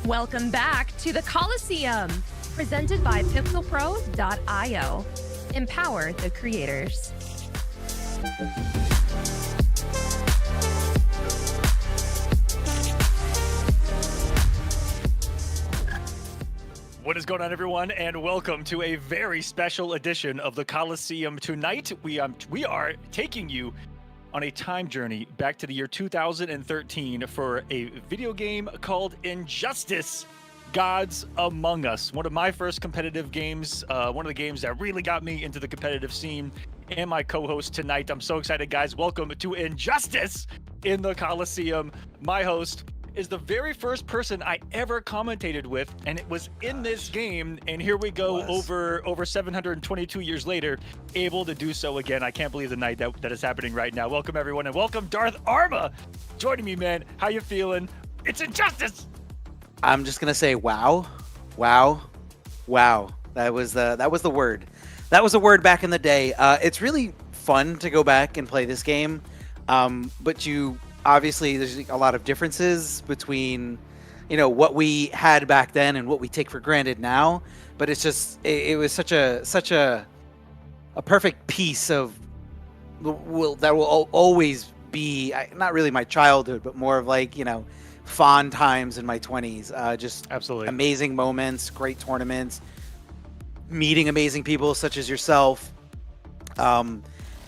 Welcome back to the Kolosseum, presented by pixelpros.io. Empower the creators. What is going on, everyone, and welcome to a very special edition of the Kolosseum. Tonight, we are taking you on a time journey back to the year 2013 for a video game called Injustice: Gods Among Us. One of my first competitive games, one of the games that really got me into the competitive scene, and my co-host tonight. I'm so excited, guys. Welcome to Injustice in the Kolosseum. My host is the very first person I ever commentated with, and it was in this game, and here we go, over 722 years later, able to do so again. I can't believe the night that is happening right now. Welcome, everyone, and welcome Darth Arma joining me, man. How you feeling? It's Injustice! I'm just gonna say wow, wow, wow. That was the word. That was a word back in the day. It's really fun to go back and play this game, but obviously there's a lot of differences between, what we had back then and what we take for granted now. But it's just it was such a perfect piece of that will always be not really my childhood, but more of like fond times in my 20s. Just absolutely amazing moments, great tournaments, meeting amazing people such as yourself.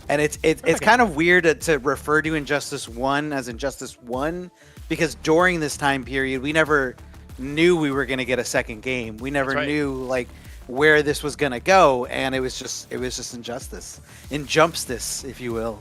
And it's kind of weird to refer to Injustice 1 as Injustice 1, because during this time period, we never knew we were going to get a second game. We never knew where this was going to go, and it was just Injustice, if you will.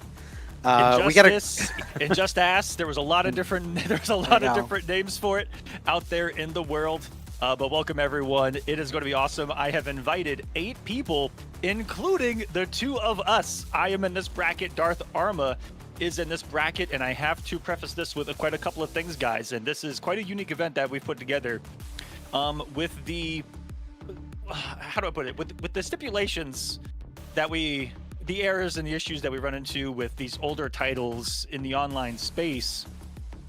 Injustice. There was a lot of different different names for it out there in the world. But welcome, everyone. It is going to be awesome. I have invited 8 people, including the 2 of us. I am in this bracket. Darth Arma is in this bracket, and I have to preface this with quite a couple of things, guys. And this is quite a unique event that we've put together. With the how do I put it? With the stipulations that the errors and the issues that we run into with these older titles in the online space.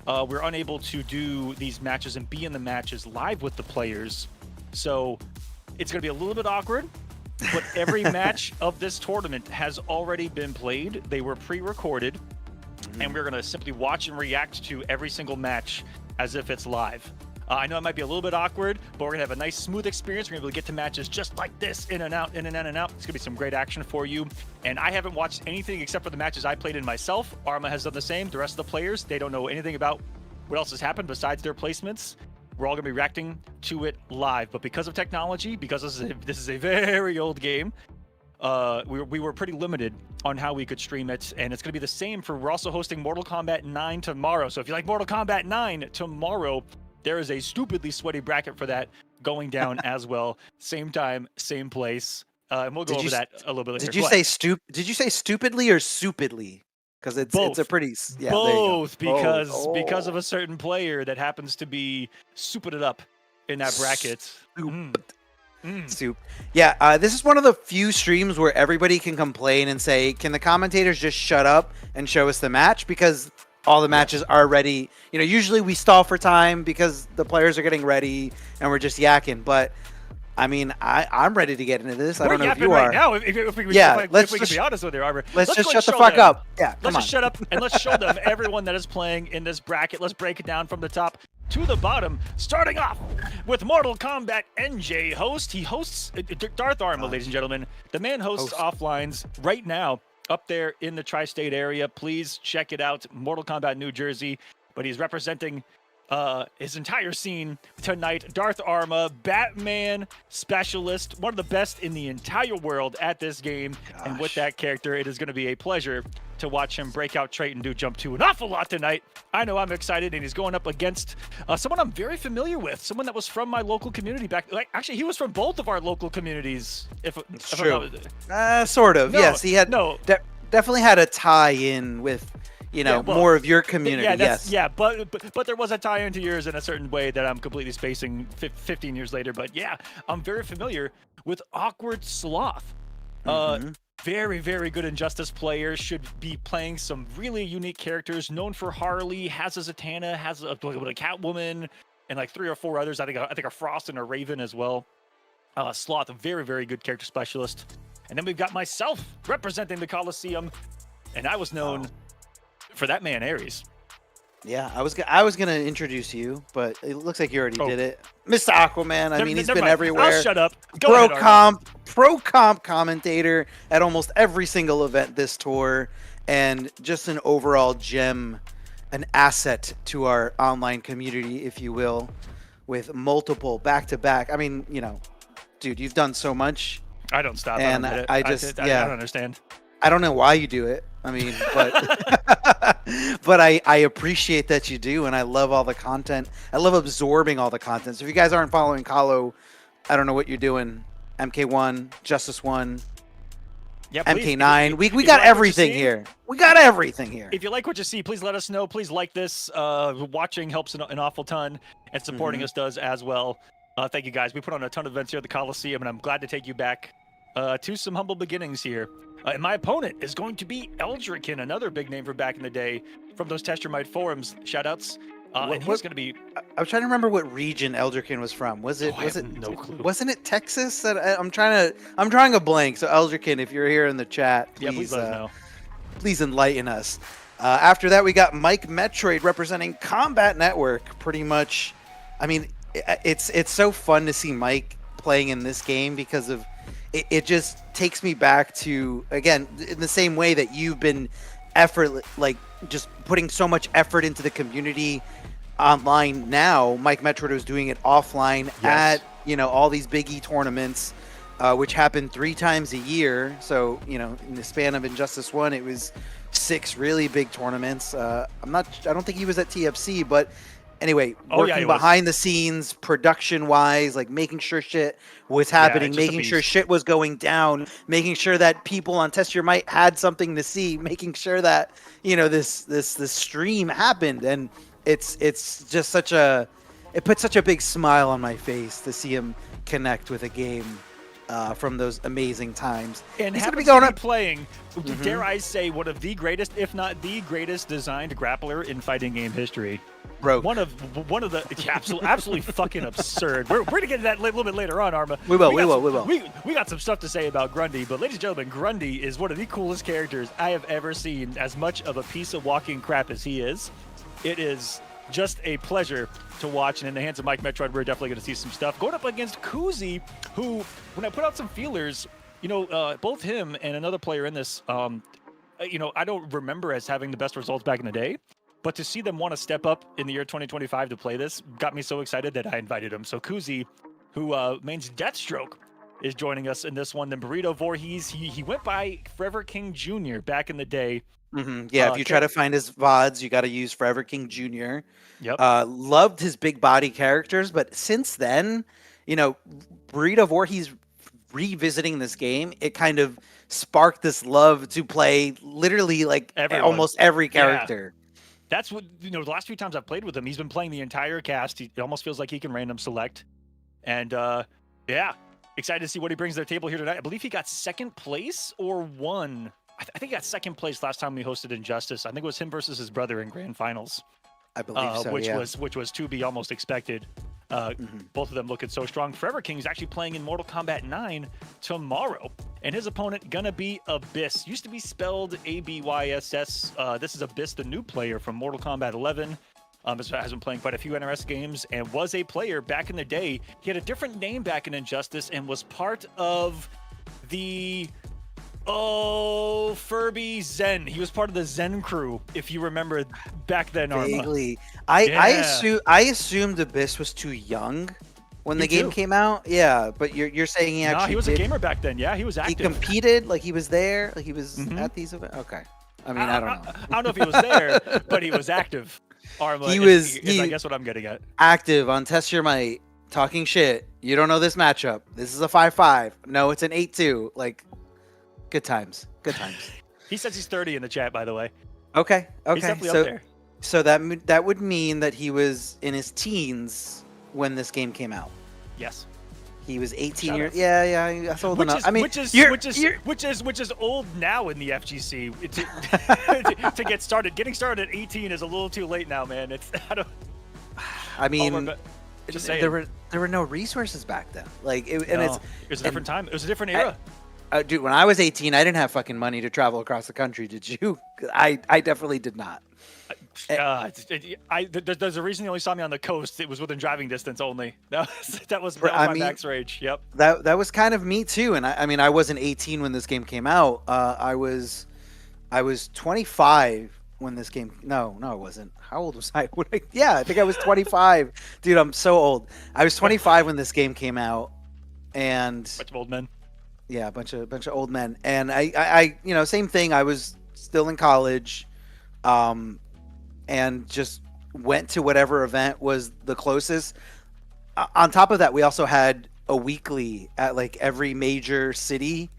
We're unable to do these matches and be in the matches live with the players. So it's going to be a little bit awkward, but every match of this tournament has already been played. They were pre-recorded, and we're going to simply watch and react to every single match as if it's live. I know it might be a little bit awkward, but we're going to have a nice, smooth experience. We're going to be able to get to matches just like this, in and out, in and out, and out. It's going to be some great action for you. And I haven't watched anything except for the matches I played in myself. Arma has done the same. The rest of the players, they don't know anything about what else has happened besides their placements. We're all going to be reacting to it live. But because of technology, because this is a very old game, we were pretty limited on how we could stream it. And it's going to be the same we're also hosting Mortal Kombat 9 tomorrow. So if you like Mortal Kombat 9 tomorrow, there is a stupidly sweaty bracket for that going down as well. Same time, same place. And we'll go over that a little bit later. Did you say stupidly or soupidly? Because it's a pretty both because of a certain player that happens to be souping it up in that bracket. Soup. Yeah, this is one of the few streams where everybody can complain and say, "Can the commentators just shut up and show us the match?" Because all the matches are ready. Usually we stall for time because the players are getting ready and we're just yakking. But I mean, I'm ready to get into this. I don't know if you are. Now, if we can be honest with you, Arbor. Let's just shut the fuck up. Yeah, let's just shut up and let's show them everyone that is playing in this bracket. Let's break it down from the top to the bottom, starting off with Mortal Kombat NJ host. He hosts Darth Arma, ladies and gentlemen. The man hosts offlines right now up there in the tri-state area. Please check it out, Mortal Kombat New Jersey. But he's representing his entire scene tonight. Darth Arma, Batman specialist, one of the best in the entire world at this game. And with that character, it is going to be a pleasure to watch him break out trait and do jump 2 an awful lot tonight. I know I'm excited, and he's going up against someone I'm very familiar with, someone that was from my local community back. Actually, he was from both of our local communities. If true. Sort of. No, yes, he had definitely had a tie-in with more of your community. But there was a tie into yours in a certain way that I'm completely spacing 15 years later. But yeah, I'm very familiar with Awkward Sloth. Very, very good Injustice player, should be playing some really unique characters, known for Harley, has a Zatanna, has a Catwoman, and like 3 or 4 others. I think a Frost and a Raven as well. Sloth, a very, very good character specialist. And then we've got myself representing the Kolosseum, and I was known for that man, Ares. Yeah, I was gonna introduce you, but it looks like you already did it. mistaaquaman. I mean, he's been everywhere. I'll shut up. Go ahead, pro comp commentator at almost every single event this tour, and just an overall gem, an asset to our online community, if you will, with multiple back-to-back. I mean, you know, dude, you've done so much. I don't stop. And I don't understand. I don't know why you do it. I mean, but but I appreciate that you do, and I love all the content. I love absorbing all the content. So if you guys aren't following Kalo, I don't know what you're doing. MK1, Justice 1, yeah, MK9. We got everything here. We got everything here. If you like what you see, please let us know. Please like this. Watching helps an awful ton, and supporting us does as well. Thank you, guys. We put on a ton of events here at the Kolosseum, and I'm glad to take you back to some humble beginnings here. And my opponent is going to be Eldrikin, another big name from back in the day from those Test Your Might forums. Shoutouts. And he's going to be. I was trying to remember what region Eldrikin was from. Was it? No clue. Wasn't it Texas? I'm drawing a blank. So Eldrikin, if you're here in the chat, please let us know. Please enlighten us. After that, we got Mike Metroid representing Combat Network. Pretty much, I mean, it's so fun to see Mike playing in this game because of. It just takes me back to, again, in the same way that you've been just putting so much effort into the community online. Now Mike Metroid was doing it offline at, you know, all these Big E tournaments, which happen 3 times a year. So, you know, in the span of Injustice 1, it was 6 really big tournaments. I don't think he was at TFC, but anyway, working behind the scenes, production-wise, like making sure shit was happening, making sure shit was going down, making sure that people on Test Your Might had something to see, making sure that, you know, this stream happened, and it's just it puts such a big smile on my face to see him connect with a game from those amazing times. And he's going to be going up playing, dare I say, one of the greatest, if not the greatest, designed grappler in fighting game history. Bro, one of the absolutely fucking absurd. We're gonna get to that a little bit later on, Arma. We will. We got some stuff to say about Grundy, but ladies and gentlemen, Grundy is one of the coolest characters I have ever seen. As much of a piece of walking crap as he is, it is just a pleasure to watch. And in the hands of Mike Metroid, we're definitely going to see some stuff going up against Kuzi, who, when I put out some feelers, you know, both him and another player in this, you know, I don't remember as having the best results back in the day. But to see them want to step up in the year 2025 to play this got me so excited that I invited him. So Kuzi, who mains Deathstroke, is joining us in this one. Then Burrito Voorhees, he went by Forever King Jr. back in the day. Yeah, if you try to find his VODs, you got to use Forever King Jr. Yep. Loved his big body characters, but since then, you know, Burrito Voorhees revisiting this game, it kind of sparked this love to play literally like almost every character. Yeah. That's what, you know, the last few times I've played with him, he's been playing the entire cast. It almost feels like he can random select. And yeah, excited to see what he brings to the table here tonight. I believe he got 2nd place or won. I think he got 2nd place last time we hosted Injustice. I think it was him versus his brother in grand finals. I believe so, which was to be almost expected. Both of them looking so strong. Forever King is actually playing in Mortal Kombat 9 tomorrow, and his opponent gonna be Abyss. Used to be spelled A-B-Y-S-S. This is Abyss, the new player from Mortal Kombat 11. Has been playing quite a few NRS games and was a player back in the day. He had a different name back in Injustice and was part of the Furby Zen. He was part of the Zen crew, if you remember back then, Arma. Vaguely. I assumed Abyss was too young when the game came out. Yeah, but you're saying he actually he was a gamer back then. Yeah, he was active. He competed, like he was there, like he was at these events. Okay. I mean, I don't know. I don't know if he was there, but he was active. Arma, I guess what I'm getting at. Active on Test Your Might, talking shit. You don't know this matchup. This is a 5-5. No, it's an 8-2. Like, good times. Good times. He says he's 30 in the chat, by the way. Okay. He's definitely up there. So that would mean that he was in his teens when this game came out. Yes. He was 18 years. Yeah, that's old enough. I mean, which is old now in the FGC. To get started. Getting started at 18 is a little too late now, man. Just saying. There were no resources back then. Like, it was a different time. It was a different era. Dude, when I was 18, I didn't have fucking money to travel across the country. Did you? I definitely did not. There's a reason you only saw me on the coast. It was within driving distance only. That was my max range. Yep. That was kind of me too. And I mean, I wasn't 18 when this game came out. I was 25 when this game. No, I wasn't. How old was I? Yeah, I think I was 25. Dude, I'm so old. I was 25 when this game came out, and bunch of old men. Yeah, a bunch of old men. And I same thing. I was still in college, and just went to whatever event was the closest. On top of that, we also had a weekly at like every major city.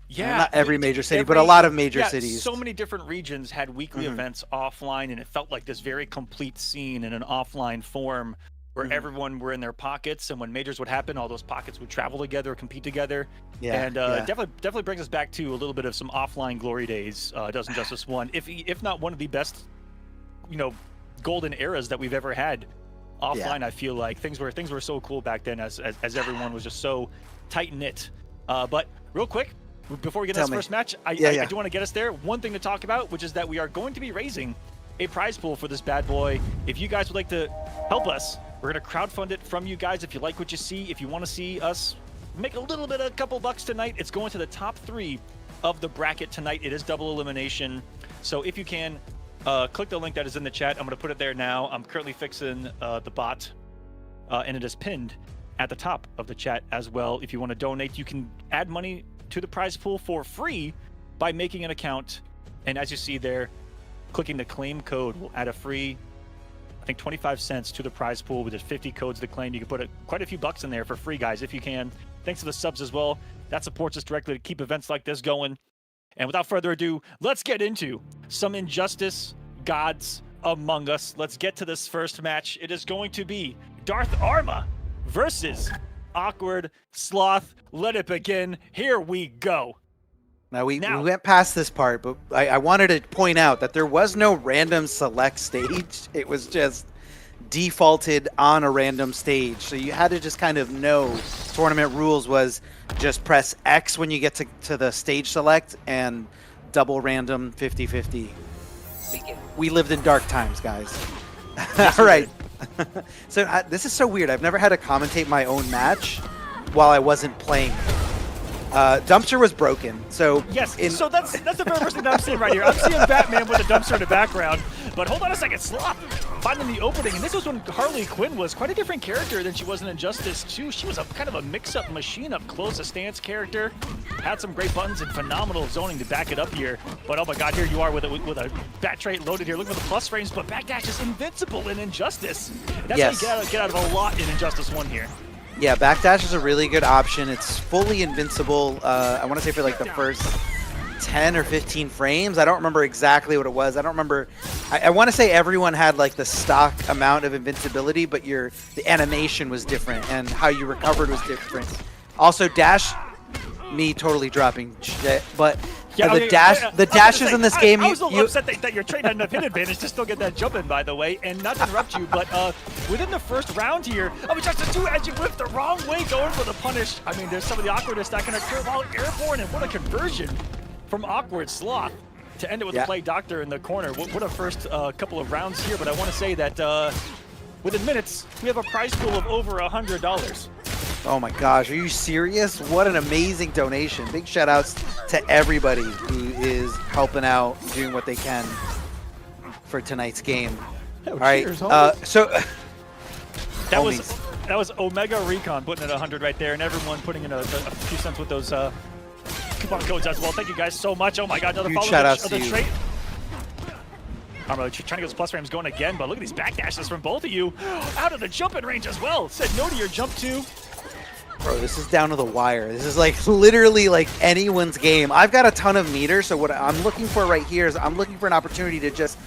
Yeah, not every major city, but a lot of major cities. So many different regions had weekly events offline, and it felt like this very complete scene in an offline form where everyone were in their pockets, and when majors would happen, all those pockets would travel together, compete together. Definitely brings us back to a little bit of some offline glory days. Does Injustice 1, if not one of the best, golden eras that we've ever had offline. I feel like things were so cool back then, as everyone was just so tight knit. But real quick, before we get to this first match, I do want to get us there. One thing to talk about, which is that we are going to be raising a prize pool for this bad boy. If you guys would like to help us, we're going to crowdfund it from you guys. If you like what you see, if you want to see us make a couple bucks tonight, it's going to the top 3 of the bracket tonight. It is double elimination. So if you can, click the link that is in the chat. I'm going to put it there now. I'm currently fixing the bot, and it is pinned at the top of the chat as well. If you want to donate, you can add money to the prize pool for free by making an account. And as you see there, clicking the claim code will add a free, I think 25 cents to the prize pool with just 50 codes to claim. You can put quite a few bucks in there for free, guys, if you can. Thanks to the subs as well. That supports us directly to keep events like this going. And without further ado, let's get into some Injustice Gods Among Us. Let's get to this first match. It is going to be Darth Arma versus Awkward Sloth. Let it begin. Here we go. Now, we went past this part, but I wanted to point out that there was no random select stage. It was just defaulted on a random stage. So you had to just kind of know tournament rules was just press X when you get to the stage select and double random 50-50. We lived in dark times, guys. All right. So this is so weird. I've never had to commentate my own match while I wasn't playing. Dumpster was broken. So yes, so that's the very first thing that I'm seeing right here. I'm seeing Batman with a dumpster in the background. But hold on a second, Sloth finding the opening, and this was when Harley Quinn was quite a different character than she was in Injustice 2. She was a kind of a mix-up machine up close, a stance character. Had some great buttons and phenomenal zoning to back it up here. But oh my God, here you are with a bat trait loaded here. Look at the plus frames, but backdash is invincible in Injustice. And that's how you get out of a lot in Injustice 1 here. Yeah, backdash is a really good option. It's fully invincible. I want to say for like the first 10 or 15 frames. I don't remember exactly what it was. I don't remember. I want to say everyone had like the stock amount of invincibility, but the animation was different and how you recovered was different. Also, dash, me totally dropping shit, but yeah, the dashes in this game. I was a little upset that your train had enough hit advantage to still get that jump in, by the way, and not to interrupt you, but within the first round here, Injustice 2, as you whip the wrong way going for the punish. I mean, there's some of the awkwardness that can occur while airborne, and what a conversion from Awkward Sloth to end it with the play doctor in the corner. What a first couple of rounds here, but I want to say that within minutes, we have a prize pool of over $100. Oh my gosh, are you serious? What an amazing donation. Big shout outs to everybody who is helping out, doing what they can for tonight's game. All right, so that was Omega Recon putting in 100 right there, and everyone putting in a few cents with those coupon codes as well. Thank you guys so much. Oh my God, another follow of the trait. I'm trying to get those plus frames going again, but look at these backdashes from both of you. Out of the jumping range as well. Said no to your jump too. Bro, this is down to the wire. This is like literally like anyone's game. I've got a ton of meters, so what I'm looking for right here is I'm looking for an opportunity to just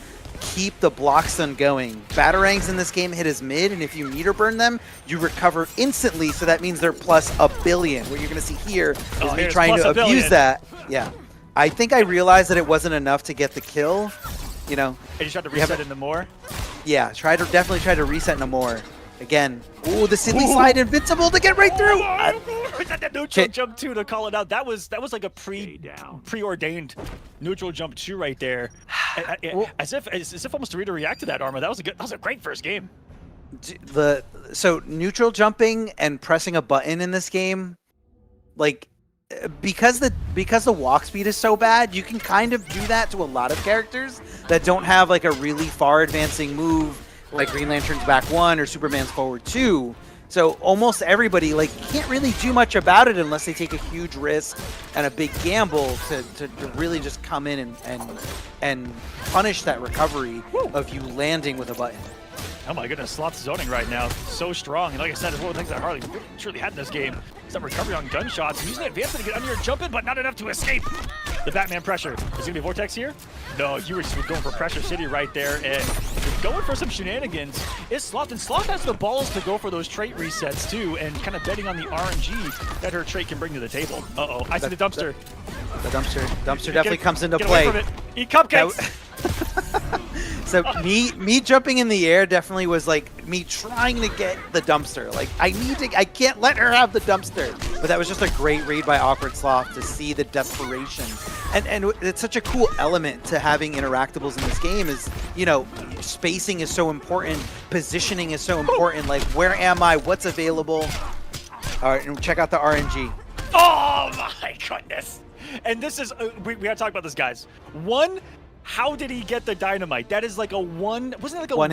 keep the block stun going. Batarangs in this game hit his mid, and if you meter burn them, you recover instantly, so that means they're plus a billion. What you're going to see here is me trying to abuse that. Yeah. I think I realized that it wasn't enough to get the kill. You know. And you tried to reset into more? Yeah, definitely try to reset into more. Again. Ooh, the silly slide invincible to get right through. That neutral jump 2 to call it out. That was like a preordained neutral jump 2 right there. As if almost to react to that, Arma. That was a great first game. So neutral jumping and pressing a button in this game, like because the walk speed is so bad, you can kind of do that to a lot of characters that don't have like a really far advancing move like Green Lantern's back 1 or Superman's forward 2. So almost everybody like can't really do much about it unless they take a huge risk and a big gamble to really just come in and punish that recovery of you landing with a button. Oh my goodness, Sloth's zoning right now. So strong. And like I said, it's one of the things that Harley truly had in this game. Is that recovery on gunshots. Using the advancement to get under your jump in, but not enough to escape the Batman pressure. Is it going to be a Vortex here? No, you were just going for Pressure City right there. And going for some shenanigans is Sloth. And Sloth has the balls to go for those trait resets too, and kind of betting on the RNG that her trait can bring to the table. Uh-oh, I see the dumpster. The dumpster definitely comes into get play. Away from it. Eat cupcakes! So me jumping in the air definitely was like me trying to get the dumpster. Like I can't let her have the dumpster. But that was just a great read by Awkward Sloth to see the desperation. And it's such a cool element to having interactables in this game is, you know, spacing is so important, positioning is so important, like where am I, what's available. All right, and check out the RNG. Oh my goodness. And this is, we gotta talk about this, guys. One, how did he get the dynamite? That is like a one, wasn't it like a one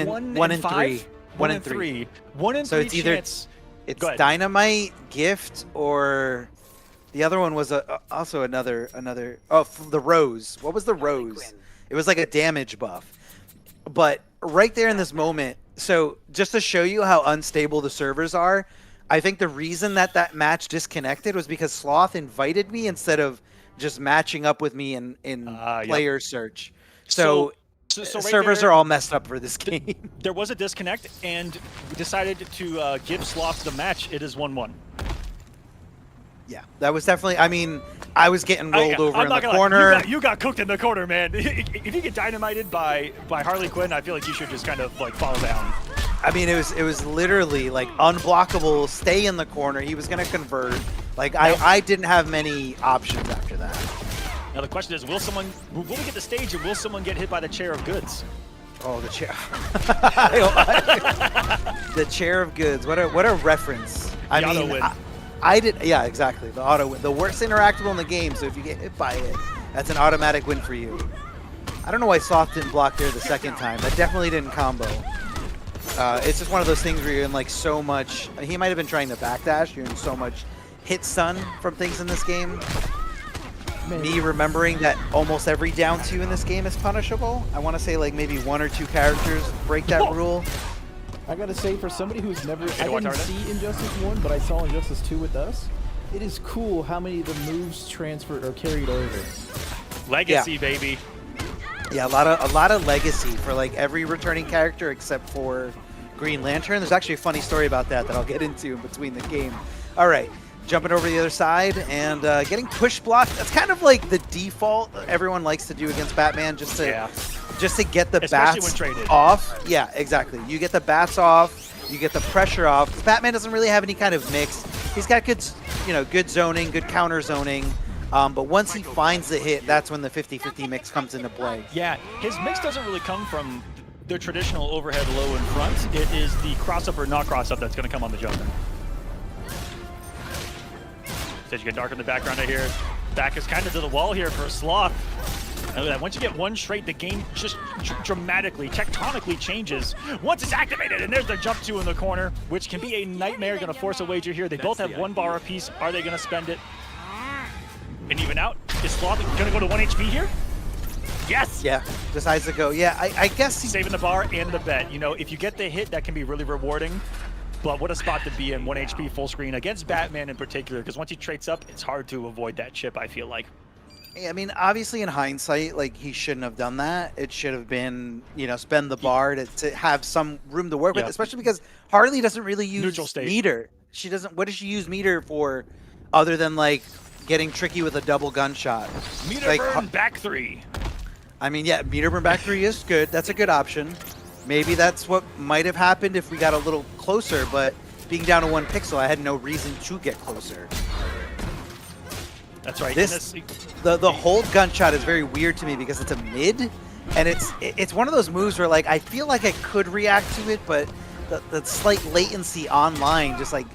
in 5? 1 in 3. 1 in 3 so it's either chance. It's dynamite, gift, or the other one was also another. Oh, the rose. What was the rose? It was like a damage buff. But right there in this moment, so just to show you how unstable the servers are, I think the reason that match disconnected was because Sloth invited me instead of just matching up with me in player search. So right servers are all messed up for this game. There was a disconnect, and we decided to give Sloth the match. It is 1-1. Yeah, that was definitely. I mean, I was getting rolled over in the corner. You got cooked in the corner, man. If you get dynamited by Harley Quinn, I feel like you should just kind of like fall down. I mean, it was literally like unblockable. Stay in the corner. He was gonna convert. Like I didn't have many options after that. Now the question is, will we get the stage, and will someone get hit by the chair of goods? Oh, the chair. The chair of goods. What a reference. I did. Yeah, exactly. The auto win. The worst interactable in the game. So if you get hit by it, that's an automatic win for you. I don't know why Sloth didn't block there the second time. That definitely didn't combo. It's just one of those things where you're in like so much. He might have been trying to backdash. You're in so much hit stun from things in this game. Me remembering that almost every down 2 in this game is punishable. I want to say like maybe 1 or 2 characters break that rule. I gotta say, for somebody who's never, I didn't see Injustice 1, but I saw Injustice 2 with us. It is cool how many of the moves transferred or carried over. Legacy, baby. Yeah, a lot of legacy for like every returning character except for Green Lantern. There's actually a funny story about that I'll get into in between the game. All right. Jumping over the other side and getting push blocked. That's kind of like the default everyone likes to do against Batman, just to get the bats off. Yeah, exactly. You get the bats off, you get the pressure off. Batman doesn't really have any kind of mix. He's got good, good zoning, good counter zoning. But once he finds the hit, that's when the 50-50 mix comes into play. Yeah, his mix doesn't really come from the traditional overhead low in front. It is the cross-up or not cross-up that's going to come on the jump. As you get dark in the background right here. Back is kind of to the wall here for Sloth. And once you get one straight, the game just dramatically, tectonically changes once it's activated. And there's the jump 2 in the corner, which can be a nightmare. Going to force a wager here. They both have 1 bar apiece. Are they going to spend it? And even out. Is Sloth going to go to 1 HP here? Yes! Yeah, decides to go. Yeah, I guess saving the bar and the bet. If you get the hit, that can be really rewarding. But what a spot to be in, 1 HP full screen against Batman in particular, because once he traits up, it's hard to avoid that chip, I feel like. I mean, obviously in hindsight, like he shouldn't have done that. It should have been, spend the bar to have some room to work with, especially because Harley doesn't really use meter. She doesn't. What does she use meter for other than like getting tricky with a double gunshot? Meter burn back 3. I mean, yeah, meter burn back 3 is good. That's a good option. maybe that's what might have happened if we got a little closer, but being down to 1 pixel, I had no reason to get closer. That's right. The hold gunshot is very weird to me because it's a mid, and it's one of those moves where like I feel like I could react to it, but the slight latency online just like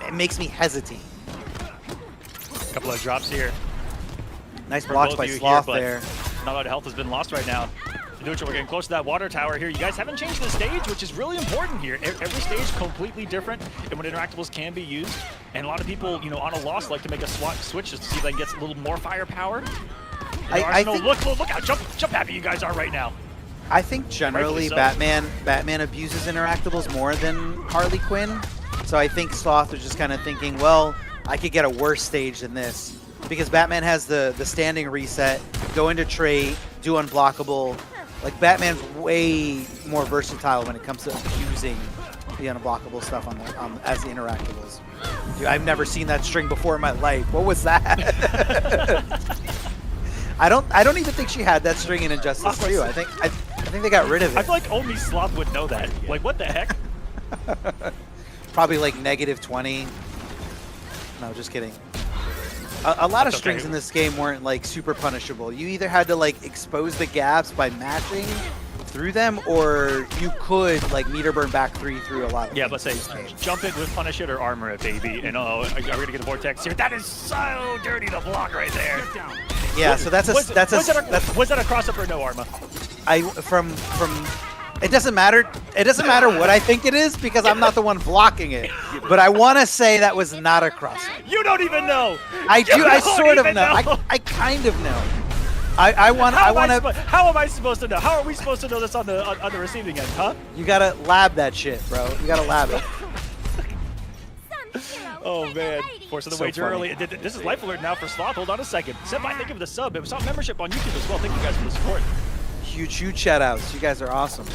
it makes me hesitate. A couple of drops here. Nice blocks by Sloth there. Not a lot of health has been lost right now. We're getting close to that water tower here. You guys haven't changed the stage, which is really important here. Every stage completely different and when interactables can be used. And a lot of people, you know, on a loss like to make a switch just to see if they can get a little more firepower. I think, look how jump happy you guys are right now. I think generally Batman abuses interactables more than Harley Quinn. So I think Sloth was just kind of thinking, well, I could get a worse stage than this. Because Batman has the standing reset, go into trait, do unblockable. Like, Batman's way more versatile when it comes to using the unblockable stuff as the interactables. Dude, I've never seen that string before in my life. What was that? I don't even think she had that string in Injustice 2. I think they got rid of it. I feel like only Sloth would know that. Like, what the heck? Probably like -20. No, just kidding. A lot of strings in this game weren't like super punishable. You either had to like expose the gaps by mashing through them, or you could like meter burn back 3 through a lot of let's say jump it with punish it or armor it, baby. And are we gonna get a vortex here? That is so dirty to block right there. Yeah, so was that a cross up or no armor? It doesn't matter. It doesn't matter what I think it is because I'm not the one blocking it. But I want to say that was not a cross-up. You don't even know. I do. I sort of know. I kind of know. I want to. How am I supposed to know? How are we supposed to know this on the receiving end, huh? You gotta lab that shit, bro. You gotta lab it. Oh man, forcing the wager early. This is life alert now for Sloth. Hold on a second. Senpai, thank you for the sub. It was on membership on YouTube as well. Thank you guys for the support. Huge shout outs. You guys are awesome.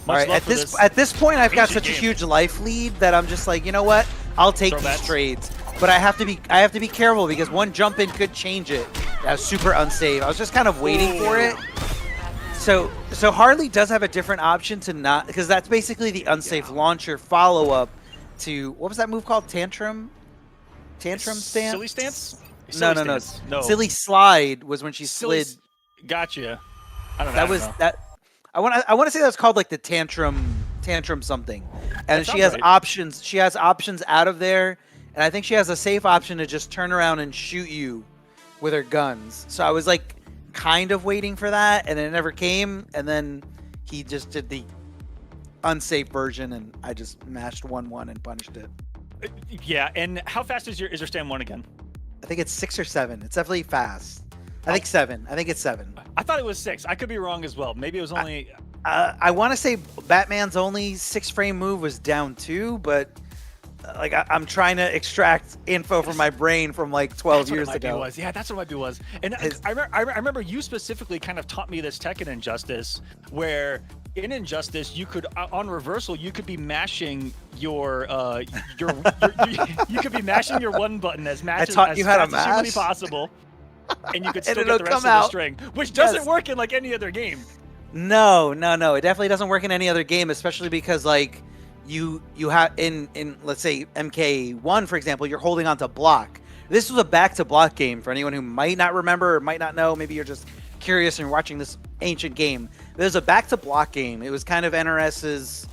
All right, at this point, I've got such a huge life lead that I'm just like, you know what? I'll take these trades, but I have to be careful because one jump in could change it. That was super unsafe. I was just kind of waiting for it. So Harley does have a different option to not, because that's basically the unsafe launcher follow up to what was that move called? Tantrum stance? Silly stance? No. Silly slide was when she slid. Gotcha. I don't know. I want to say that was called like the tantrum something, and she has options. She has options out of there, and I think she has a safe option to just turn around and shoot you with her guns. So I was like kind of waiting for that, and it never came. And then he just did the unsafe version, and I just mashed 1-1 and punished it. Yeah, and how fast is your stand 1 again? I think it's 6 or 7. It's definitely fast. I think 7. I think it's 7. I thought it was 6. I could be wrong as well. Maybe it was only. I want to say Batman's only 6-frame move was down 2, but like I'm trying to extract info from my brain from like 12 years ago. Yeah, that's what it might be was. And I remember you specifically kind of taught me this tech in Injustice, where in Injustice you could on reversal you could be mashing your you could be mashing your 1 button as fast as humanly possible. And you could still get the rest of the string, which doesn't work in like any other game. No. It definitely doesn't work in any other game, especially because like you have in let's say MK1, for example, you're holding on to block. This was a back to block game for anyone who might not remember or might not know. Maybe you're just curious and watching this ancient game. There's a back to block game. It was kind of NRS's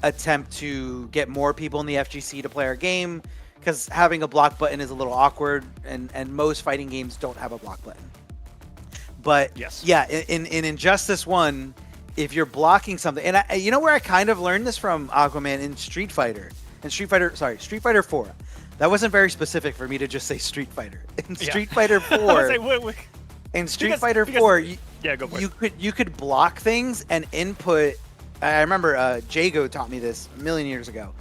attempt to get more people in the FGC to play our game, because having a block button is a little awkward, and most fighting games don't have a block button. But yeah, in Injustice 1, if you're blocking something, and you know where I kind of learned this from, Aquaman, in Street Fighter 4. That wasn't very specific for me to just say Street Fighter. In Street Fighter 4, in Street Fighter 4, you could block things and input. I remember Jago taught me this a million years ago.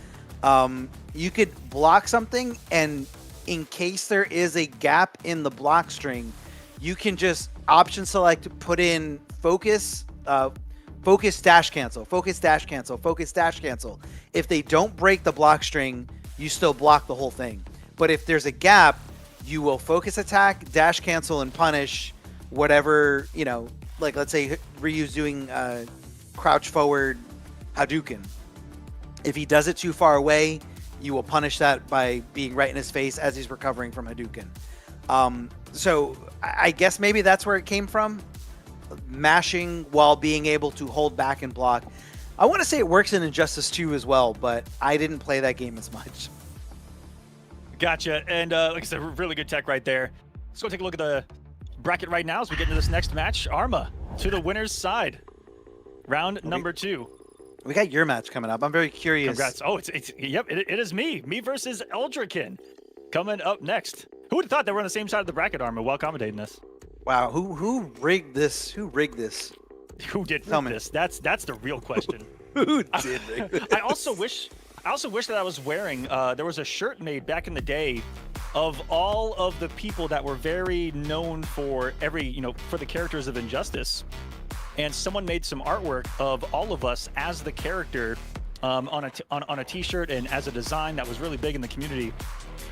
You could block something, and in case there is a gap in the block string, you can just option select, put in focus dash cancel. If they don't break the block string, you still block the whole thing. But if there's a gap, you will focus attack, dash cancel, and punish whatever, like let's say Ryu's doing crouch forward Hadouken. If he does it too far away, you will punish that by being right in his face as he's recovering from Hadouken. So I guess maybe that's where it came from. Mashing while being able to hold back and block. I want to say it works in Injustice 2 as well, but I didn't play that game as much. Gotcha. And like I said, really good tech right there. Let's go take a look at the bracket right now as we get into this next match. Arma to the winner's side. Round number 2. We got your match coming up. I'm very curious. Congrats. Oh, yep, it is me. Me versus Eldrikin coming up next. Who would have thought they were on the same side of the bracket, Arma, while commentating this? Wow, who rigged this? Who rigged this? Who did rig this? That's the real question. Who did rig this? I also wish that I was wearing, there was a shirt made back in the day of all of the people that were very known for for the characters of Injustice. And someone made some artwork of all of us as the character on a t-shirt and as a design that was really big in the community.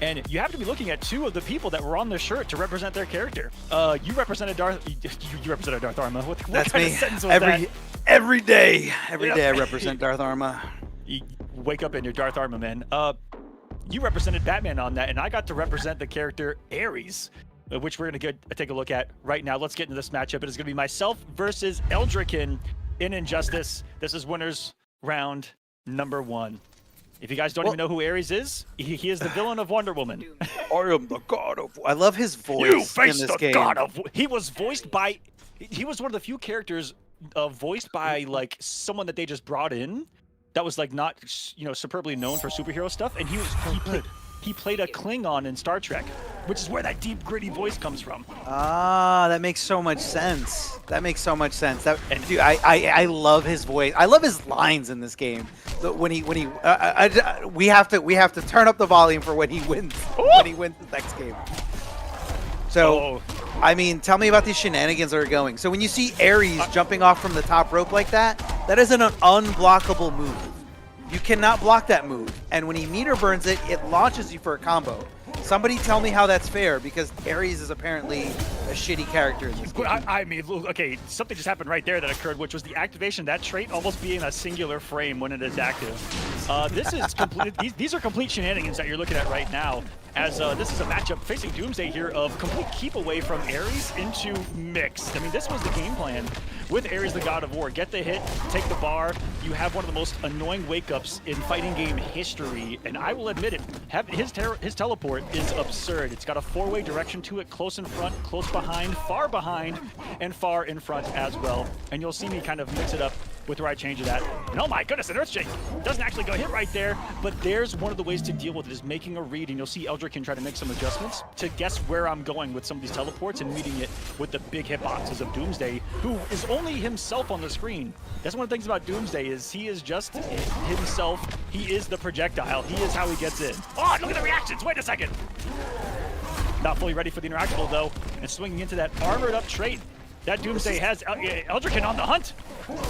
And you have to be looking at 2 of the people that were on the shirt to represent their character. You represented Darth. You represented Darth Arma. What That's kind me. Of sentence was that? Every day I represent Darth Arma. You wake up in your Darth Arma, man. You represented Batman on that, and I got to represent the character Ares, which we're gonna take a look at right now. Let's get into this matchup. It is gonna be myself versus Eldrikin in Injustice. This is winners round number 1. If you guys don't even know who Ares is, he is the villain of Wonder Woman. I am the god of... I love his voice You face in this the game. god of... He was voiced by... He was one of the few characters voiced by, like, someone that they just brought in that was, like, not, superbly known for superhero stuff. And he played a Klingon in Star Trek, which is where that deep, gritty voice comes from. Ah, that makes so much sense. Dude, I love his voice. I love his lines in this game. When we have to turn up the volume for when he wins. When he wins the next game. So, I mean, tell me about these shenanigans that are going. So when you see Ares jumping off from the top rope like that, that is an unblockable move. You cannot block that move. And when he meter burns it, it launches you for a combo. Somebody tell me how that's fair, because Ares is apparently a shitty character in this game. I mean, okay, something just happened right there that occurred, which was the activation, that trait almost being a singular frame when it is active. This is complete. These are complete shenanigans that you're looking at right now, as this is a matchup facing Doomsday here of complete keep away from Ares into mix. I mean, this was the game plan with Ares, the God of War. Get the hit, take the bar. You have one of the most annoying wake-ups in fighting game history, and I will admit it, his teleport is absurd. It's got a 4-way direction to it, close in front, close behind, and far in front as well. And you'll see me kind of mix it up with the right change of that. And oh my goodness, an Earthshake doesn't actually go hit right there, but there's one of the ways to deal with it, is making a read, and you'll see Eldrikin try to make some adjustments to guess where I'm going with some of these teleports and meeting it with the big hitboxes of Doomsday, who is only himself on the screen. That's one of the things about Doomsday, is he is just himself. He is the projectile. He is how he gets in. Oh, look at the reactions. Wait a second. Not fully ready for the interactable, though, and swinging into that armored up trait. That Doomsday has Eldrikin on the hunt.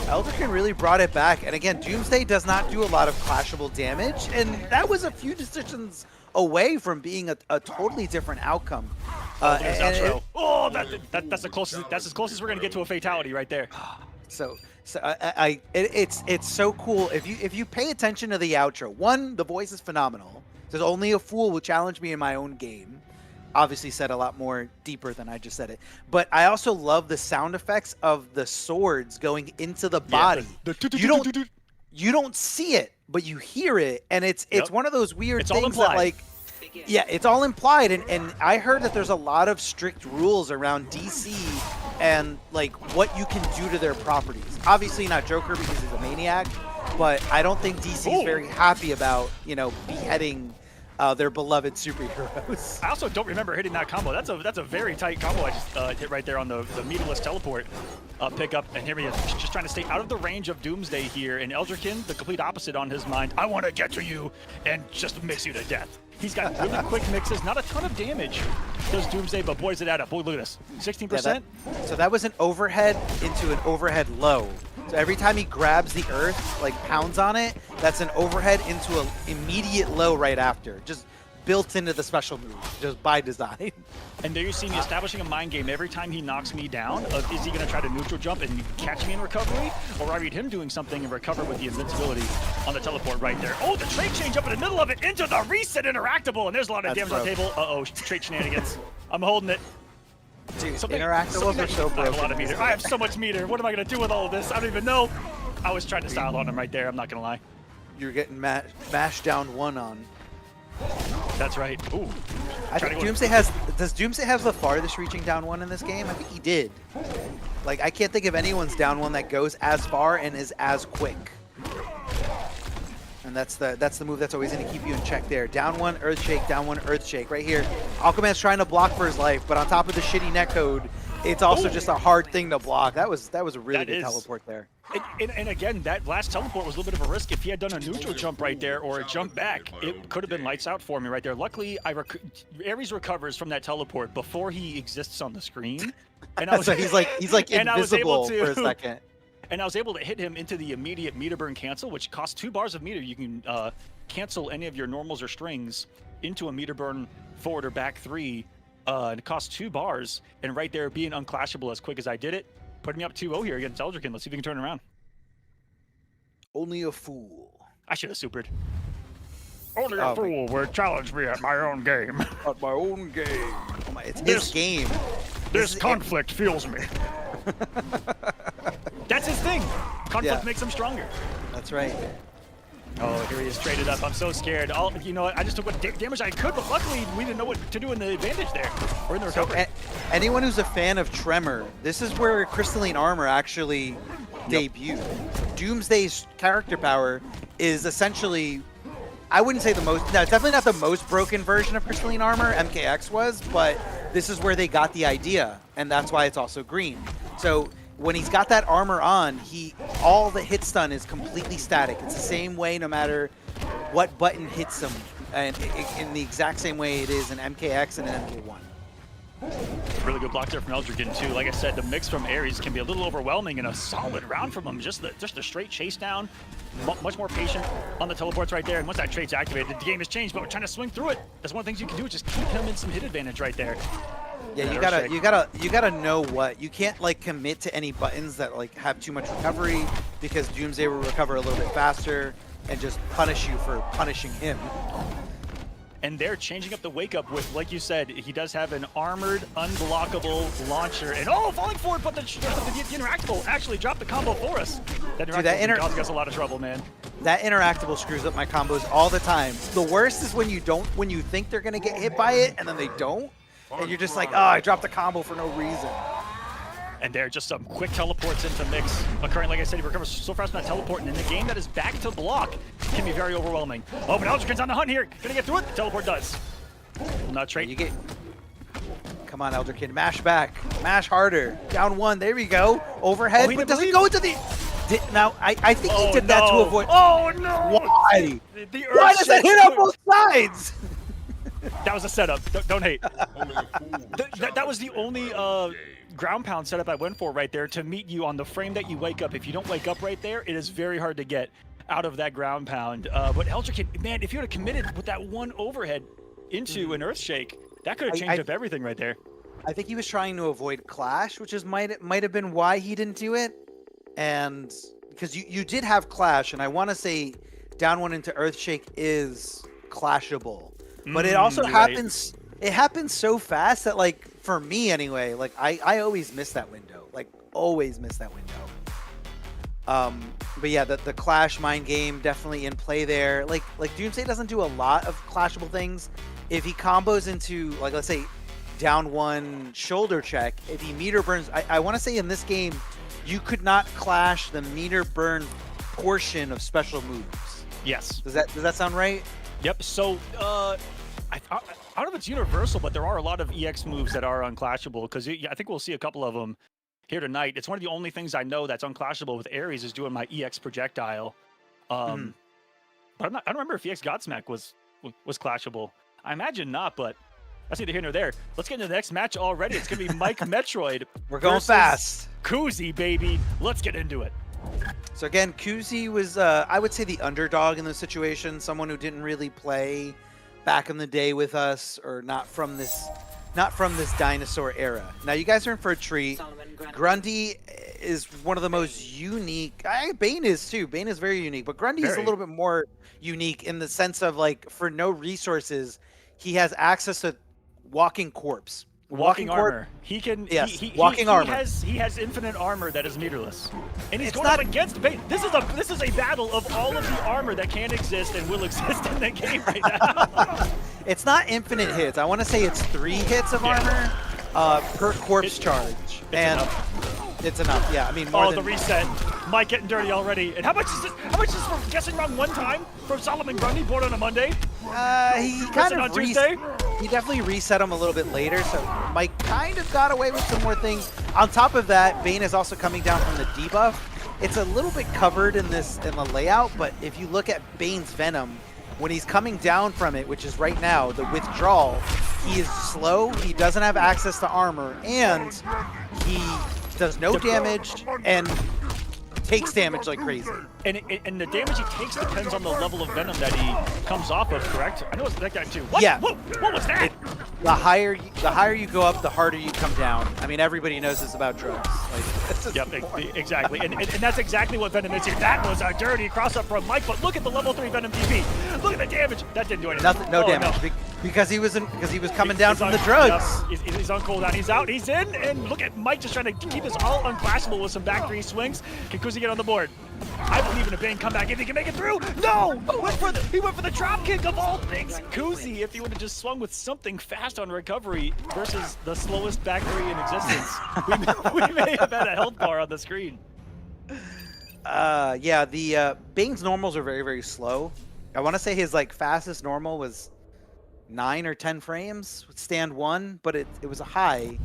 Eldrikin really brought it back. And again, Doomsday does not do a lot of clashable damage. And that was a few decisions away from being a totally different outcome. That's the closest. That's as close as we're gonna get to a fatality right there. So it's so cool. If you pay attention to the outro, one, the voice is phenomenal. There's only a fool will challenge me in my own game. Obviously said a lot more deeper than I just said it. But I also love the sound effects of the swords going into the body. You don't see it, but you hear it, and it's one of those weird things that, like, yeah, it's all implied. And I heard that there's a lot of strict rules around DC and like what you can do to their properties. Obviously not Joker because he's a maniac, but I don't think DC is very happy about, beheading their beloved superheroes. I also don't remember hitting that combo. That's a very tight combo I just hit right there on the meterless teleport pickup. And here he is, just trying to stay out of the range of Doomsday here. And Eldrikin, the complete opposite on his mind. I want to get to you and just mix you to death. He's got really quick mixes, not a ton of damage. Does Doomsday, but boy, does it add up. Boy, look at this, 16%. Yeah, so that was an overhead into an overhead low. So every time he grabs the earth, like pounds on it, that's an overhead into an immediate low right after. Just built into the special move, just by design. And there you see me establishing a mind game every time he knocks me down of is he going to try to neutral jump and catch me in recovery, or I read him doing something and recover with the invincibility on the teleport right there. Oh, the trait change up in the middle of it into the reset interactable, and there's a lot of damage on the table. Uh-oh, trait shenanigans. I'm holding it. Dude, interactables are so broken. I have a lot of meter. I have so much meter. What am I going to do with all of this? I don't even know. I was trying to style on him right there. I'm not going to lie. You're getting mashed down 1 on. That's right. Ooh. I think Doomsday does Doomsday have the farthest reaching down 1 in this game? I think he did. Like, I can't think of anyone's down 1 that goes as far and is as quick. And that's the move that's always going to keep you in check there. Down 1, Earth Shake, down 1, Earth Shake. Right here. Aquaman's trying to block for his life, but on top of the shitty netcode, it's also just a hard thing to block. That was a really good teleport there. And again, that last teleport was a little bit of a risk. If he had done a neutral jump right there or a jump back, it could have been lights out for me right there. Luckily, Ares recovers from that teleport before he exists on the screen. And I was, so he's like invisible for a second. And I was able to hit him into the immediate meter burn cancel, which costs 2 bars of meter. You can cancel any of your normals or strings into a meter burn forward or back 3. And it costs 2 bars. And right there, being unclashable as quick as I did it, putting me up 2-0 here against Eldrikin. Let's see if we can turn it around. Only a fool. I should have supered. Only a fool would challenge me at my own game. At my own game. It's his game. This conflict fuels me. That's his thing. Conflict makes him stronger. That's right. Oh, here he is traded up. I'm so scared. You know what? I just took what damage I could, but luckily we didn't know what to do in the advantage there. Or in the recovery. Anyone who's a fan of Tremor, this is where crystalline armor actually debuted. Doomsday's character power is essentially, I wouldn't say the most, no, it's definitely not the most broken version of crystalline armor, MKX was, but this is where they got the idea, and that's why it's also green. So when he's got that armor on, all the hit stun is completely static. It's the same way no matter what button hits him, and in the exact same way it is in MKX and in MK1. Really good block there from Eldrikin too. Like I said, the mix from Ares can be a little overwhelming, and a solid round from him. Just a straight chase down. Much more patient on the teleports right there. And once that trait's activated, the game has changed, but we're trying to swing through it. That's one of the things you can do, just keep him in some hit advantage right there. Yeah, you gotta know what you can't like commit to any buttons that like have too much recovery, because Doomsday will recover a little bit faster and just punish you for punishing him. And they're changing up the wake up with, like you said, he does have an armored, unblockable launcher. And falling forward, but the interactable actually dropped the combo for us. That interactable causing us a lot of trouble, man. That interactable screws up my combos all the time. The worst is when you think they're gonna get hit by it and then they don't. And you're just like, oh, I dropped a combo for no reason. And there are just some quick teleports into mix occurring. Like I said, he recovers so fast from that teleport, and in the game that is back to block can be very overwhelming. Oh, but Eldrikin's on the hunt here. Gonna get through it. The teleport does. Not trait. Come on, Eldrikin. Mash back. Mash harder. Down 1. There we go. Overhead, but doesn't go into the... Now, I think he did that to avoid... Oh, no! Why? Why does that hit on both sides? That was a setup. Don't hate. That was the only ground pound setup I went for right there, to meet you on the frame that you wake up. If you don't wake up right there, it is very hard to get out of that ground pound. But Eldrikin, man, if you would have committed with that one overhead into an Earthshake, that could have changed up everything right there. I think he was trying to avoid Clash, which might have been why he didn't do it. And because you did have Clash, and I want to say down 1 into Earthshake is clashable. But it also happens. Right. It happens so fast that, like, for me anyway, like I always miss that window. Like, always miss that window. But yeah, the Clash mind game definitely in play there. Like Doomsday doesn't do a lot of clashable things. If he combos into, like, let's say down 1 shoulder check, if he meter burns, I want to say in this game, you could not clash the meter burn portion of special moves. Yes. Does that sound right? Yep. So I don't know if it's universal, but there are a lot of EX moves that are unclashable, because I think we'll see a couple of them here tonight. It's one of the only things I know that's unclashable with Ares is doing my EX projectile. But I don't remember if EX Godsmack was clashable. I imagine not, but that's neither here nor there. Let's get into the next match already. It's going to be Mike Metroid. We're going fast. Kuzi, baby. Let's get into it. So again, Kuzi was, I would say, the underdog in this situation, someone who didn't really play back in the day with us, or not from this dinosaur era. Now you guys are in for a treat. Grundy is one of the most unique. Bane is too. Bane is very unique, but Grundy is a little bit more unique in the sense of like, for no resources, he has access to walking corpse. Walking armor. He can. Yes. Walking armor. He has infinite armor that is meterless, and he's going up against Bane. This is a battle of all of the armor that can exist and will exist in the game right now. It's not infinite hits. I want to say it's 3 hits of armor per corpse charge, and it's enough. Yeah, I mean more than... the reset. Mike getting dirty already. And how much is this? How much is for guessing wrong one time from Solomon Grundy, born on a Monday? He kind of on Tuesday. He definitely reset him a little bit later, so Mike kind of got away with some more things. On top of that, Bane is also coming down from the debuff. It's a little bit covered in the layout, but if you look at Bane's Venom, when he's coming down from it, which is right now, the withdrawal, he is slow, he doesn't have access to armor, and he does no damage and takes damage like crazy. And the damage he takes depends on the level of venom that he comes off of, correct? I know it's that guy too. What? Yeah. What was that? The higher you go up, the harder you come down. I mean, everybody knows this about drugs. Like, yep, exactly. And that's exactly what Venom is here. That was a dirty cross-up from Mike, but look at the level 3 Venom DP. Look at the damage. That didn't do anything. Nothing, no damage. No. Because he was coming down from the drugs. Yep. He's on cooldown. He's out. He's in. And look at Mike just trying to keep this all unclashable with some back 3 swings. Can Kuzi get on the board? I believe in a Bane comeback if he can make it through. No! He went for the drop kick of all things. Kuzi, if he would have just swung with something fast on recovery versus the slowest back 3 in existence, we may have had a health bar on the screen. Yeah, the Bane's normals are very, very slow. I want to say his like fastest normal was 9 or 10 frames with stand 1, but it was a high.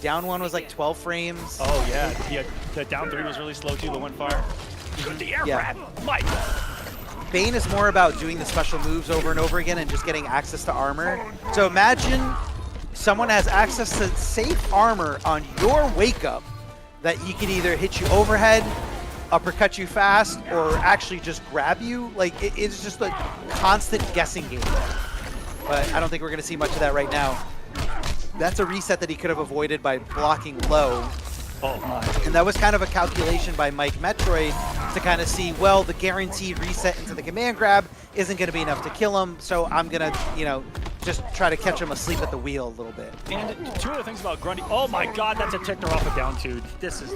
Down 1 was like 12 frames. Oh yeah, the down 3 was really slow too. The one fire. Good the air grab, Mike. Bane is more about doing the special moves over and over again and just getting access to armor. So imagine someone has access to safe armor on your wake up that he can either hit you overhead, uppercut you fast, or actually just grab you. Like it's just a constant guessing game. But I don't think we're going to see much of that right now. That's a reset that he could have avoided by blocking low. Oh my. And that was kind of a calculation by Mike Metroid to kind of see, well, the guaranteed reset into the command grab isn't going to be enough to kill him, so I'm going to, just try to catch him asleep at the wheel a little bit. And 2 other things about Grundy. Oh my god, that's a tickler off a down 2. This is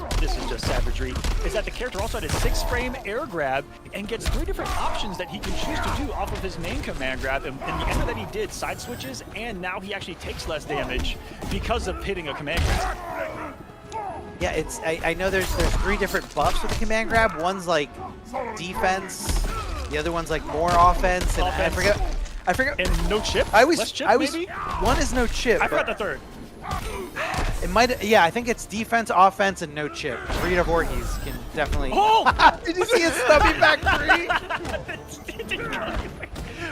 just savagery. Is that the character also had a 6-frame air grab and gets 3 different options that he can choose to do off of his main command grab. And the end that he did, side switches, and now he actually takes less damage because of hitting a command grab. Yeah, I know there's 3 different buffs with the command grab. One's like defense, the other one's like more offense, and I forget. And no chip? Less chip, maybe? One is no chip. I forgot the third. It might, yeah, I think it's defense, offense, and no chip. Rita Voorhees can definitely. Oh! Did you see his stubby back 3?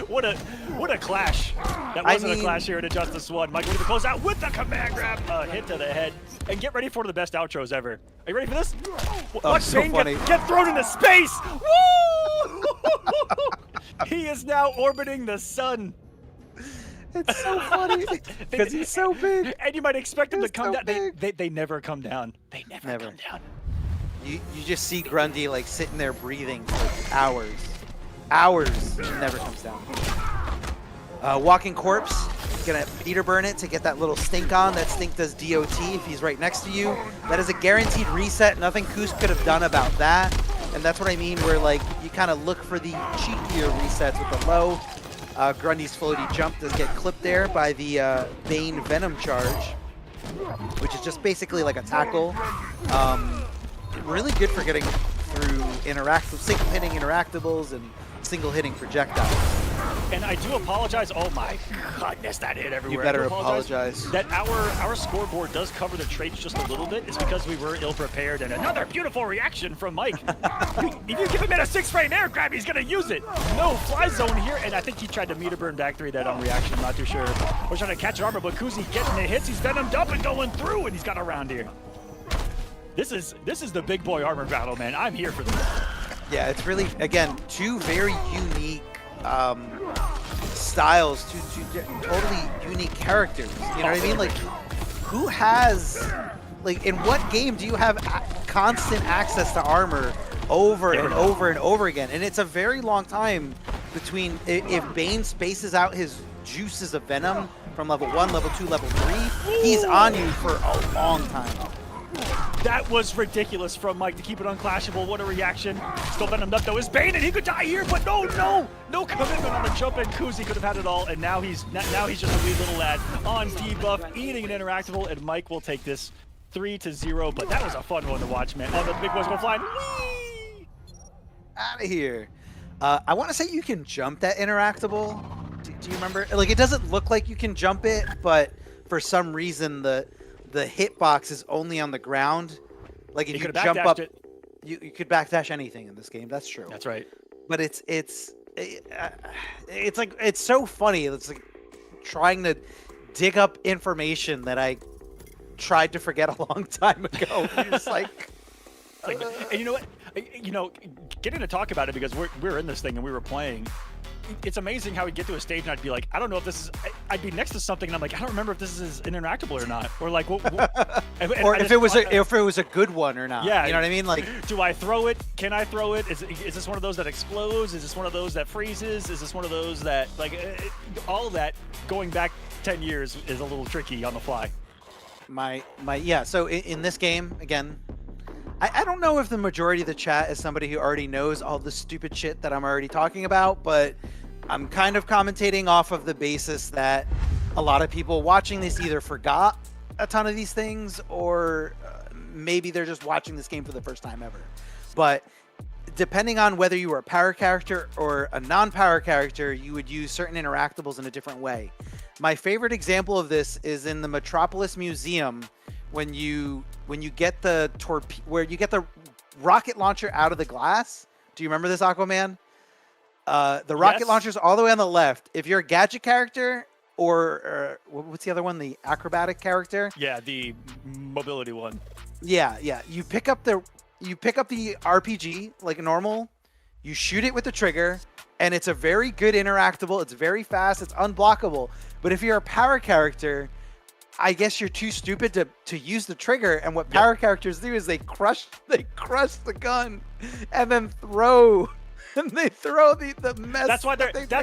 What a clash. That wasn't a clash here in Injustice 1. Mike with the close out with the command grab. Hit to the head. And get ready for one of the best outros ever. Are you ready for this? Watch so Bane funny. get thrown into space. Woo! He is now orbiting the sun. It's so funny because he's so big. And you might expect him to come so down. They never come down. They never come down. You just see Grundy like sitting there breathing for hours. Hours. Never comes down. Walking corpse. Gonna meter burn it to get that little stink on. That stink does DOT if he's right next to you. That is a guaranteed reset. Nothing Koos could have done about that. And that's what I mean where like you kind of look for the cheekier resets with the low. Grundy's floaty jump does get clipped there by the Bane Venom charge, which is just basically like a tackle. Really good for getting through single hitting interactables and single hitting projectiles. And I do apologize. Oh my goodness, that hit everywhere. You better apologize. That our scoreboard does cover the traits just a little bit. It's because we were ill-prepared. And another beautiful reaction from Mike. If you give him a 6-frame air grab, he's going to use it. No fly zone here. And I think he tried to meter burn back 3 that on reaction. I'm not too sure. We're trying to catch armor, but Kuzi getting the hits. He's venomed up and going through, and he's got a round here. This is the big boy armor battle, man. I'm here for this. Yeah, it's really, again, 2 very unique styles, two totally unique characters. You know what I mean? Like, who has, like, in what game do you have constant access to armor over and over and over again? And it's a very long time between if Bane spaces out his juices of venom from level 1, level 2, level 3, he's on you for a long time. That was ridiculous from Mike to keep it unclashable. What a reaction. Still venom left though is Bane, and he could die here, but no commitment on the jump, and Kuzi could have had it all, and now he's just a wee little lad on debuff, eating an interactable, and Mike will take this 3-0, but that was a fun one to watch, man. Oh, the big boys go flying. Whee! Out of here. I want to say you can jump that interactable. Do you remember? Like, it doesn't look like you can jump it, but for some reason the hitbox is only on the ground. Like, if you jump up, you could backdash anything in this game. That's true. That's right. But it's like, it's so funny. It's like trying to dig up information that I tried to forget a long time ago. It's like, and you know what? You know, getting to talk about it because we're in this thing and we were playing. It's amazing how we get to a stage and I'd be like, I don't know if this is. I'd be next to something and I'm like, I don't remember if this is interactable or not, or like, or if it was a good one or not. Yeah, you know what I mean? Like, do I throw it? Can I throw it? Is this one of those that explodes? Is this one of those that freezes? Is this one of those that all of that going back 10 years is a little tricky on the fly. Yeah. So in this game again. I don't know if the majority of the chat is somebody who already knows all the stupid shit that I'm already talking about, but I'm kind of commentating off of the basis that a lot of people watching this either forgot a ton of these things or maybe they're just watching this game for the first time ever. But depending on whether you were a power character or a non-power character, you would use certain interactables in a different way. My favorite example of this is in the Metropolis Museum. When you get the where you get the rocket launcher out of the glass. Do you remember this, Aquaman? The rocket launcher's all the way on the left. If you're a gadget character or what's the other one? The acrobatic character? Yeah, the mobility one. Yeah. You pick up the RPG like normal. You shoot it with the trigger, and it's a very good interactable. It's very fast. It's unblockable. But if you're a power character, I guess you're too stupid to use the trigger, and what power characters do is they crush the gun and then throw the mess. That's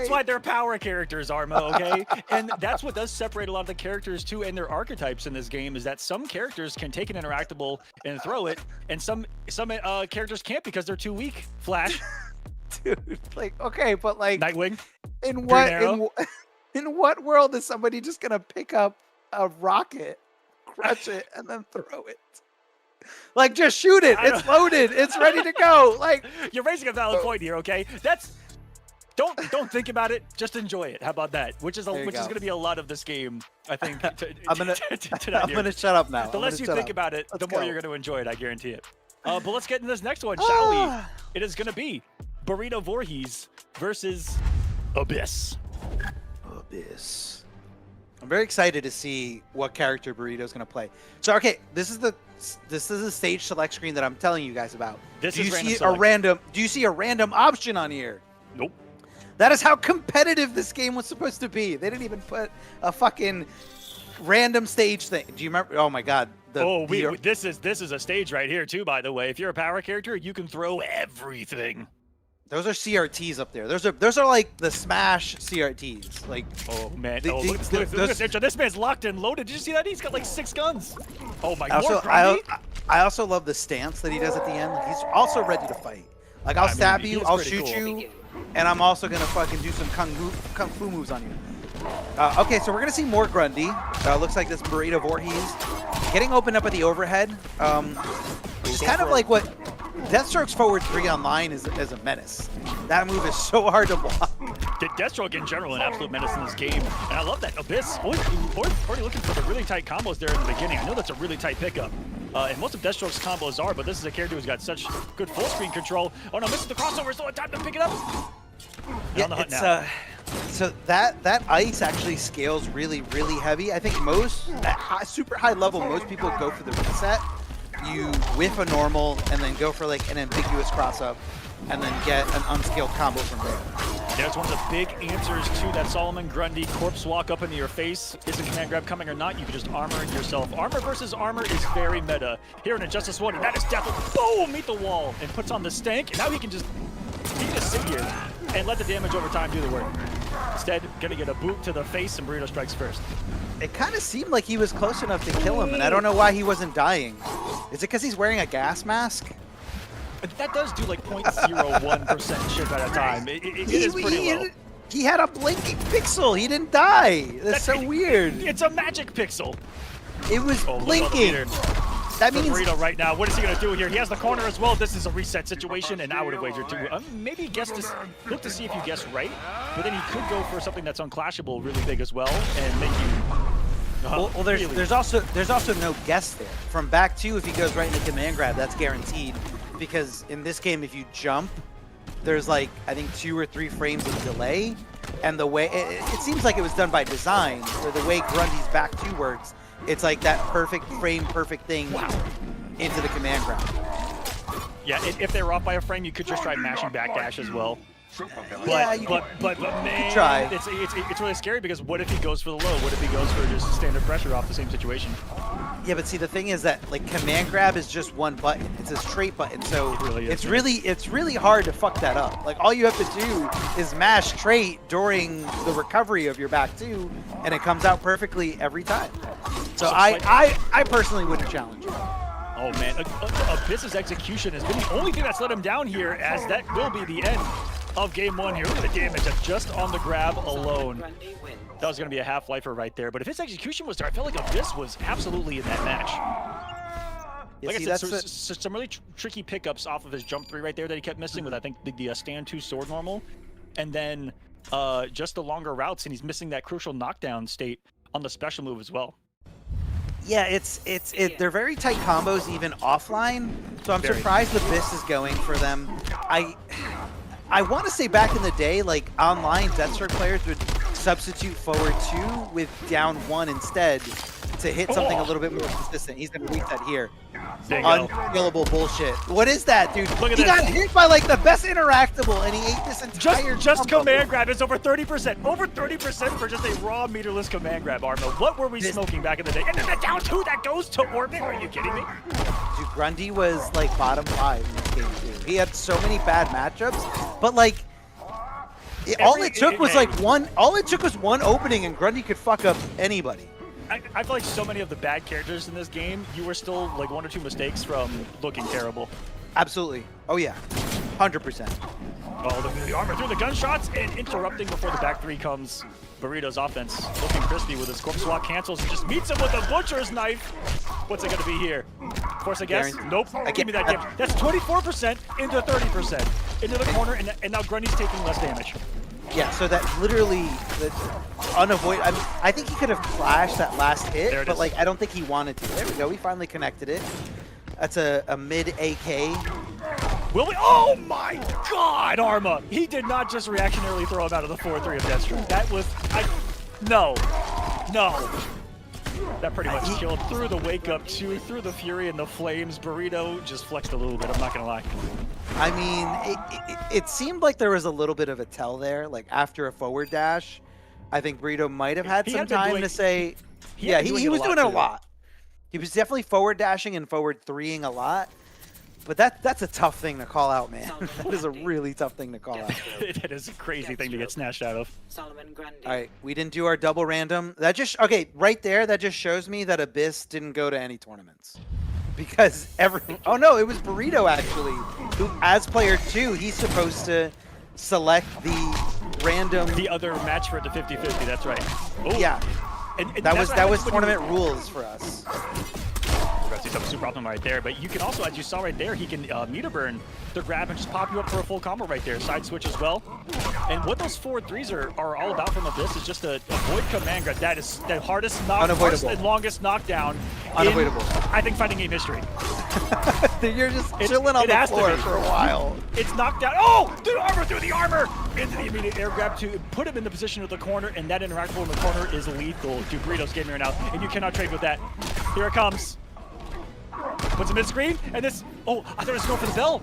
why they're power characters, Armo, okay? And that's what does separate a lot of the characters too and their archetypes in this game is that some characters can take an interactable and throw it, and some characters can't because they're too weak. Flash. Dude, like, okay, but like Nightwing. In what world is somebody just gonna pick up a rocket, crush it, and then throw it? Like, just shoot it. It's loaded. It's ready to go. Like, you're raising a valid point here, okay? Don't think about it. Just enjoy it. How about that? Which is going to be a lot of this game, I think. I'm gonna shut up now. The less you think about it, the more you're going to enjoy it. I guarantee it. But let's get into this next one, shall we? It is going to be Burrito Voorhees versus Abyss. I'm very excited to see what character Burrito's going to play. So, okay, this is the stage select screen that I'm telling you guys about. Do you see a random option on here? Nope. That is how competitive this game was supposed to be. They didn't even put a fucking random stage thing. Do you remember? Oh my God. This is a stage right here too, by the way. If you're a power character, you can throw everything. Those are CRTs up there. Those are like the Smash CRTs. Like, oh man, look at this intro. This man's locked and loaded. Did you see that? He's got like 6 guns. Oh my God. I also love the stance that he does at the end. Like, he's also ready to fight. Like, I'll stab you, I'll shoot you, and I'm also gonna fucking do some kung fu moves on you. Okay, so we're gonna see more Grundy. Looks like this Burrito Voorhees getting opened up at the overhead. Which is kind of like what Deathstroke's forward 3 online is a menace. That move is so hard to block. Deathstroke in general, an absolute menace in this game. And I love that. Abyss, already looking for the really tight combos there in the beginning. I know that's a really tight pickup. And most of Deathstroke's combos are, but this is a character who's got such good full screen control. Oh no, misses the crossover, so time to pick it up. Yeah, it's, so that ice actually scales really, really heavy. I think at super high level, most people go for the reset. You whiff a normal and then go for like an ambiguous cross up and then get an unscaled combo from there. There's one of the big answers to that Solomon Grundy corpse walk up into your face. Is a command grab coming or not? You can just armor yourself. Armor versus armor is very meta. Here in Injustice 1, and that is death. Boom! Meet the wall and puts on the stank. And now he can just sit here and let the damage over time do the work. Instead, gonna get a boot to the face and Burrito strikes first. It kind of seemed like he was close enough to kill him, and I don't know why he wasn't dying. Is it because he's wearing a gas mask? But that does do like 0.01% chip at a time. It is pretty low. He had a blinking pixel. He didn't die. That's so weird. It's a magic pixel. It was blinking. That means Burrito right now. What is he gonna do here? He has the corner as well. This is a reset situation, and I would have wagered to maybe look to see if you guess right. But then he could go for something that's unclashable, really big as well, and make you. Well, there's also no guess there. From back two, if he goes right into command grab, that's guaranteed. Because in this game, if you jump, there's like, I think 2 or 3 frames of delay. And the way, it seems like it was done by design, or the way Grundy's back 2 works, it's like that perfect frame, perfect thing into the command grab. Yeah, if they were off by a frame, you could just try mashing backdash as well. But man, try. It's really scary because what if he goes for the low? What if he goes for just standard pressure off the same situation? Yeah, but see, the thing is that like command grab is just one button. It's a straight button, so it's really hard to fuck that up. Like all you have to do is mash straight during the recovery of your back two, and it comes out perfectly every time. So I personally wouldn't challenge you. Oh man, Abyss's execution has been the only thing that's let him down here, as that will be the end of game 1 here. Look at the damage just on the grab alone. That was going to be a half-lifer right there. But if his execution was there, I felt like Abyss was absolutely in that match. Yeah, like I said, some really tricky pickups off of his jump 3 right there that he kept missing with, I think, the stand 2 sword normal. And then just the longer routes, and he's missing that crucial knockdown state on the special move as well. Yeah, they're very tight combos even offline. So I'm surprised Abyss is going for them. I want to say back in the day, like online, Deathstroke players would substitute forward 2 with down 1 instead to hit something a little bit more consistent. He's going to reset here. Unkillable bullshit. What is that, dude? Look at he this. got hit by like the best interactable, and he ate this entire just command grab. It's over 30%. Over 30% for just a raw meterless command grab, Armo. What were we smoking back in the day? And then the down 2 that goes to orbit. Are you kidding me? Dude, Grundy was like bottom 5 in this game too. He had so many bad matchups, but like all it took was one opening, and Grundy could fuck up anybody. I feel like so many of the bad characters in this game, you were still like 1 or 2 mistakes from looking terrible. Absolutely. Oh yeah, 100%. Oh, look at the armor through the gunshots and interrupting before the back 3 comes. Burrito's offense looking crispy with his corpse walk cancels and just meets him with a butcher's knife. What's it going to be here? Force a guess? Nope. Give me that damage. That's 24% into 30% into the corner, and now Grundy's taking less damage. Yeah, so that literally unavoidable. I mean, I think he could have flashed that last hit, but like I don't think he wanted to. There we go. We finally connected it. That's a mid AK. Will we? Oh my God, Arma! He did not just reactionarily throw him out of the 4-3 of Deathstroke. That was no. That pretty much killed through the wake up 2, through the fury and the flames. Burrito just flexed a little bit. I'm not gonna lie. I mean, it seemed like there was a little bit of a tell there. Like after a forward dash, I think Burrito might have had some time to say, yeah, he was doing it a lot. He was definitely forward dashing and forward 3ing a lot. But that's a tough thing to call out, man. That is a really tough thing to call out. That is a crazy thing to get snatched out of. All right, we didn't do our double random. Okay, right there, that just shows me that Abyss didn't go to any tournaments. Because oh no, it was Burrito actually, who as player 2, he's supposed to select the other match for it to 50-50, that's right. Ooh. Yeah, and that was tournament rules for us. We're going to see something super optimal right there, but you can also, as you saw right there, he can meter burn the grab and just pop you up for a full combo right there. Side switch as well. And what those forward 3s are all about from Abyss is just a avoid command grab. That is the hardest and longest knockdown unavoidable. I think fighting game history. You're just chilling on the floor for a while. It's knocked down. Oh, the armor through the armor into the immediate air grab to put him in the position of the corner, and that interactable in the corner is lethal. Dude, Burrito's getting right now, and you cannot trade with that. Here it comes. Puts him mid screen, and this. Oh, I thought it was going for the bell.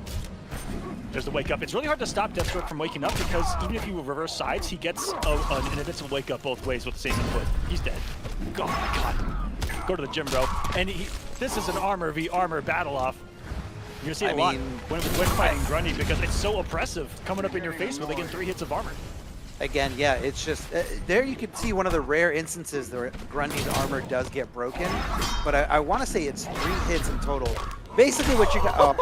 There's the wake up. It's really hard to stop Deathstroke from waking up because even if you reverse sides, he gets an invincible wake up both ways with the same input. He's dead. Oh my god. Go to the gym, bro. And this is an armor v armor battle off. You're gonna see it a lot when fighting Grundy because it's so oppressive coming up in your face with again 3 hits of armor. Again, yeah, it's just there you can see one of the rare instances where Grundy's armor does get broken, but I want to say it's 3 hits in total. Basically, what you got.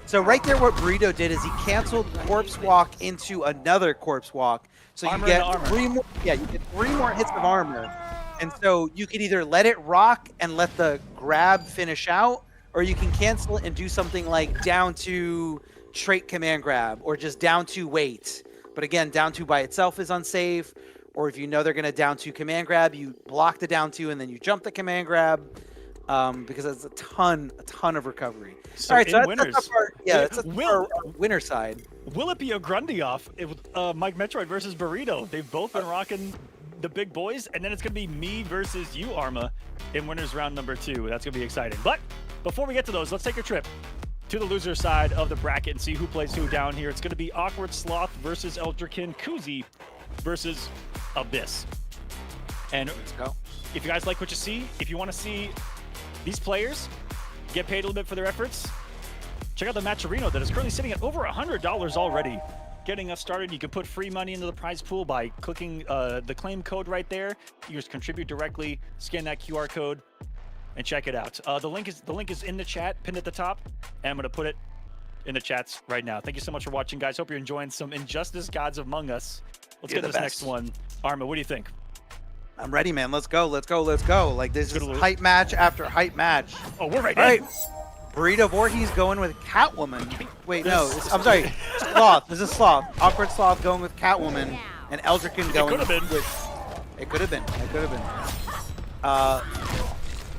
So right there, what Burrito did is he canceled Corpse Walk into another Corpse Walk, so you get 3 more. Yeah, you get 3 more hits of armor, and so you can either let it rock and let the grab finish out, or you can cancel it and do something like down 2 trait command grab, or just down 2 wait. But again, down 2 by itself is unsafe, or if you know they're going to down 2 command grab, you block the down 2 and then you jump the command grab. Because that's a ton of recovery. So all right, so that's our winner side. Will it be a Grundy off? Mike Metroid versus Burrito. They've both been rocking the big boys, and then it's gonna be me versus you, Arma, in winners round number 2. That's gonna be exciting. But before we get to those, let's take a trip to the loser side of the bracket and see who plays who down here. It's gonna be Awkward Sloth versus Eldrikin, Kuzi versus Abyss. And let's go. If you guys like what you see, if you want to see these players get paid a little bit for their efforts, check out the Matcherino that is currently sitting at over $100 already. Getting us started, you can put free money into the prize pool by clicking the claim code right there. You just contribute directly, scan that QR code, and check it out. The link is in the chat, pinned at the top, and I'm going to put it in the chats right now. Thank you so much for watching, guys. Hope you're enjoying some Injustice Gods Among Us. Let's get this next one. Arma, what do you think? I'm ready, man. Let's go. Let's go. Let's go. Like, this is hype match after hype match. Oh, we're right in. All right. Burrito Voorhees going with Catwoman. Wait, no. I'm sorry. Sloth. This is Sloth. Awkward Sloth going with Catwoman. And Eldrikin going with... It could have been. It could have been.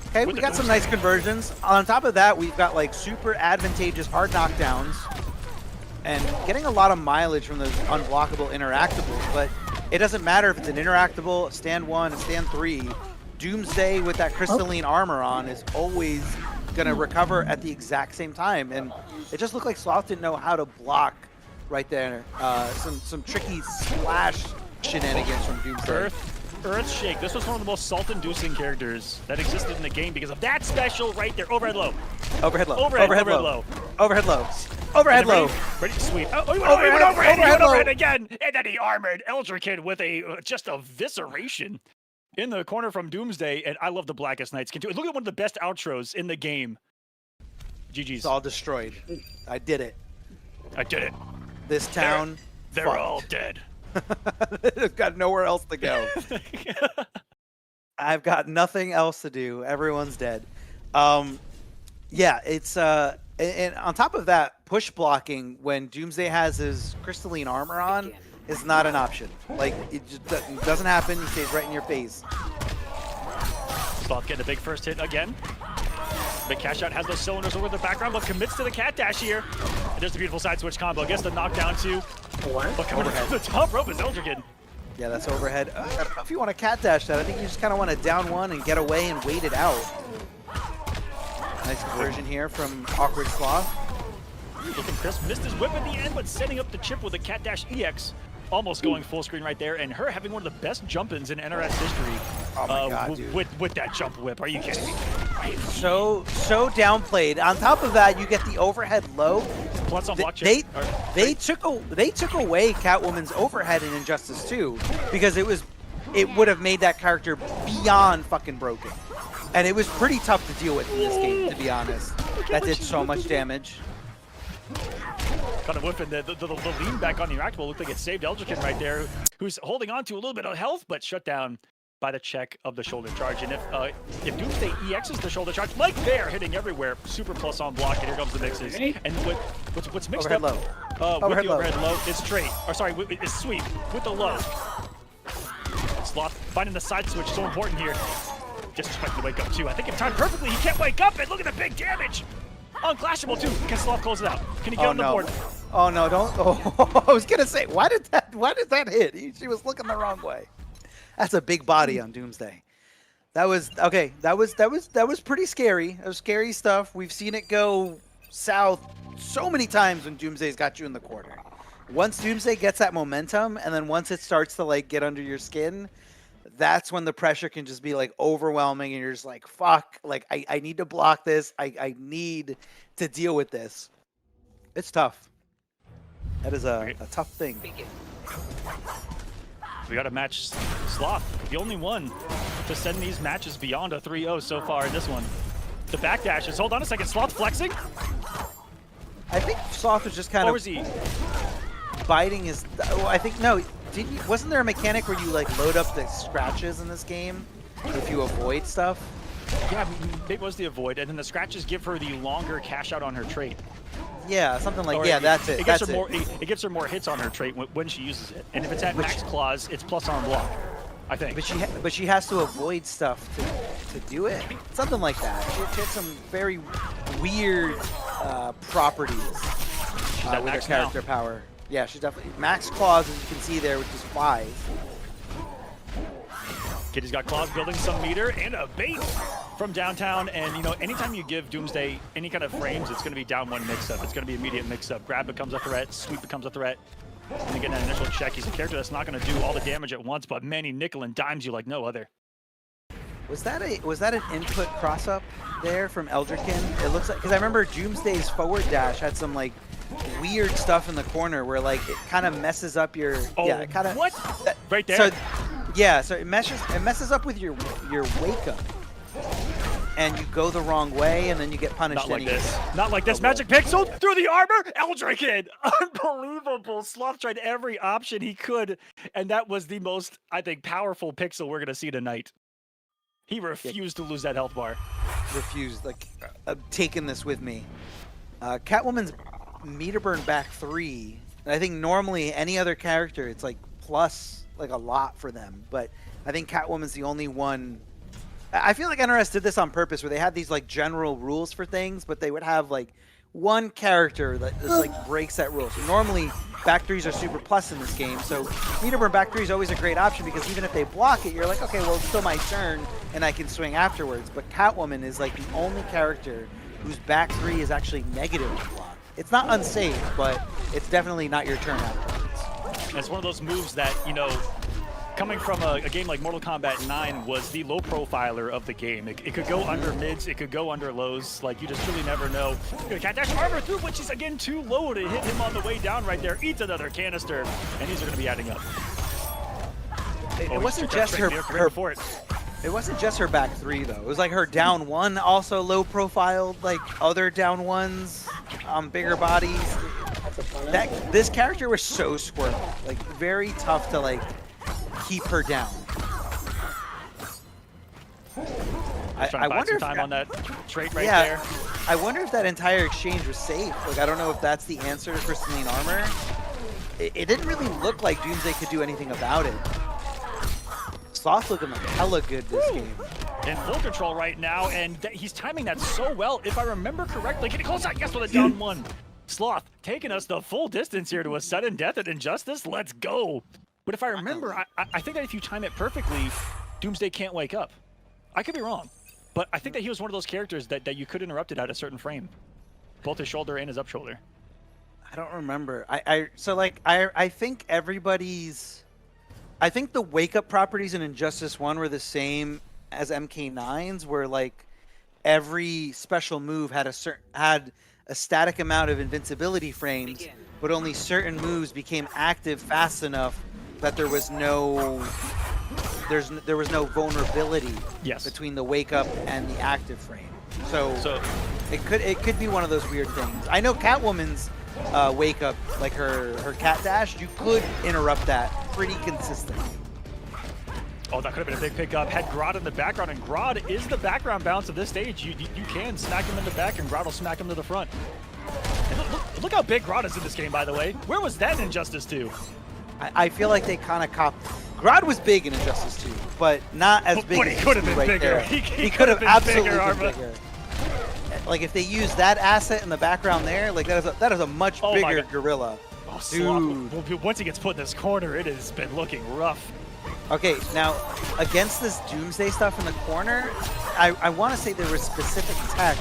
Okay, we got some nice conversions. On top of that, we've got, like, super advantageous hard knockdowns. And getting a lot of mileage from those unblockable interactables. But it doesn't matter if it's an interactable, a stand 1, a stand 3. Doomsday with that crystalline armor on is always going to recover at the exact same time. And it just looked like Sloth didn't know how to block right there. Some tricky splash shenanigans from Doomsday. Earthshake. This was one of the most salt-inducing characters that existed in the game because of that special right there. Overhead low. Overhead low. Overhead low. Overhead low. Overhead low. Ready to sweep. Oh, he went overhead again. And then he armored Eldrikin with just a visceration in the corner from Doomsday. And I love the Blackest Nights. Look at one of the best outros in the game. GG's. It's all destroyed. I did it. I did it. This town. They're all dead. I've got nowhere else to go. I've got nothing else to do. Everyone's dead. Yeah, it's and on top of that, push blocking when Doomsday has his crystalline armor on is not an option. Like, it just doesn't happen. He stays right in your face. Sloth getting a big first hit again. Big cash out has those cylinders over the background, but commits to the cat dash here. And there's the beautiful side switch combo. Gets the knockdown too. But coming to the top rope is Eldrikin. Yeah, that's overhead. I don't know if you want to cat dash that. I think you just kind of want to down 1 and get away and wait it out. Nice conversion here from Awkward Sloth. Looking crisp. Missed his whip at the end, but setting up the chip with a cat dash EX. Almost going full screen right there, and her having one of the best jump-ins in NRS history. Oh my God, dude. With that jump whip. Are you kidding me? So downplayed. On top of that, you get the overhead low. Plus on block chip. They took away Catwoman's overhead in Injustice 2 because it would have made that character beyond fucking broken. And it was pretty tough to deal with in this game, to be honest. That did so much damage. Kind of whipping the lean back on the interactable. Looked like it saved Eldrikin right there, who's holding on to a little bit of health, but shut down by the check of the shoulder charge. And if Doomsday EXs the shoulder charge, like they're hitting everywhere, super plus on block, and here comes the mixes. And what's mixed overhead up low. With the overhead low is straight. Or sorry, is sweep with the low. Sloth finding the side switch, so important here. Just expecting to wake up too. I think it timed perfectly. He can't wake up, and look at the big damage. Unclashable too. Can Sloth close it out? Can he get on the board? Oh no, don't. Oh, I was gonna say, why did that hit? She was looking the wrong way. That's a big body on Doomsday. That was okay. That was pretty scary. That was scary stuff. We've seen it go south so many times when Doomsday's got you in the corner. Once Doomsday gets that momentum, and then once it starts to like get under your skin, that's when the pressure can just be like overwhelming, and you're just like, fuck, like I need to block this. I need to deal with this. It's tough. That is a tough thing. We got to match Sloth, the only one to send these matches beyond a 3-0 so far in this one. The backdashes. Hold on a second. Sloth flexing? I think Sloth was just kind Or of was he? biting his. Oh, I think no. Wasn't there a mechanic where you like load up the scratches in this game if you avoid stuff? Yeah, maybe it was the avoid, and then the scratches give her the longer cash out on her trait. Yeah, something like Or that's it. It gives her more. It gives her more hits on her trait when she uses it, and if it's at max claws, it's plus arm block. I think. But she has to avoid stuff to do it. Something like that. She has some very weird properties with her character power. Yeah, she's definitely max claws, as you can see there, which is 5. Kitty's got claws building some meter and a bait from downtown. And, you know, anytime you give Doomsday any kind of frames, it's going to be down 1 mix-up. It's going to be immediate mix-up. Grab becomes a threat. Sweep becomes a threat. And again, that initial check, he's a character that's not going to do all the damage at once, but man, he nickel and dimes you like no other. Was that an input cross-up there from Eldricken? It looks like, because I remember Doomsday's forward dash had some, like, weird stuff in the corner where, like, it kind of messes up your... Oh, yeah, it kind of... What? Right there? So, yeah, so it messes up with your wake-up. And you go the wrong way, and then you get punished Not like anyway. this. Not like this. Magic Pixel through the armor. Eldricken. Unbelievable. Sloth tried every option he could, and that was the most, I think, powerful Pixel we're going to see tonight. He refused to lose that health bar. Refused. Like, I'm taking this with me. Catwoman's meter burn back 3. And I think normally any other character, it's like plus like a lot for them. But I think Catwoman's the only one. I feel like NRS did this on purpose, where they had these like general rules for things, but they would have like one character that just like breaks that rule. So normally back 3s are super plus in this game, so meter burn back 3 is always a great option, because even if they block it, you're like, okay, well, it's still my turn and I can swing afterwards. But Catwoman is like the only character whose back 3 is actually negative to block. It's not unsafe, but it's definitely not your turn afterwards. It's one of those moves that, you know, coming from a game like Mortal Kombat 9 was the low profiler of the game. It could go under mids, it could go under lows. Like, you just truly never know. Cat dash armor through, which is again too low to hit him on the way down right there. Eats another canister, and these are going to be adding up. It wasn't just her it wasn't just her back 3 though. It was like her down 1 also low profiled, like other down 1s on bigger bodies. This character was so squirrely, like very tough to like keep her down. I wonder if time on that trait right there. I wonder if that entire exchange was safe. Like, I don't know if that's the answer to crystalline armor. It didn't really look like Doomsday could do anything about it. Sloth looking like hella good this game. In full control right now, and he's timing that so well. If I remember correctly, getting close out, yes, with a down 1. Sloth taking us the full distance here to a sudden death at Injustice. Let's go. But if I remember, I think that if you time it perfectly, Doomsday can't wake up. I could be wrong, but I think that he was one of those characters that you could interrupt it at a certain frame. Both his shoulder and his up shoulder. I don't remember. I think everybody's... I think the wake-up properties in Injustice 1 were the same as MK9's, where like every special move had a static amount of invincibility frames, but only certain moves became active fast enough that there was no vulnerability between the wake up and the active frame. So it could be one of those weird things. I know Catwoman's wake up, like her cat dash, you could interrupt that pretty consistently. Oh, that could have been a big pickup. Had Grodd in the background, and Grodd is the background bounce of this stage. You can smack him in the back, and Grodd will smack him to the front. And look how big Grodd is in this game, by the way. Where was that in Injustice 2? I feel like they kind of copied. Grodd was big in Injustice 2, but not as big. But he could have been bigger. There. He could have absolutely been bigger. Like if they use that asset in the background there, like that is a much bigger gorilla. Oh, Sloth. Once he gets put in this corner, it has been looking rough. Okay, now against this Doomsday stuff in the corner, I want to say there was specific tech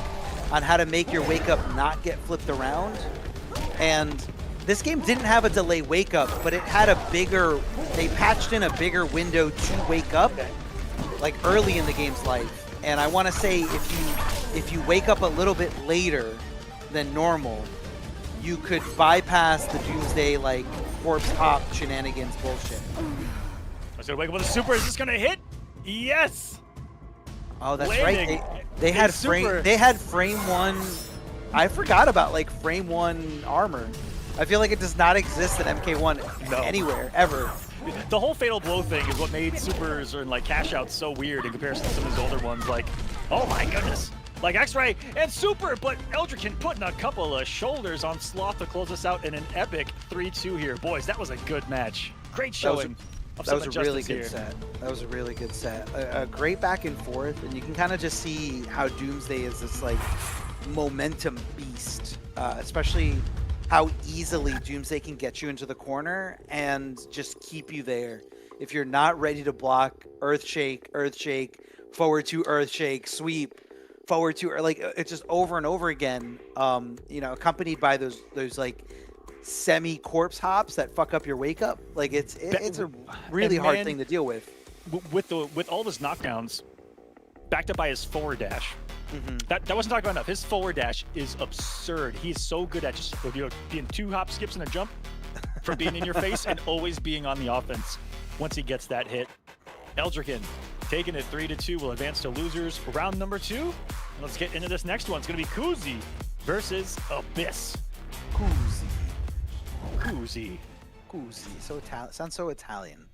on how to make your wake up not get flipped around. And this game didn't have a delay wake up, but it had they patched in a bigger window to wake up, like early in the game's life. And I want to say if you wake up a little bit later than normal, you could bypass the Doomsday like corpse hop shenanigans bullshit. I was gonna wake up with a super. Is this gonna hit? Yes. Oh, that's Landing. right. They had frame 1. I forgot about like frame 1 armor. I feel like it does not exist in MK1 anywhere ever. The whole fatal blow thing is what made supers and like cash outs so weird in comparison to some of these older ones. Like, oh my goodness, like X-Ray and super, but Eldricken putting a couple of shoulders on Sloth to close us out in an epic 3-2 here. Boys, that was a good match. Great showing. That was a really good set. That was a really good set. A great back and forth, and you can kind of just see how Doomsday is this like momentum beast, especially how easily Doomsday can get you into the corner and just keep you there. If you're not ready to block, earth shake, forward to earth shake, sweep, forward to like it's just over and over again. You know, accompanied by those like semi corpse hops that fuck up your wake up. Like it's a really hard thing to deal with. With all his knockdowns, backed up by his forward dash. That wasn't talked about enough. His forward dash is absurd. He's so good at just being 2 hop skips and a jump from being in your face and always being on the offense once he gets that hit. Eldricken taking it 3-2 will advance to losers. Round number 2. Let's get into this next one. It's going to be Kuzi versus Abyss. Kuzi. So sounds so Italian.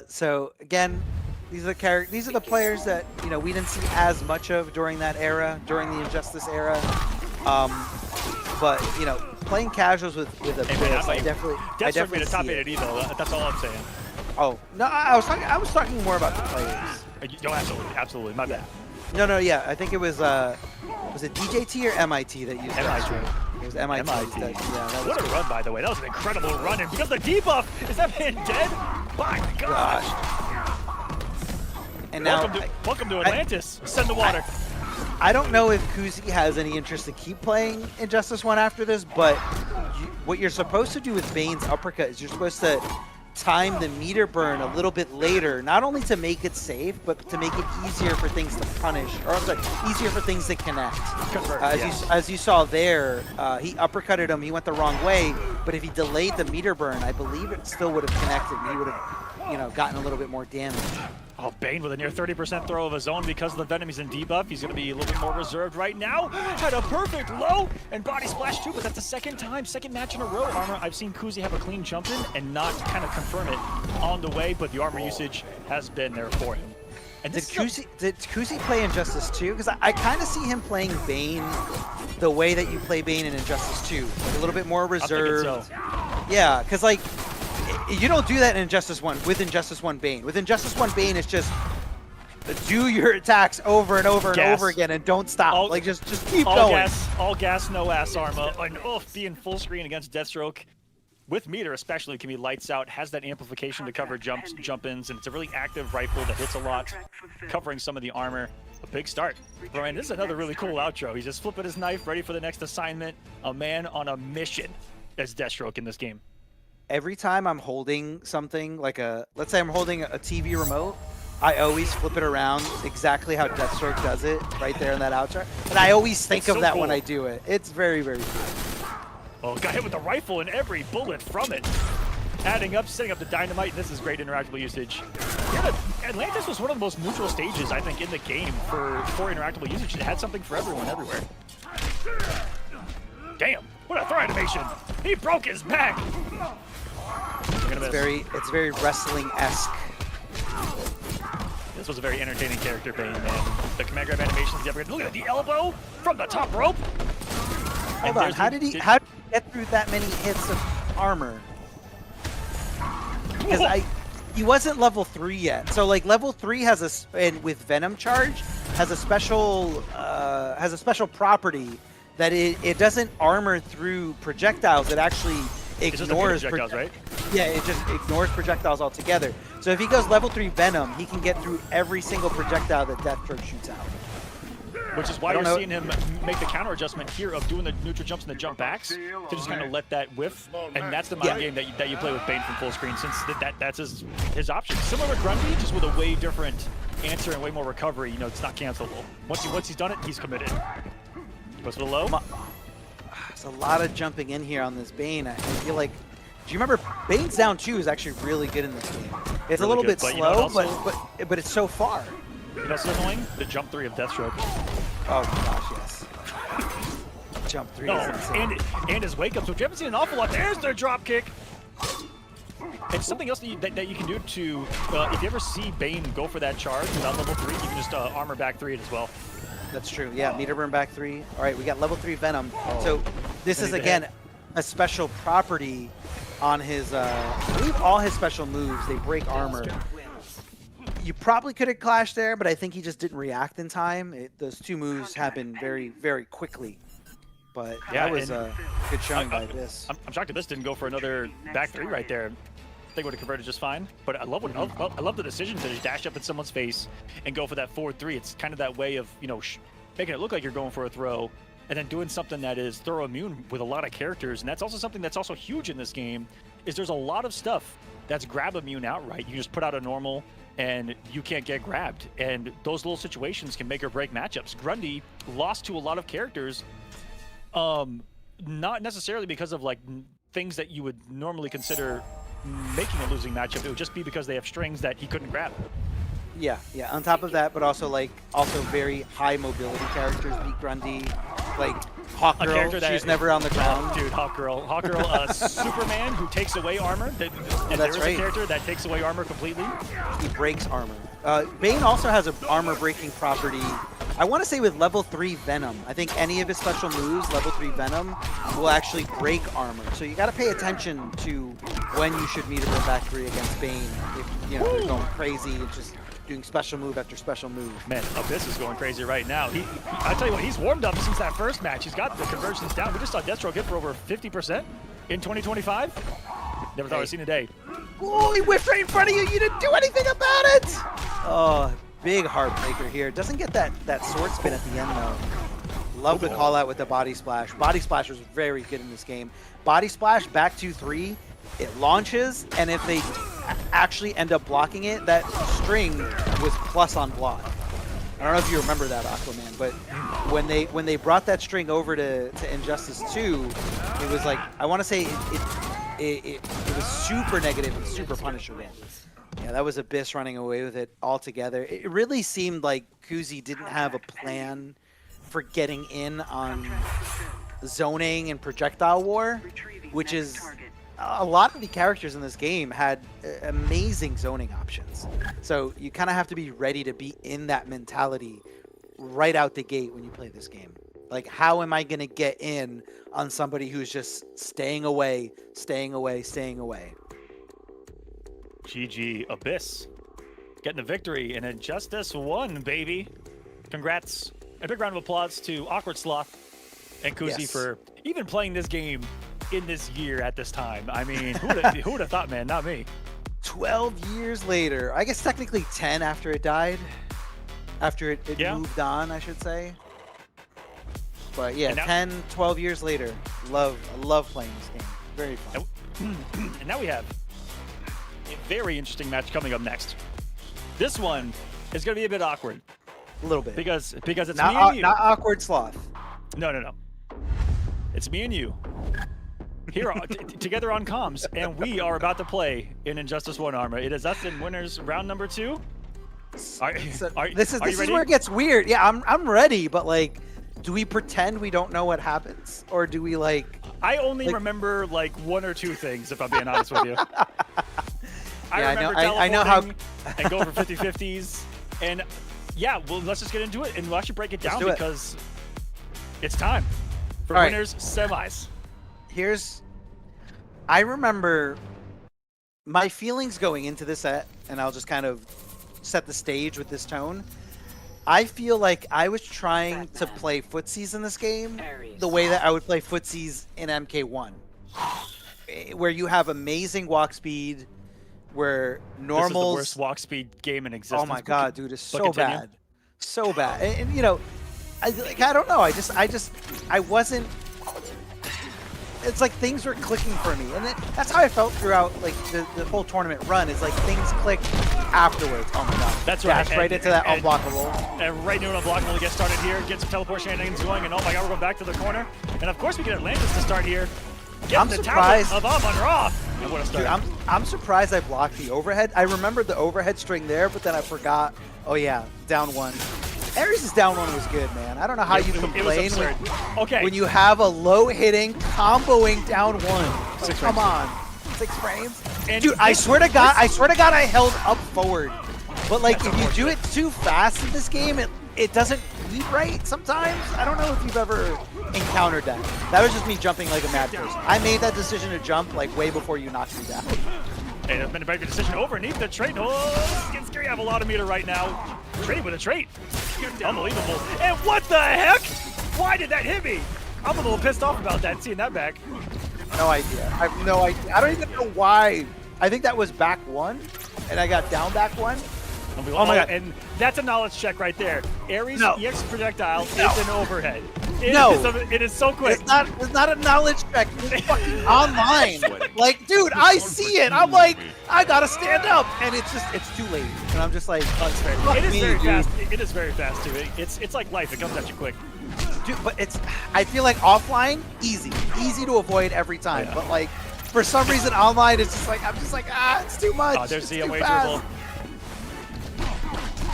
So again, these are the players that we didn't see as much of during that era, during the Injustice era. But playing casuals with Abyss, I definitely made a top 8 at though. That's all I'm saying. Oh no, I was talking more about the players. No, absolutely, my bad. No, yeah, I think it was it DJT or MIT that used MIT. It was MIT. What a run, by the way. That was an incredible run. And because of the debuff, is that man dead? My gosh. And now, welcome to Atlantis. Send the water. I don't know if Kuzi has any interest to keep playing Injustice 1 after this, but what you're supposed to do with Bane's uppercut is you're supposed to time the meter burn a little bit later, not only to make it safe, but to make it easier for things to punish, or I'm sorry, easier for things to connect. As you saw there, he uppercutted him, he went the wrong way, but if he delayed the meter burn, I believe it still would have connected, and he would have, gotten a little bit more damage. Oh, Bane with a near 30% throw of his own because of the Venom. He's in debuff. He's going to be a little bit more reserved right now. Had a perfect low and body splash too, but that's the second match in a row. Armor, I've seen Kuzi have a clean jump in and not kind of confirm it on the way, but the armor usage has been there for him. And did Kuzi play Injustice 2? Because I kind of see him playing Bane the way that you play Bane in Injustice 2. Like a little bit more reserved. So. Yeah, because like, you don't do that in Injustice 1 with Injustice 1 Bane. With Injustice 1 Bane, it's just do your attacks over and over and over again and don't stop. Like just keep going. All gas, no ass Arma. And being full screen against Deathstroke with meter especially can be lights out, has that amplification to cover jump-ins, and it's a really active rifle that hits a lot, covering some of the armor. A big start. Brian, this is another really cool outro. He's just flipping his knife, ready for the next assignment. A man on a mission as Deathstroke in this game. Every time I'm holding something, like let's say I'm holding a TV remote, I always flip it around exactly how Deathstroke does it, right there in that outro. And I always think of that when I do it. It's very, very cool. Oh, got hit with the rifle and every bullet from it. Adding up, setting up the dynamite, and this is great interactable usage. Yeah, Atlantis was one of the most neutral stages, I think, in the game for interactable usage. It had something for everyone, everywhere. Damn, what a throw animation. He broke his back. It's very wrestling-esque. This was a very entertaining character, Bane, man. The command grab animations, look at the elbow from the top rope. Hold on, how did he get through that many hits of armor? Because he wasn't level 3 yet. So like level 3 has and with Venom Charge has a special property that it doesn't armor through projectiles. It actually ignores projectiles, right? Yeah, it just ignores projectiles altogether. So if he goes level 3 Venom, he can get through every single projectile that Deathstroke shoots out. which is why you're seeing him make the counter adjustment here of doing the neutral jumps and the jump backs to just kind of let that whiff, and that's the mind game that you play with Bane from full screen, since that's his option. Similar with Grundy, just with a way different answer and way more recovery. You know, it's not cancelable. Once he's done it, he's committed. Goes for the low. There's a lot of jumping in here on this Bane. I feel like, do you remember Bane's down 2 is actually really good in this game. It's a little bit slow, you know, but it's so far. You know what's annoying? The jump 3 of Deathstroke. Oh my gosh, yes. Jump 3 is insane. And his wake up, so if you haven't seen an awful lot, there's their drop kick. And something else that you can do to, if you ever see Bane go for that charge without level 3, you can just armor back 3 it as well. That's true. Yeah, meter burn back 3. All right, we got level 3 Venom. So this is again a special property on his. I believe all his special moves they break armor. You probably could have clashed there, but I think he just didn't react in time. Those 2 moves happen very, very quickly. But yeah, that was a good showing by this. I'm shocked that this didn't go for another back 3 right there. I think would have converted just fine. But I love the decision to just dash up in someone's face and go for that forward 3. It's kind of that way of, you know, making it look like you're going for a throw, and then doing something that is throw immune with a lot of characters. And that's also something that's also huge in this game, is there's a lot of stuff that's grab immune outright. You just put out a normal and you can't get grabbed. And those little situations can make or break matchups. Grundy lost to a lot of characters, not necessarily because of like things that you would normally consider making a losing matchup. It would just be because they have strings that he couldn't grab. Yeah. On top of that, but also very high mobility characters beat Grundy. Like hawkgirl, she's never on the ground. Dude, hawkgirl, Superman who takes away armor. And there is a character that takes away armor completely. He breaks armor. Bane also has an armor breaking property. I want to say with level 3 Venom. I think any of his special moves, level 3 Venom, will actually break armor. So you got to pay attention to when you should meter burn back 3 against Bane. If you know they're going crazy and just doing special move after special move. Man, Abyss is going crazy right now. I tell you what, he's warmed up since that first match. He's got the conversions down. We just saw Deathstroke hit for over 50% in 2025. Never thought I'd seen a day. Oh, he whiffed right in front of you. You didn't do anything about it. Oh, big heartbreaker here. Doesn't get that sword spin at the end though. Love the call out with the body splash. Body splash was very good in this game. Body splash back 2-3. It launches, and if they actually end up blocking it, that string was plus on block. I don't know if you remember that, Aquaman, but when they brought that string over to Injustice 2, it was like, I want to say it was super negative and super punishable. Yeah, that was Abyss running away with it altogether. It really seemed like Kuzi didn't have a plan for getting in on zoning and projectile war, which is a lot of the characters in this game had amazing zoning options. So you kind of have to be ready to be in that mentality right out the gate when you play this game. Like, how am I going to get in on somebody who's just staying away, staying away, staying away? GG Abyss getting the victory in Injustice 1, baby. Congrats. A big round of applause to Awkward Sloth and Kuzi for even playing this game in this year at this time. I mean, who would have thought, man? Not me. 12 years later. I guess technically 10 after it died. After it moved on, I should say. But yeah, 10, 12 years later. I love playing this game. Very fun. And now we have a very interesting match coming up next. This one is going to be a bit awkward. A little bit. Because it's not, me and you. Not Awkward Sloth. No. It's me and you. Here together on comms, and we are about to play in Injustice 1 armor. It is us in winners round number 2. This is where it gets weird. Yeah, I'm ready, but like, do we pretend we don't know what happens, or do we like? I only remember like 1 or 2 things, if I'm being honest with you. I know how and go for 50-50s, and yeah, well, let's just get into it and we'll actually break it down because it's time for winners semis. I remember my feelings going into this set, and I'll just kind of set the stage with this tone. I feel like I was trying to play footsies in this game the way that I would play footsies in MK1, where you have amazing walk speed, where normals... This is the worst walk speed game in existence. Oh my god, dude, it's so bad. So bad. And you know, I don't know. I wasn't. It's like things were clicking for me, and that's how I felt throughout like the whole tournament run. Is like things clicked afterwards. Oh my god! That's right. Dash right into that unblockable. And right into an unblockable to get started here. Get some teleport shenanigans going, and oh my god, we're going back to the corner. And of course we get Atlantis to start here. I'm surprised. Of Amon-Ra. And what a start. Dude, I'm surprised I blocked the overhead. I remembered the overhead string there, but then I forgot. Oh yeah, down one. Ares' down one was good, man. I don't know how you complain when you have a low-hitting, comboing down one. So come on, 6 frames. And dude, I swear to God, I held up forward. But like, if you do it too fast in this game, it doesn't read right sometimes. I don't know if you've ever encountered that. That was just me jumping like a mad person. I made that decision to jump like way before you knocked me down. And it's been a very good decision overneath the trait. Oh, it's getting scary. I have a lot of meter right now. Trading with a trait. Unbelievable. And what the heck? Why did that hit me? I'm a little pissed off about that, seeing that back. No idea. I have no idea. I don't even know why. I think that was back one, and I got down back one. Oh my god. And that's a knowledge check right there. Ares' EX projectile is an overhead. It is so quick. It's not a knowledge check. It's fucking online. Like, dude, I see it. I'm like, I gotta stand up, and it's too late. And I'm just like, it is very fast. It is very fast too. It's like life. It comes at you quick. Dude, but I feel like offline, easy to avoid every time. Yeah. But like, for some reason, online, it's just like it's too much. Oh, there's the way fast.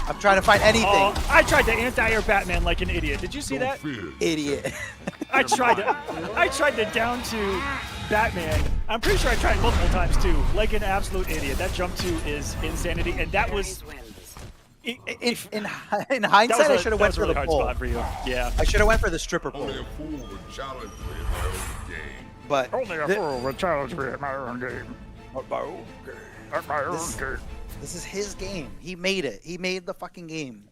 I'm trying to find anything. Oh, I tried to anti-air Batman like an idiot. Did you see that? Idiot. I tried to down to Batman. I'm pretty sure I tried multiple times too, like an absolute idiot. That jump 2 is insanity, and that was. In hindsight, I should have went for the pull. For you. Yeah. I should have went for the stripper pull. But only a fool would challenge me at my own game. At my own game. At my own game. This is his game. He made it. He made the fucking game.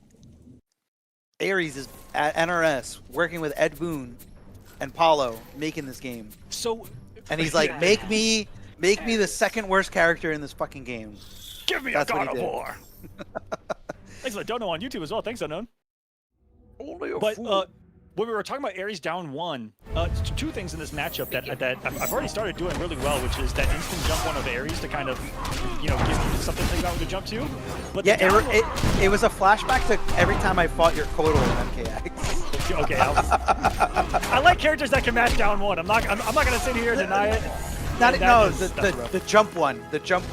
Ares is at NRS working with Ed Boon and Paulo making this game. And he's like, make me the second worst character in this fucking game. Give me a God of War. Thanks for Dono on YouTube as well. Thanks, Unknown. Only a fool. When we were talking about Ares down 1, 2 things in this matchup that I've already started doing really well, which is that instant jump 1 of Ares to kind of, give you something to think about with the jump 2. But yeah, it was a flashback to every time I fought your Kotal in MKX. Okay, I like characters that can match down 1. I'm not gonna sit here and deny it. The jump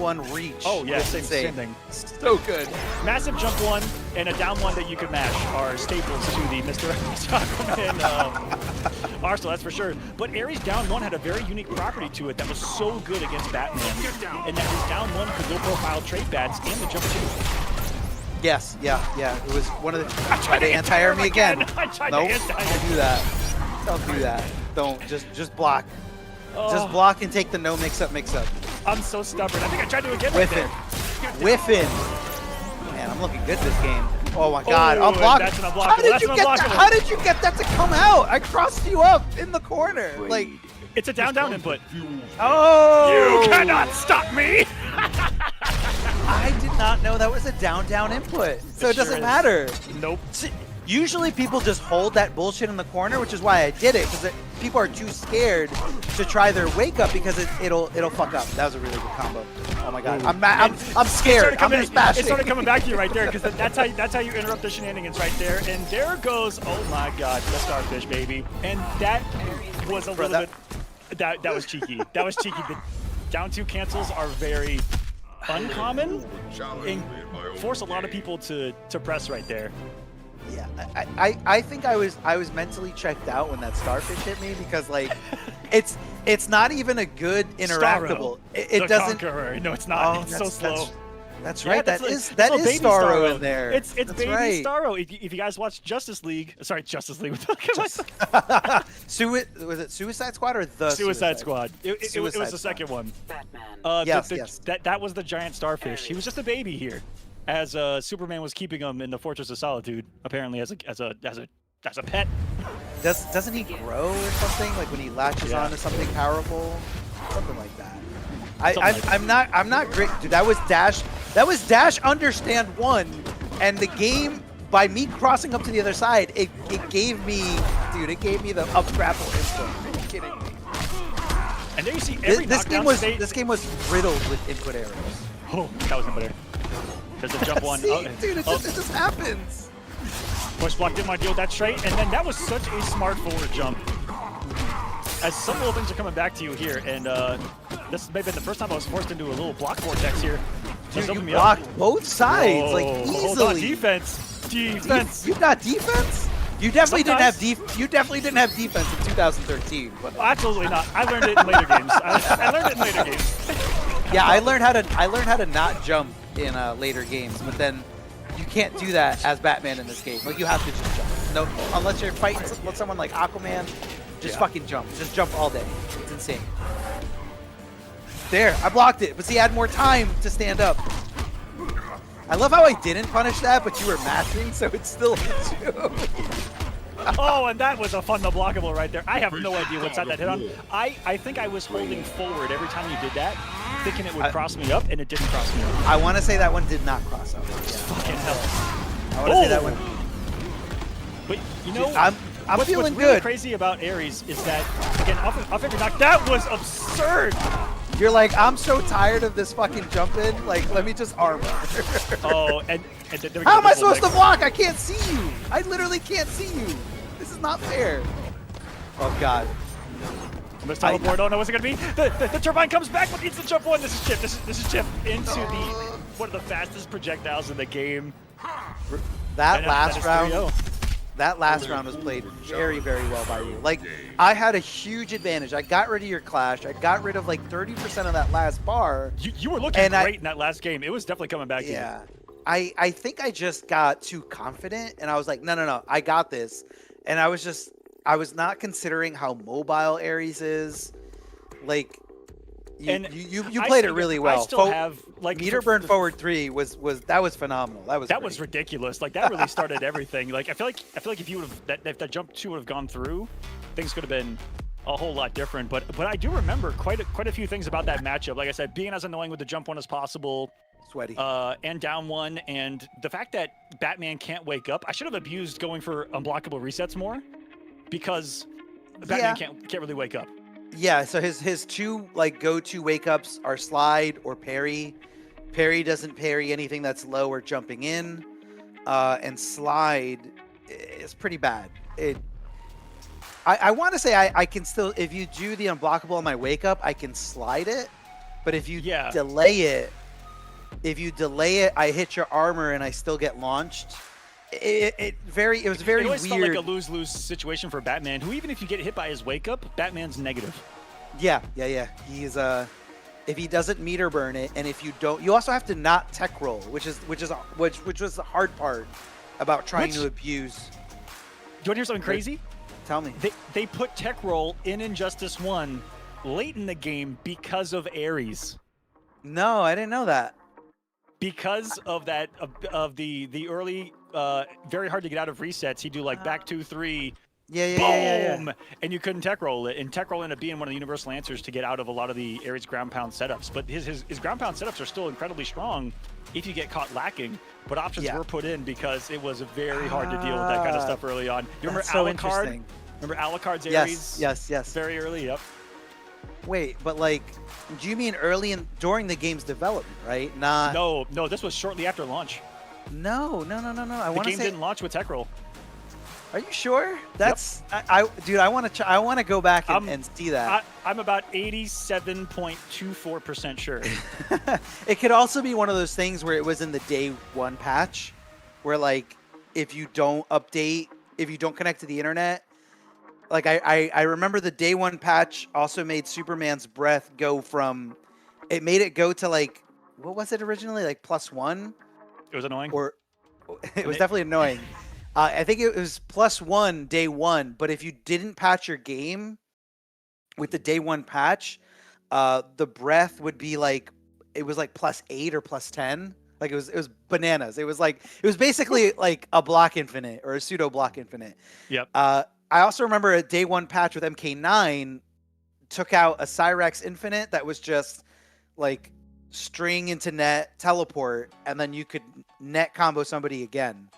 one reach. Oh yeah, same thing. So good. Massive jump 1 and a down 1 that you can mash are staples to the mistaaquaman arsenal, that's for sure. But Ares down 1 had a very unique property to it that was so good against Batman, and that his down 1 could low profile trade bats and the jump 2. Yes, yeah. It was one of the. Try to anti-air me again. Nope, don't do that. Don't do that. Don't just block. Just block and take the no mix-up. I'm so stubborn. I think I tried to again. Whiffin. Man, I'm looking good this game. Oh my God, unblockable. How did you get that to come out? I crossed you up in the corner. Like, it's a down input. Oh! You cannot stop me. I did not know that was a down input. So it doesn't matter. Nope. Usually people just hold that bullshit in the corner, which is why I did it, because people are too scared to try their wake up because it'll fuck up. That was a really good combo. Oh my God, I'm scared. I'm just bashing. It started coming back to you right there, because that's how you interrupt the shenanigans right there. And there goes, oh my God, the starfish baby. And that was a little bit. That was cheeky. That was cheeky. The down 2 cancels are very uncommon and force a lot of people to press right there. Yeah, I think I was mentally checked out when that starfish hit me, because like it's not even a good interactable. It doesn't. Conqueror. No, it's not. It's so slow. That's right. That is Starro in there. It's baby right. Starro. If you guys watch Justice League, sorry, Justice League. Was it Suicide Squad or the Suicide Squad? It was the second one. Yes. That was the giant starfish. He was just a baby here, as Superman was keeping him in the Fortress of Solitude, apparently as a pet. Doesn't he grow or something, like when he latches onto something powerful, something like that? I'm not great, dude. That was Dash understand 1, and the game by me crossing up to the other side, it gave me, dude, it gave me the up grapple input. Are you kidding me? And there you see every This game was riddled with input errors. Oh, that was input error. There's a jump one. See, dude, it just happens. Push block didn't want to deal with that straight, and then that was such a smart forward jump. As some little things are coming back to you here, and this may have been the first time I was forced into a little block vortex here. Dude, you blocked both sides, whoa, like easily. Hold on, defense. You got defense? You definitely didn't have defense in 2013. But well, absolutely not. I learned it in later games. I learned it in later games. Yeah, I learned how to not jump in later games, but then you can't do that as Batman in this game. Like, you have to just jump. No, unless you're fighting with someone like Aquaman, just fucking jump. Just jump all day. It's insane. There, I blocked it, but see, I had more time to stand up. I love how I didn't punish that, but you were mashing, so it still hit you. Oh, and that was a fun blockable right there. I have no idea what side that hit on. I think I was holding forward every time you did that, thinking it would cross me up, and it didn't cross me up. I want to say that one did not cross up. Yeah. Fucking hell. I want to say that one. But you know, I'm what's feeling really good. crazy about Ares is that, again, off every knock, that was absurd. You're like, I'm so tired of this fucking jumping. Like, let me just armor. Oh, and there we go. How am I supposed to block? I can't see you. I literally can't see you. This is not fair. Oh God. Let's teleport. Oh no, what's it gonna be? The turbine comes back, but it's the jump one. This is Chip. This is Chip into one of the fastest projectiles in the game. That last round. That last round was played very, very well by you. Like, I had a huge advantage. I got rid of your clash. I got rid of like 30% of that last bar. You were looking great in that last game. It was definitely coming back to you. Yeah. I think I just got too confident, and I was like, no, I got this. And I was not considering how mobile Ares is. Like, you played it really well. I still have like meter burn forward 3 was phenomenal. That was ridiculous. Like, that really started everything. Like, I feel like if you would have if that jump 2 would have gone through, things could have been a whole lot different. But I do remember quite a few things about that matchup. Like I said, being as annoying with the jump 1 as possible. Sweaty. And down 1, and the fact that Batman can't wake up. I should have abused going for unblockable resets more, because Batman can't really wake up. Yeah, so his two like go-to wake-ups are slide or parry. Parry doesn't parry anything that's low or jumping in, and slide is pretty bad. I want to say I can still, if you do the unblockable on my wake-up, I can slide it, but if you delay it, I hit your armor and I still get launched. It was very weird. It always felt like a lose-lose situation for Batman, who, even if you get hit by his wake-up, Batman's negative. Yeah. He's if he doesn't meter burn it, and if you don't, you also have to not tech roll, which was the hard part about trying to abuse. Do you want to hear something crazy? Tell me. They put tech roll in Injustice 1 late in the game because of Ares. No, I didn't know that. Because of that, of the early, very hard to get out of resets, he'd do like back 2-3, boom, and you couldn't tech roll it. And tech roll ended up being one of the universal answers to get out of a lot of the Ares ground pound setups. But his ground pound setups are still incredibly strong if you get caught lacking. But options were put in because it was very hard to deal with that kind of stuff early on. You remember Alucard? Remember Alucard's Ares? Yes. Very early, yep. Wait, but like, do you mean early during the game's development, right? Not. No, this was shortly after launch. No. The game didn't launch with tech roll. Are you sure? That's dude. I want to go back and see that. I'm about 87.24% sure. It could also be one of those things where it was in the day 1 patch, where like if you don't update, if you don't connect to the internet. Like, I remember the day 1 patch also made Superman's breath go from, it made it go to like, what was it originally? Like +1? It was annoying. Or it was definitely annoying. I think it was +1 day 1, but if you didn't patch your game with the day 1 patch, the breath would be like, it was like +8 or +10. Like, it was bananas. It was basically like a block infinite or a pseudo block infinite. Yep. I also remember a day 1 patch with MK9 took out a Cyrex Infinite that was just like string into net, teleport, and then you could net combo somebody again.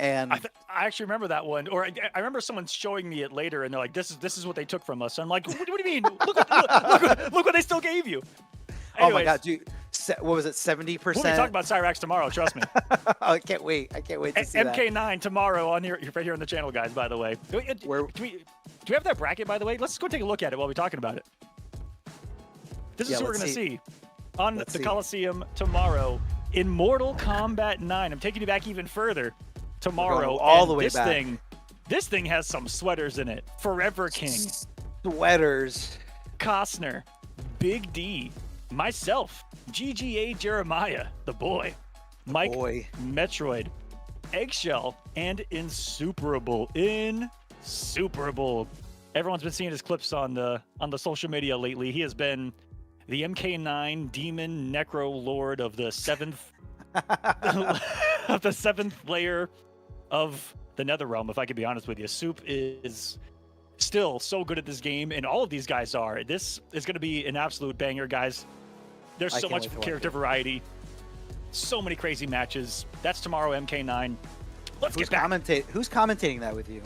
And I actually remember that one, or I remember someone showing me it later, and they're like, "This is what they took from us." And I'm like, "What do you mean? Look what they still gave you." Oh my God, dude! What was it? 70%. We'll be talking about Cyrax tomorrow. Trust me. I can't wait. I can't wait to see MK9 that. tomorrow on here, right here on the channel, guys. By the way, do we have that bracket? By the way, let's go take a look at it while we're talking about it. This is who we're gonna see on the Kolosseum tomorrow in Mortal Kombat 9. I'm taking you back even further. Tomorrow, all the way back. This thing has some sweaters in it. Forever King, sweaters, Costner, Big D, myself, GGA Jeremiah, the boy, Mike, Metroid, Eggshell, and Insuperable. Everyone's been seeing his clips on the social media lately. He has been the MK9 demon necro lord of the seventh of the seventh layer of the netherrealm, if I could be honest with you. Soup is still so good at this game, and all of these guys are. This is going to be an absolute banger, guys. There's so much character variety, so many crazy matches. That's tomorrow, MK9. Let's get back. Who's commentating that with you?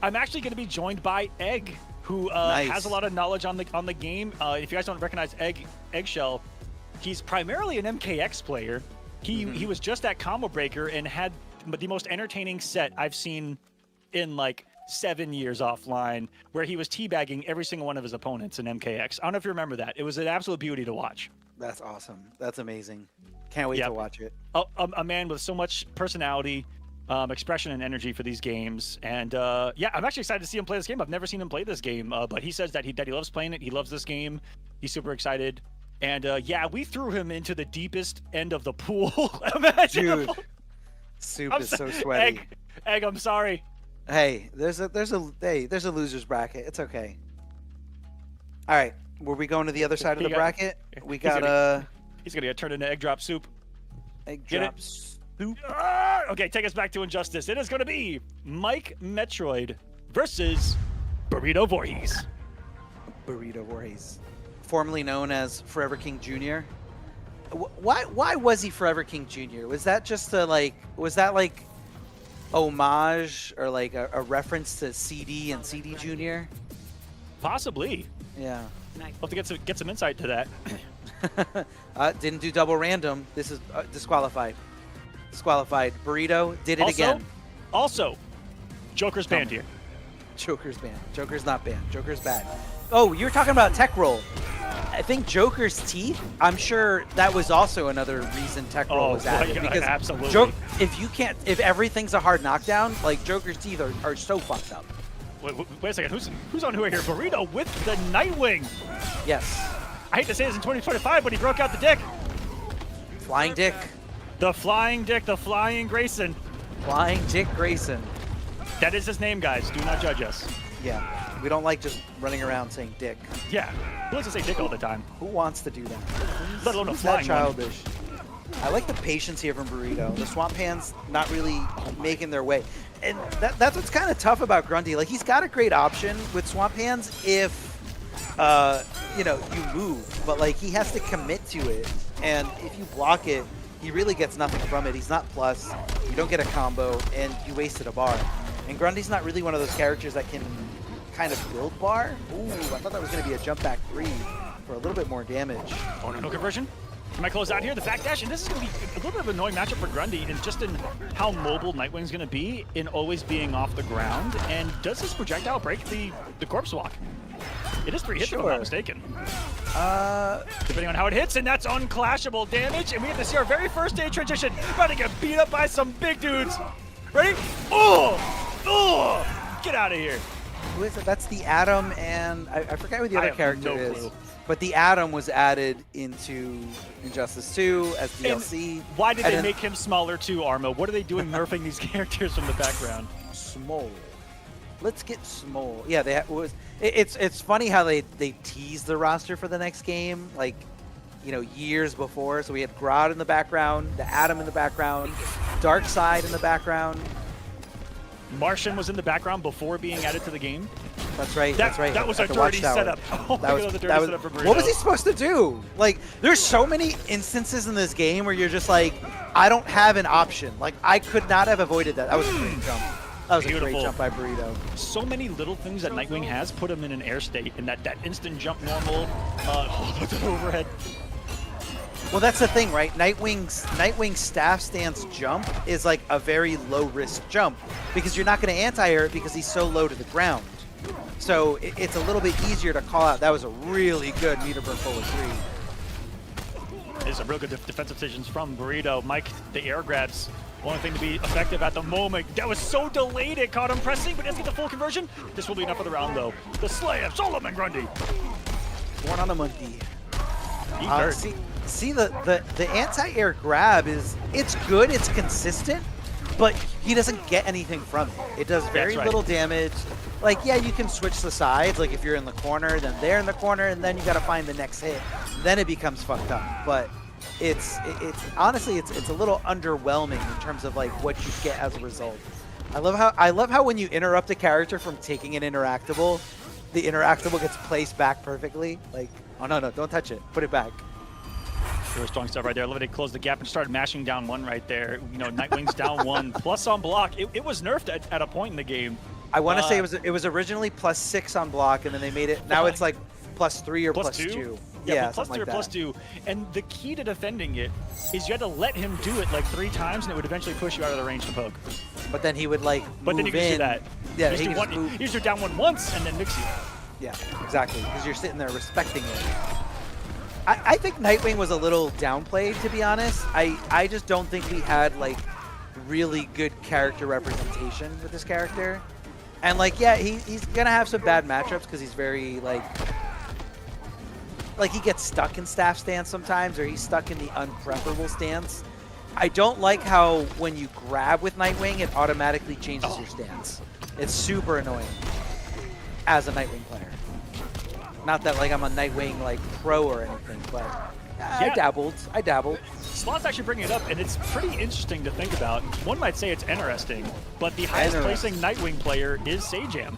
I'm actually going to be joined by Egg, who has a lot of knowledge on the game. If you guys don't recognize Eggshell, he's primarily an MKX player. He was just at Combo Breaker and had the most entertaining set I've seen in like 7 years offline, where he was teabagging every single one of his opponents in MKX. I don't know if you remember that. It was an absolute beauty to watch. That's awesome. That's amazing. Can't wait to watch it. A man with so much personality, expression, and energy for these games. And yeah, I'm actually excited to see him play this game. I've never seen him play this game, but he says that he loves playing it. He loves this game. He's super excited. And yeah, we threw him into the deepest end of the pool. Dude, Soup is so sweaty. Egg, I'm sorry. Hey, there's a loser's bracket. It's okay. All right, were we going to the other side of the bracket? We got he's gonna get turned into Egg Drop Soup. Egg Drop Soup. Okay, take us back to Injustice. It is gonna be Mike Metroid versus Burrito Voorhees. Burrito Voorhees, formerly known as Forever King Jr. Why was he Forever King Jr.? Was that just like homage or like a reference to CD and CD Jr.? Possibly. Yeah. I'll have to get some insight to that. Didn't do double random. This is disqualified. Disqualified. Burrito did it again. Also, Joker's banned here. Joker's banned. Joker's not banned. Joker's bad. Oh, you were talking about tech roll. I think Joker's teeth, I'm sure that was also another reason tech roll was added. Because absolutely. If everything's a hard knockdown, like Joker's teeth are so fucked up. Wait a second, who's on who here? Burrito with the Nightwing. Yes. I hate to say this in 2025, but he broke out the dick. Flying Dick. The Flying Dick, the Flying Grayson. Flying Dick Grayson. That is his name, guys. Do not judge us. Yeah. We don't like just running around saying dick. Yeah. Who likes to say dick all the time? Who wants to do that? Let alone a flying childish. I like the patience here from Burrito. The Swamp Hands not really making their way. And that's what's kind of tough about Grundy. Like, he's got a great option with Swamp Hands if, you move. But, like, he has to commit to it. And if you block it, he really gets nothing from it. He's not plus. You don't get a combo, and you wasted a bar. And Grundy's not really one of those characters that can kind of build bar. Ooh, I thought that was going to be a jump back 3 for a little bit more damage. Oh, no conversion. Can I close out here? The backdash, and this is going to be a little bit of an annoying matchup for Grundy, and just in how mobile Nightwing's going to be in always being off the ground. And does this projectile break the corpse walk? It is 3 hits, if I'm not mistaken. Depending on how it hits, and that's unclashable damage. And we have to see our very first day transition. About to get beat up by some big dudes. Ready? Oh! Get out of here. Who is it? That's the Atom, and I forget who the other character is. But the Atom was added into Injustice 2 as DLC. And why did they make him smaller too, Armo? What are they doing nerfing these characters from the background? Small. Let's get small. Yeah, it's funny how they teased the roster for the next game, like, years before. So we had Grodd in the background, the Atom in the background, Darkseid in the background. Martian was in the background before being added to the game. That's right. That's right. That was a dirty setup. Oh my God, the dirty setup for Burrito. What was he supposed to do? Like, there's so many instances in this game where you're just like, I don't have an option. Like, I could not have avoided that. That was a great jump. That was a great jump by Burrito. So many little things that Nightwing has put him in an air state, and that instant jump normal, overhead. Well, that's the thing, right? Nightwing's staff stance jump is like a very low risk jump because you're not going to anti-air it because he's so low to the ground. So it's a little bit easier to call out. That was a really good meter burn forward 3. There's some real good defensive decisions from Burrito. Mike, the air grabs. One thing to be effective at the moment. That was so delayed, it caught him pressing, but doesn't get the full conversion. This will be enough for the round, though. The slam, Solomon Grundy. Born on a monkey. See the anti-air grab it's good, it's consistent, but he doesn't get anything from it. It does very little damage. Like, yeah, you can switch the sides. Like, if you're in the corner, then they're in the corner, and then you got to find the next hit. Then it becomes fucked up. But it's honestly it's a little underwhelming in terms of like what you get as a result. I love how when you interrupt a character from taking an interactable, the interactable gets placed back perfectly. Like, oh no, don't touch it. Put it back. Really strong stuff right there. Limited closed the gap and started mashing down one right there. You know, Nightwing's down one. Plus on block. It was nerfed at a point in the game. I want to say it was originally +6 on block, and then they made it. Now it's like +3 or +2. Yeah, +3 or +2. And the key to defending it is you had to let him do it like 3 times, and it would eventually push you out of the range to poke. But then he would like But then you can do that. Yeah, you just do down one once and then mix you. Yeah, exactly. Because you're sitting there respecting it. I think Nightwing was a little downplayed, to be honest. I just don't think we had like really good character representation with this character. And like, yeah, he's gonna have some bad matchups because he's very like he gets stuck in staff stance sometimes, or he's stuck in the unpreferable stance. I don't like how when you grab with Nightwing, it automatically changes your stance. It's super annoying as a Nightwing player. Not that like I'm a Nightwing like pro or anything, but I dabbled. Slot's actually bringing it up, and it's pretty interesting to think about. One might say it's interesting, but the highest placing Nightwing player is Sajam.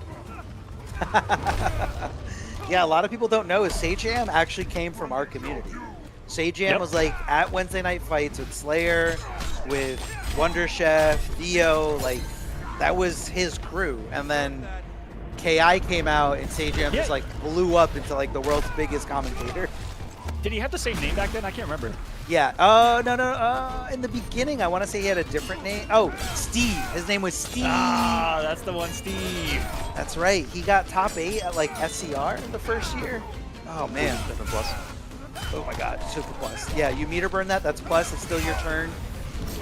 Yeah, a lot of people don't know is Sajam actually came from our community. Sajam was like at Wednesday Night Fights with Slayer, with Wonder Chef, Dio, like that was his crew. And then KI came out and Sajam just like blew up into like the world's biggest commentator. Did he have the same name back then? I can't remember. Yeah. No. In the beginning, I want to say he had a different name. Oh, Steve. His name was Steve. Ah, that's the one, Steve. That's right. He got top 8 at like SCR in the first year. Oh man. Different plus. Oh my God. Super plus. Yeah, you meter burn that. That's plus. It's still your turn.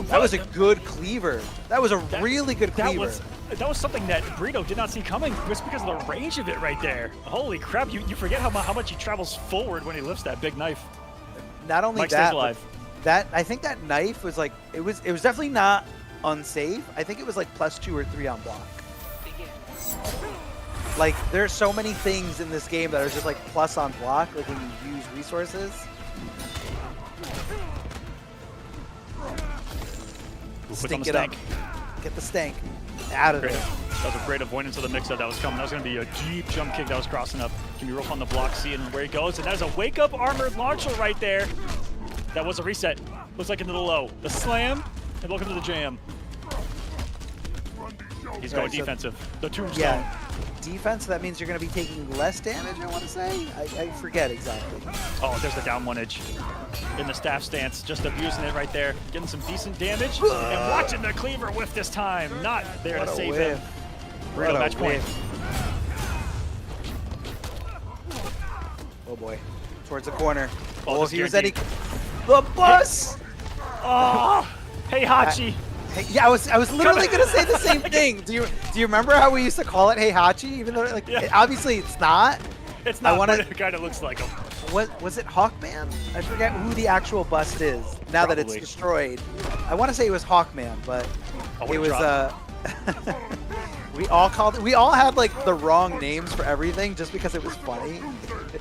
That was a good cleaver. That was a really good cleaver. That was something that Burrito did not see coming just because of the range of it right there. Holy crap, you forget how much he travels forward when he lifts that big knife. Not only Mike that, stays alive. I think that knife was like, it was definitely not unsafe. I think it was like +2 or 3 on block. Like, there's so many things in this game that are just like plus on block, like when you use resources. Stink it up. Get the stank out of there. That was a great avoidance of the mix-up that was coming. That was going to be a deep jump kick that was crossing up. Can be rope on the block, seeing where he goes. And that is a wake-up armored launcher right there. That was a reset. Looks like into the low. The slam, and welcome to the jam. He's going defensive. The tombstone. Yeah. Defense, that means you're going to be taking less damage, I want to say? I forget exactly. Oh, there's the down one edge in the staff stance. Just abusing it right there. Getting some decent damage. And watching the cleaver whiff this time. Not there to save him. Burrito match point. Oh boy. Towards the corner. Oh, he was ready. The bus! Oh! Hey, Hachi. Yeah, I was literally gonna say the same thing. Do you remember how we used to call it Hey Hachi? Even though like obviously it's not. It's not. But it kind of looks like him. Was it Hawkman? I forget who the actual bust is now that it's destroyed. I want to say it was Hawkman, but it was we all had like the wrong names for everything just because it was funny.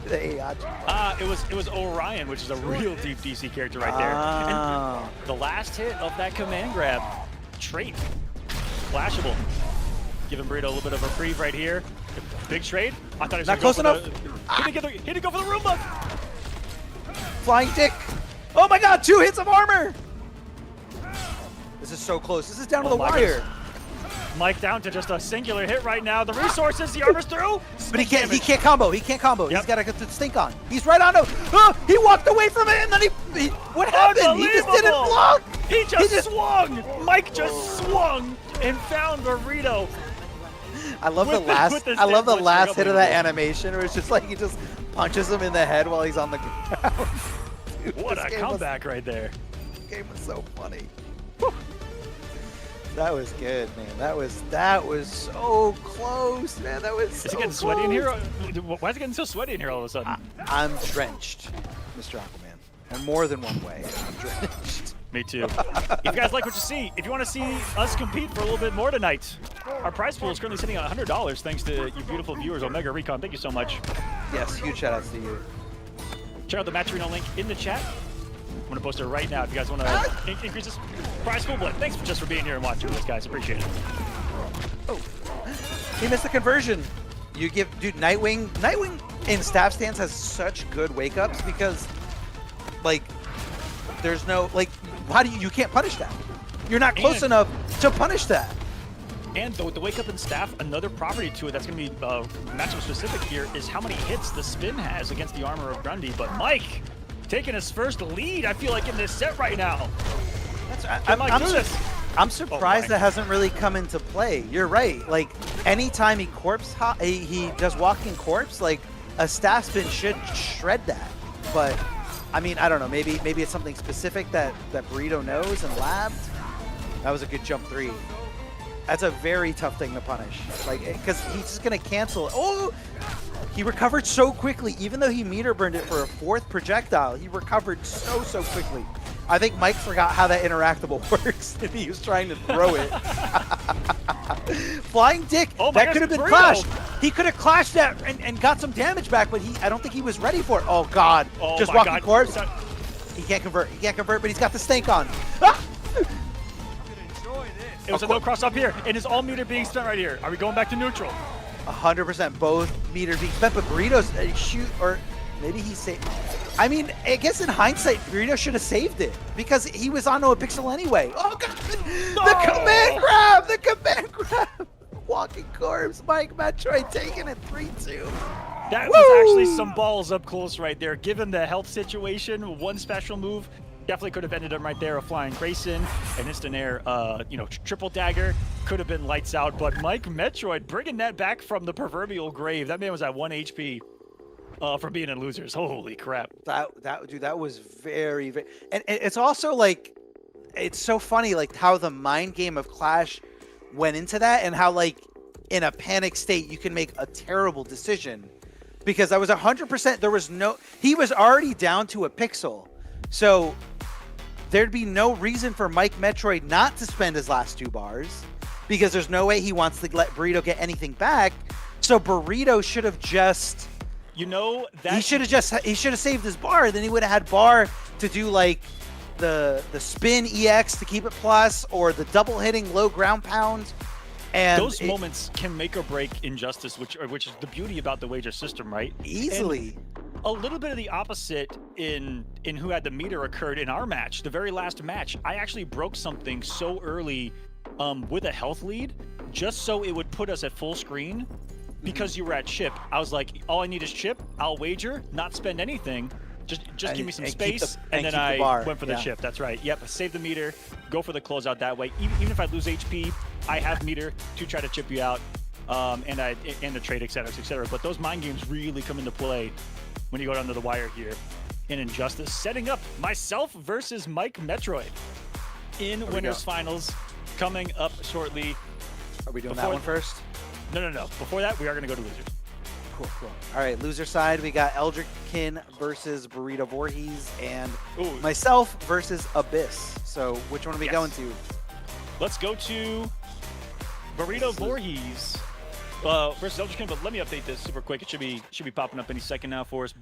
Hey Hachi. It was Orion, which is a real deep DC character right there. And the last hit of that command grab. Trait. Flashable. Giving Burrito a little bit of a reprieve right here. Big trade. I thought he was not close enough. He didn't go for the Roomba. Flying dick. Oh my God, 2 hits of armor. This is so close. This is down to the my wire. goodness. Mike down to just a singular hit right now. The resources, the armor's through. But he can't combo. He can't combo. Yep. He's got to get the stink on. He's right on him. Oh, he walked away from it, and then he what happened? He just didn't block. He just swung. Mike just swung and found Burrito. I love the last hit of that animation where it's just like he just punches him in the head while he's on the ground. Dude, What a comeback right there. This game was so funny. Whew. That was good, man. That was so close, man. That was so Is it getting sweaty in here? Why is it getting so sweaty in here all of a sudden? I'm drenched, Mr. Aquaman. In more than one way, I'm drenched. Me too. If you guys like what you see, if you want to see us compete for a little bit more tonight, our prize pool is currently sitting at $100 thanks to you beautiful viewers. Omega Recon, thank you so much. Yes, huge shout outs to you. Check out the Match Arena link in the chat. I'm going to post it right now if you guys want to increase this prize pool. But thanks just for being here and watching this, guys. Appreciate it. Oh, he missed the conversion. You give, dude, Nightwing in staff stance has such good wake ups because, like, there's no, like, how do you can't punish that. You're not close enough to punish that. And the wake up in staff, another property to it that's going to be matchup specific here is how many hits the spin has against the armor of Grundy. But Mike taking his first lead, I feel like, in this set right now. I'm surprised that hasn't really come into play. You're right. Like, anytime he does walking corpse, like, a staff spin should shred that. But, I mean, I don't know. Maybe it's something specific that Burrito knows and labbed. That was a good jump 3. That's a very tough thing to punish. Like, because he's just going to cancel. Oh! He recovered so quickly. Even though he meter burned it for a 4th projectile, he recovered so quickly. I think Mike forgot how that interactable works, and he was trying to throw it. Flying Dick, that could have been clashed. He could have clashed that and got some damage back, but I don't think he was ready for it. Oh, God. Just walking corpse. He can't convert. He can't convert, but he's got the stank on. Ah! It was a no cross up here, and is all meter being spent right here. Are we going back to neutral? 100%. Both meters being spent, but Burrito's shoot, or maybe he saved. I mean, I guess in hindsight, Burrito should have saved it because he was onto a pixel anyway. Oh, God. The command grab! The command grab! Walking corpse. Mike Metroid taking it 3-2. That was actually some balls up close right there. Given the health situation, one special move definitely could have ended him right there. A flying Grayson, an instant air, triple dagger could have been lights out. But Mike Metroid bringing that back from the proverbial grave. That man was at 1 HP from being in losers. Holy crap! That was very, and it's also like, it's so funny like how the mind game of Clash went into that, and how like in a panic state you can make a terrible decision, because I was 100%. There was no. He was already down to a pixel, so there'd be no reason for Mike Metroid not to spend his last 2 bars, because there's no way he wants to let Burrito get anything back. So Burrito should have just, he should have saved his bar. Then he would have had bar to do like the spin EX to keep it plus, or the double hitting low ground pound. And those moments can make or break Injustice, which is the beauty about the wager system, right? Easily. And a little bit of the opposite in who had the meter occurred in our match, the very last match. I actually broke something so early with a health lead, just so it would put us at full screen, because you were at chip. I was like, all I need is chip. I'll wager, not spend anything. Just give me some space, and then I went for the chip. That's right. Yep, save the meter, go for the closeout that way. Even if I lose HP, I have meter to try to chip you out, and the trade, etc. But those mind games really come into play when you go down to the wire here in Injustice. Setting up myself versus Mike Metroid in winners finals coming up shortly. Are we doing that one first? No. Before that, we are going to go to losers. Cool. All right, loser side, we got Eldrickkin versus Burrito Voorhees, and myself versus Abyss. So which one are we going to? Let's go to Burrito Voorhees versus Eldrickkin, but let me update this super quick. It should be popping up any second now for us.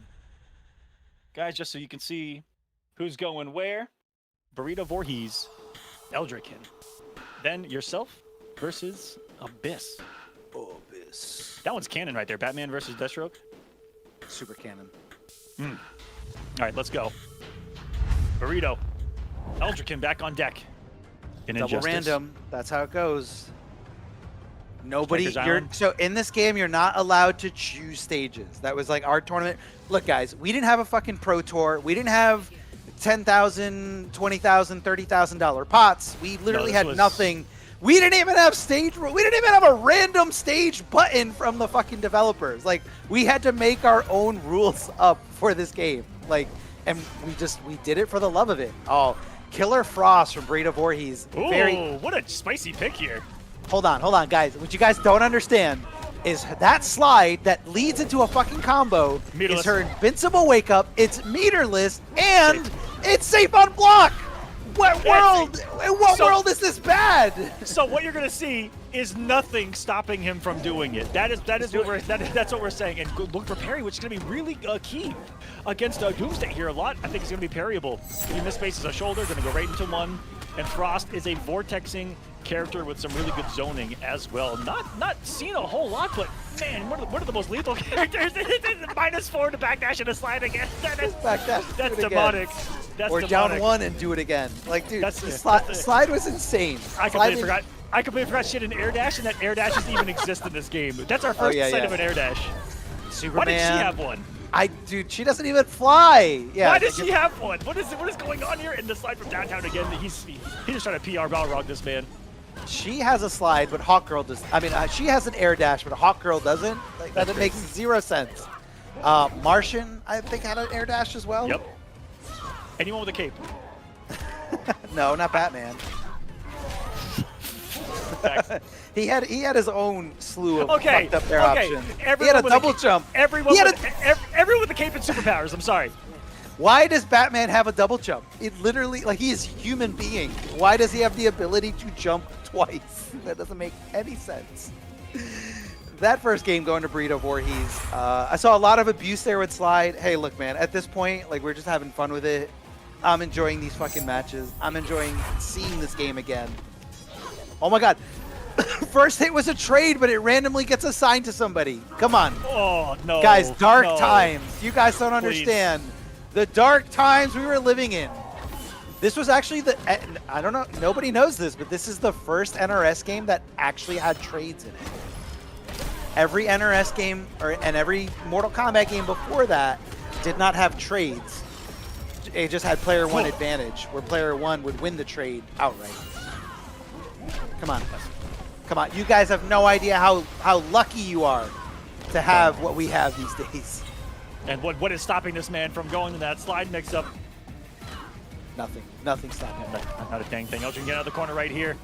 Guys, just so you can see who's going where. Burrito Voorhees, Eldrickkin. Then yourself versus Abyss. Abyss. That one's canon right there. Batman versus Deathstroke. Super canon. All right, let's go. Burrito. Eldrickkin back on deck. In Double Injustice. random. That's how it goes. Nobody. Strikers Island. So in this game, you're not allowed to choose stages. That was like our tournament. Look, guys, we didn't have a fucking pro tour. We didn't have $10,000, $20,000, $30,000 pots. We literally had nothing. We didn't even have stage. We didn't even have a random stage button from the fucking developers. Like, we had to make our own rules up for this game. Like, and we did it for the love of it. Oh, Killer Frost from Breed of Voorhees. Ooh, what a spicy pick here. Hold on, guys. What you guys don't understand is that slide that leads into a fucking combo Meterless. is her invincible wake up. It's meterless and it's safe on block. What world? In what world is this bad? So what you're gonna see is nothing stopping him from doing it. That's what we're saying. And look for parry, which is gonna be really key against Doomsday here a lot. I think it's gonna be parryable. If you miss spaces a shoulder, gonna go right into one. And Frost is a vortexing character with some really good zoning as well. Not seen a whole lot, but man, one of the most lethal characters. -4 to backdash and a slide again. That's demonic. That's or demonic. down one and do it again. Like, dude, the slide was insane. I completely forgot she had an air dash, and that air dash doesn't even exist in this game. That's our first sight of an air dash. Superman. Why did she have one? Dude, she doesn't even fly. Yeah. Why does she have one? What is going on here? And the slide from downtown again. He's just trying to PR Balrog this man. She has a slide, but hawkgirl does. I mean, she has an air dash, but hawkgirl doesn't. Like, that makes zero sense. Martian, I think, had an air dash as well. Yep. Anyone with a cape? No, not Batman. he had his own slew of fucked up air options. He had a double jump. Everyone with a cape and superpowers. I'm sorry. Why does Batman have a double jump? It literally, like, he is a human being. Why does he have the ability to jump twice? That doesn't make any sense. That first game going to Breed of Voorhees, I saw a lot of abuse there with slide. Hey, look, man, at this point, like, we're just having fun with it. I'm enjoying these fucking matches. I'm enjoying seeing this game again. Oh my god. First hit was a trade, but it randomly gets assigned to somebody. Come on. Oh, no. Guys, dark times. You guys don't understand. The dark times we were living in. This was actually I don't know, nobody knows this, but this is the first NRS game that actually had trades in it. Every NRS game and every Mortal Kombat game before that did not have trades. It just had player one advantage, where player one would win the trade outright. Come on. Come on. You guys have no idea how lucky you are to have what we have these days. And what is stopping this man from going to that slide mix-up? Nothing. Nothing stopping him. Not a dang thing. Eldrin, get out of the corner right here.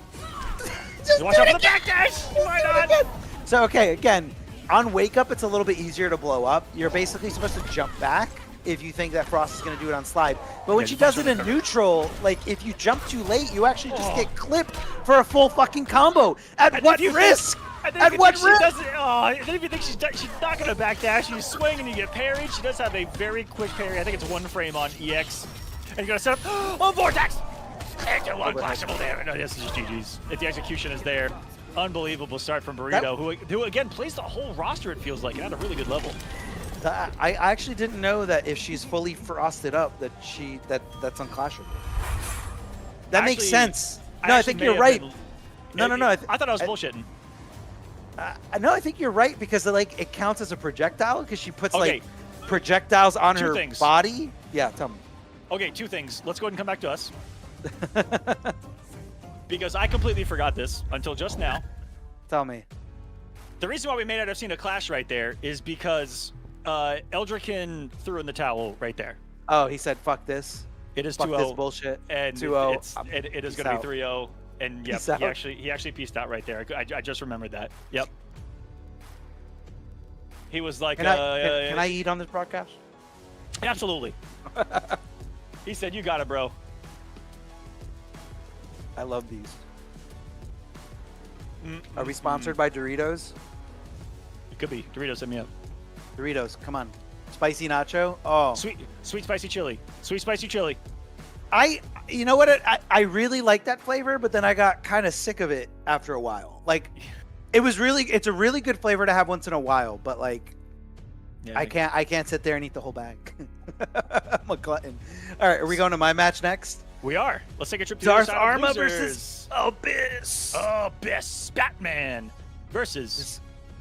Just watch out for the backdash! Why not? So, okay, again, on Wake Up, it's a little bit easier to blow up. You're basically supposed to jump back if you think that Frost is going to do it on slide. But when she does it in neutral, like, if you jump too late, you actually just get clipped for a full fucking combo. At what risk? At what risk? Then if you think she's not going to backdash, you swing and you get parried. She does have a very quick parry. I think it's one frame on EX. And you're going to set up on Vortex! And do unflashable damage. No, this is just GG's. If the execution is there. Unbelievable start from Burrito, who again plays the whole roster, it feels like, and at a really good level. I actually didn't know that if she's fully frosted up that that's unclashable. That makes sense. No, I think you're right. No. I thought I was bullshitting. No, I think you're right because it counts as a projectile because she puts like projectiles on her body. Yeah, tell me. Okay, two things. Let's go ahead and come back to us. Because I completely forgot this until just now. Tell me. The reason why we may not have seen a clash right there is because Eldrikin threw in the towel right there. Oh, he said, fuck this. It is 2-0. Fuck this bullshit. And 2-0. It is going to be 3-0. And yep, he actually pieced out right there. I just remembered that. Yep. He was like, can I eat on this broadcast? Absolutely. He said, you got it, bro. I love these. Are we sponsored by Doritos? It could be. Doritos, hit me up. Doritos, come on. Spicy nacho? Oh. Sweet spicy chili. Sweet spicy chili. You know what? I really like that flavor, but then I got kind of sick of it after a while. Like, it's a really good flavor to have once in a while, but like, yeah, I can't sit there and eat the whole bag. I'm a glutton. All right, are we going to my match next? We are. Let's take a trip to Darth the other side Arma of losers. versus Abyss. Abyss. Batman versus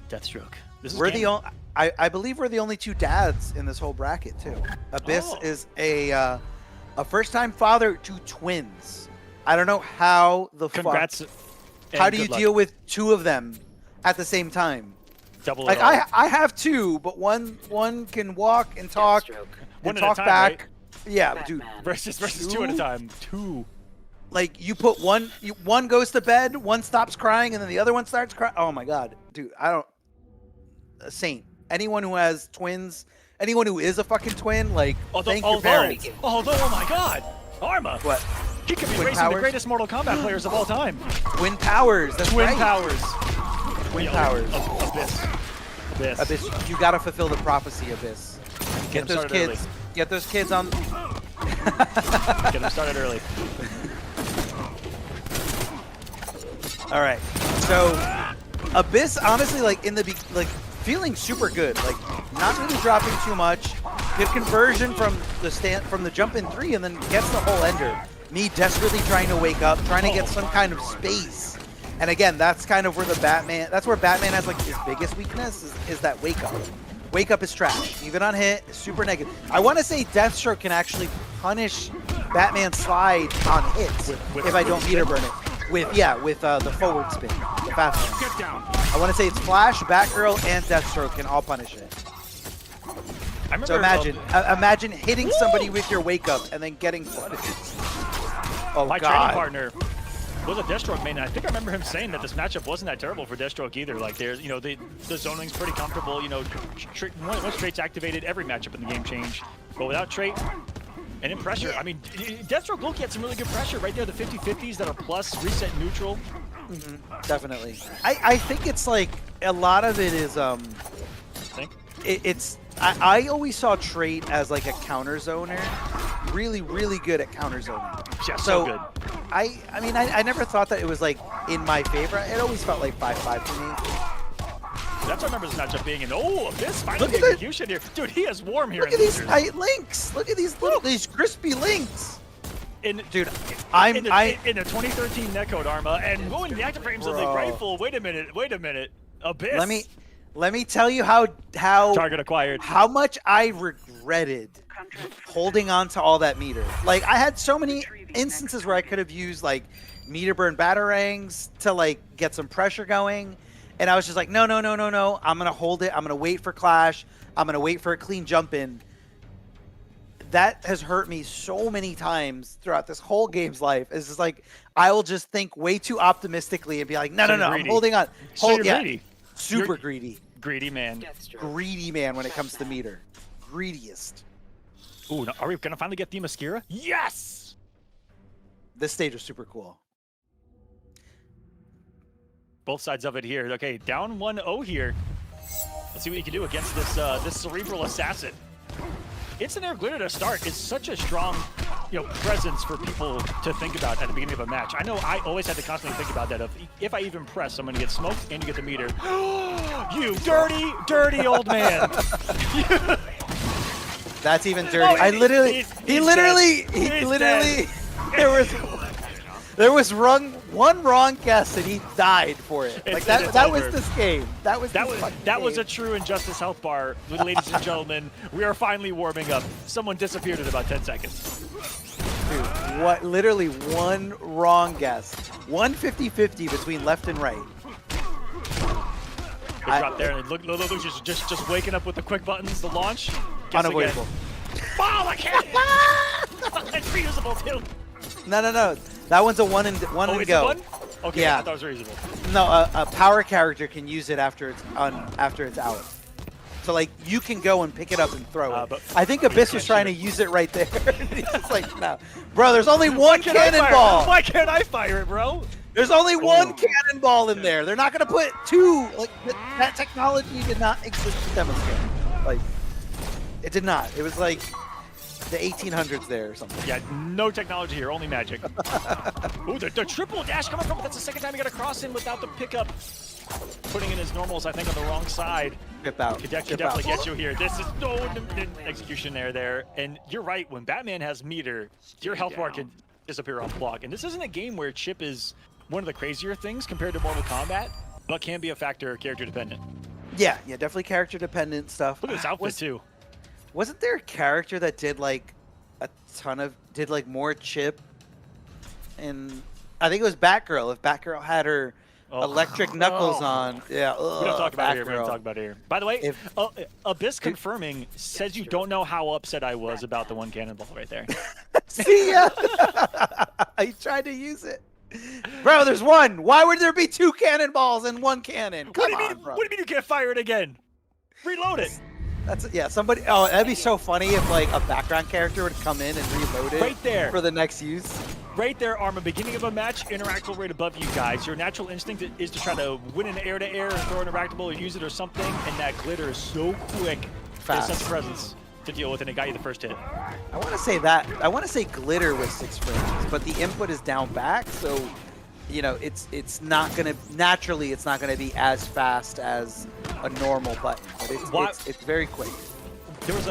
Deathstroke. This is We're the only. I believe we're the only two dads in this whole bracket too. Abyss is a first-time father to twins. I don't know how the Congrats. fuck. How do you deal with two of them at the same time? Double Like it all. I have two, but one can walk and talk One and at a talk time, back. right? Yeah, dude. Versus two at a time. Two. Like you put one goes to bed, one stops crying, and then the other one starts crying. Oh my god, dude! I don't. A saint. Anyone who has twins, anyone who is a fucking twin, like thank your parents. Although, oh my god, Arma. What? He could be Twin racing powers? the greatest Mortal Kombat players of all time. Twin powers. That's Twin right. powers. Twin powers. Abyss. Abyss. Abyss. You gotta fulfill the prophecy, Abyss. Get those kids. Early. Get those kids on. Get them started early. All right. So, Abyss, honestly, like in the feeling super good. Like not really dropping too much. Good conversion from the jump in 3, and then gets the whole ender. Me desperately trying to wake up, trying to get some kind of space. And again, that's kind of where that's where Batman has like his biggest weakness is that wake up. Wake up is trash. Even on hit, super negative. I want to say Deathstroke can actually punish Batman's slide on hits if I don't meter burn it. With the forward spin, the fast one. Get down. I want to say it's Flash, Batgirl, and Deathstroke can all punish it. I remember, So imagine hitting somebody with your wake up and then getting punished. Oh my god. training partner was a Deathstroke main, and I think I remember him saying that this matchup wasn't that terrible for Deathstroke either. Like there's, the zoning's pretty comfortable. Once trait's activated, every matchup in the game changed. But without trait and in pressure, I mean, Deathstroke will get some really good pressure right there. The 50-50s that are plus reset neutral. Definitely. I think it's like a lot of it is I always saw trait as like a counter zoner. Really, really good at counter zoning. Yeah, so good. I mean, I never thought that it was like in my favor. It always felt like 5-5 for me. That's what I remember this matchup being in. Oh, Abyss finally the execution here. Dude, he is warm here. Look at these tight links. Look at these crispy links. Dude, in the 2013 netcode Arma, and going the active frames of the rifle. Wait a minute. Abyss. Let me tell you how target acquired. How much I regretted holding on to all that meter. Like I had so many instances where I could have used like meter burn batarangs to like get some pressure going, and I was just like, no. I'm gonna hold it. I'm gonna wait for clash. I'm gonna wait for a clean jump in. That has hurt me so many times throughout this whole game's life. It's just like I will just think way too optimistically and be like, no, I'm holding on. Greedy. Super greedy. Greedy man. Greedy man when it comes to meter. Greediest. Ooh, are we gonna finally get the Mascara? Yes! This stage was super cool. Both sides of it here. Okay, down 1-0 here. Let's see what you can do against this cerebral assassin. Instant air glitter to start is such a strong, presence for people to think about at the beginning of a match. I know I always had to constantly think about that. If I even press, I'm gonna get smoked and you get the meter. You dirty old man. That's even dirty. He literally. There was one wrong guess and he died for it. Like that was this game. That was a true Injustice health bar, ladies and gentlemen. We are finally warming up. Someone disappeared in about 10 seconds. Dude, what? Literally one wrong guess. 50-50 between left and right. Good drop there. And look, just waking up with the quick buttons. The launch. Unavoidable. Oh, I can't. It's reusable too. No. That one's a one and go. One? Okay, yeah. I thought it was reusable. No, a power character can use it after it's out. So like you can go and pick it up and throw it. But I think Abyss was trying to use it right there. He's just like, no, bro. There's only one cannonball. Why can't I fire it, bro? There's only one cannonball in there. They're not gonna put two. Like that technology did not exist to demonstrate. Like it did not. It was like the 1800s there or something. Yeah, no technology here, only magic. Ooh, the triple dash coming from, that's the second time he got a cross in without the pickup. Putting in his normals, I think, on the wrong side. Skip out. Could definitely get you here. This is no execution there. And you're right, when Batman has meter, your health bar can disappear off block. And this isn't a game where Chip is one of the crazier things compared to Mortal Kombat, but can be a factor character dependent. Yeah, definitely character dependent stuff. Look at this outfit too. Wasn't there a character that did like a ton of more chip? And I think it was Batgirl. If Batgirl had her electric knuckles on, yeah. We don't talk about it here. We don't talk about it here. By the way, Abyss confirming says you don't know how upset I was about the one cannonball right there. See ya. I tried to use it. Bro, there's one. Why would there be 2 cannonballs and 1 cannon? Come on, bro. What do you mean you can't fire it again? Reload it. Somebody. Oh, that'd be so funny if like a background character would come in and reload it right there for the next use. Right there, Arma, beginning of a match, interactable right above you guys. Your natural instinct is to try to win an air-to-air and throw an interactable or use it or something, and that glitter is so quick. Fast. Sense of presence to deal with, and it got you the first hit. I want to say glitter was 6 frames, but the input is down back, so you know it's not gonna naturally it's not gonna be as fast as a normal button, but it's very quick. There was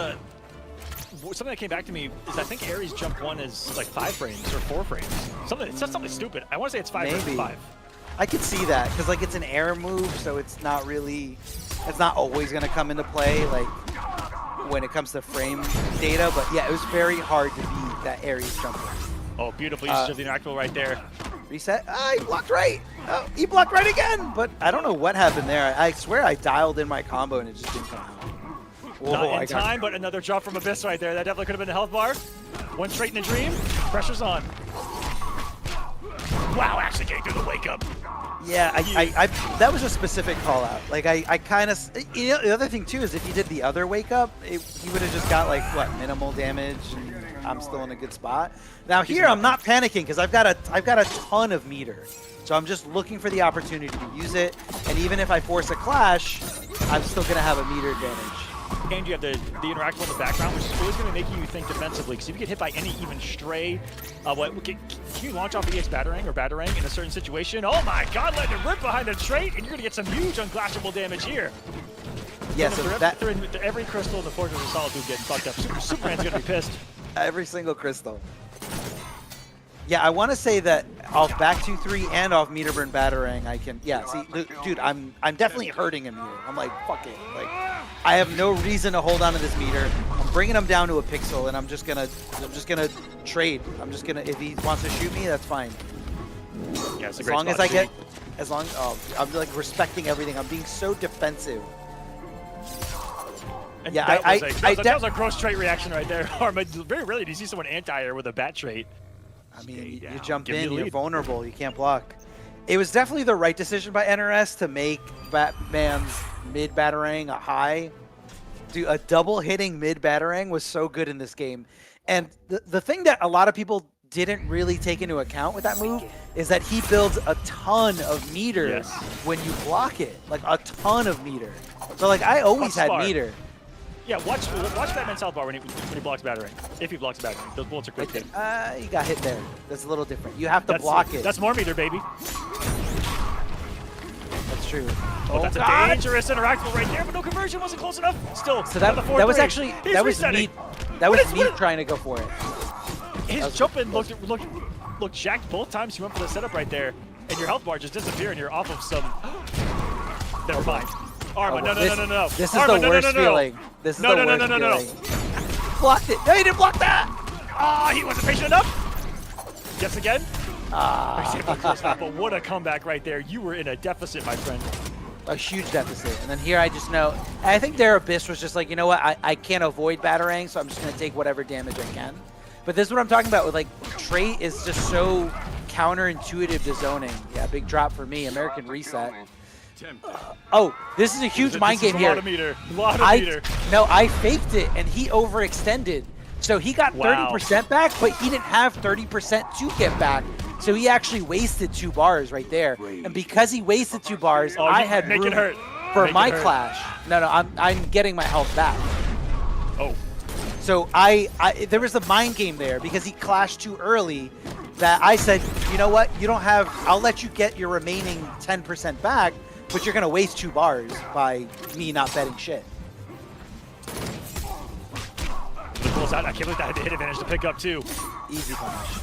something that came back to me is I think Ares jump 1 is like 5 frames or 4 frames. It's just something stupid. I want to say it's 5 frames. 5. I could see that because like it's an air move, so it's not always gonna come into play like when it comes to frame data. But yeah, it was very hard to beat that Ares jump. Oh, beautiful usage of the interactable right there. Reset. He blocked right. Oh, he blocked right again. But I don't know what happened there. I swear I dialed in my combo and it just didn't come out. Whoa, not in time, but another drop from Abyss right there. That definitely could have been a health bar. One straight in a dream. Pressure's on. Wow, actually came through the wake up. Yeah, I that was a specific call out. Like I kind of, you know, the other thing too is if he did the other wake up, he would have just got like what, minimal damage. And I'm still in a good spot. Now here I'm not panicking because I've got a ton of meter. So I'm just looking for the opportunity to use it. And even if I force a clash, I'm still gonna have a meter advantage. And you have the interactable in the background, which is always going to make you think defensively. Because if you get hit by any even stray, can you launch off EX Batarang in a certain situation? Oh my God, letting it rip behind the trait, and you're going to get some huge unclashable damage here. Yeah, so every crystal in the Fortress of Solitude getting fucked up. Superman's going to be pissed. Every single crystal. Yeah, I want to say that off back 2-3 and off meter burn Batarang, I can. Yeah, see, dude, I'm definitely hurting him here. I'm like, fuck it. Like, I have no reason to hold on to this meter. I'm bringing him down to a pixel, and I'm just gonna trade. I'm just gonna, if he wants to shoot me, that's fine. Yeah, it's a as great long as spot I get, as long, I'm like respecting everything. I'm being so defensive. And yeah, that was a gross trait reaction right there. Very rarely do you see someone anti-air with a bat trait. I mean, you jump in, you're vulnerable, you can't block. It was definitely the right decision by NRS to make Batman's mid Batarang a high. Dude, a double hitting mid Batarang was so good in this game. And the thing that a lot of people didn't really take into account with that move is that he builds a ton of meter when you block it. Like a ton of meter. So like I always had meter. Yeah, watch Batman's health bar when he blocks Batarang. If he blocks Batarang, those bullets are quick. He got hit there. That's a little different. You have to block it. That's more meter, baby. That's true. Oh, that's a dangerous interactable right there, but no conversion wasn't close enough. Still, so that was actually that was me trying to go for it. His jump in looked jacked both times. He went for the setup right there, and your health bar just disappeared, and you're off of some. Never mind. Arma, no. This is the worst feeling. This is the worst feeling. Blocked it. No, he didn't block that. Ah, he wasn't patient enough. Yes, again. But what a comeback right there. You were in a deficit, my friend. A huge deficit. And then here I just know. I think their Abyss was just like, you know what? I can't avoid Batarang, so I'm just going to take whatever damage I can. But this is what I'm talking about with like trait is just so counterintuitive to zoning. Yeah, big drop for me. American reset. Oh, this is a huge mind game here. A lot of meter. No, I faked it, and he overextended. So he got 30% back, but he didn't have 30% to get back. So he actually wasted 2 bars right there. And because he wasted 2 bars, I had room for my clash. No, I'm getting my health back. Oh. So there was a mind game there because he clashed too early that I said, you know what? You don't have, I'll let you get your remaining 10% back, but you're going to waste 2 bars by me not betting shit. I can't believe that had the hit advantage to pick up too. Easy punish.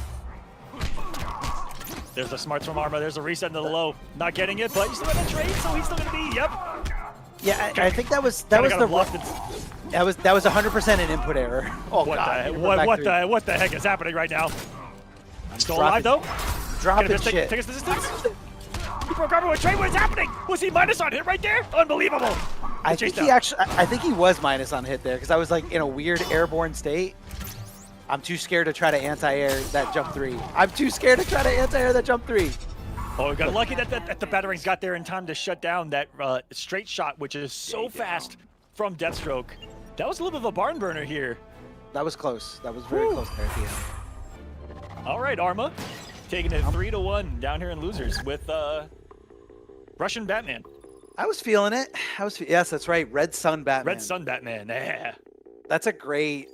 There's the smarts from Arma. There's a reset into the low. Not getting it, but he's still in a trade, so he's still gonna be. Yep. Yeah, I think that was the that was 100% an input error. Oh god. What the heck is happening right now? Still alive though. Dropping shit. Take us to distance. He broke Arma with trade. What is happening? Was he minus on hit right there? Unbelievable. I think he was minus on hit there because I was like in a weird airborne state. I'm too scared to try to anti-air that jump 3. I'm too scared to try to anti-air that jump 3. Oh, we got lucky that the Batarangs got there in time to shut down that straight shot, which is so fast from Deathstroke. That was a little bit of a barn burner here. That was close. That was very close there at the end. All right, Arma, taking it 3-1 down here in losers with Russian Batman. I was feeling it. Yes, that's right. Red Sun Batman. Red Sun Batman. Yeah. That's a great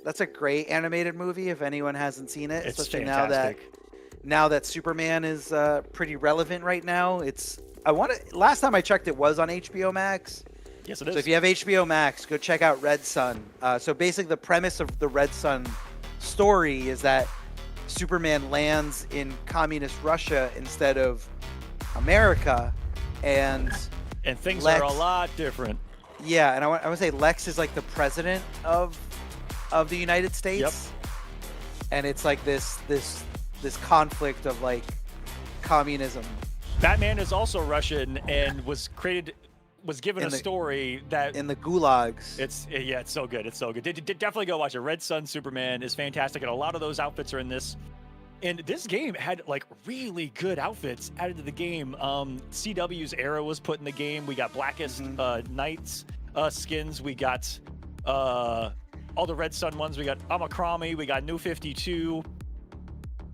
animated movie if anyone hasn't seen it. It's especially fantastic. now that Superman is pretty relevant right now. Last time I checked it was on HBO Max. Yes, it is. So if you have HBO Max, go check out Red Sun. So basically the premise of the Red Sun story is that Superman lands in communist Russia instead of America, and things are a lot different. Yeah, and I would say Lex is like the president of the United States. Yep. And it's like this conflict of like communism. Batman is also Russian and was given a story that in the gulags. It's so good. It's so good. Definitely go watch it. Red Sun Superman is fantastic, and a lot of those outfits are in this. And this game had like really good outfits added to the game. CW's Arrow was put in the game. We got Blackest Knights skins. We got all the Red Sun ones. We got Amakrami. We got New 52.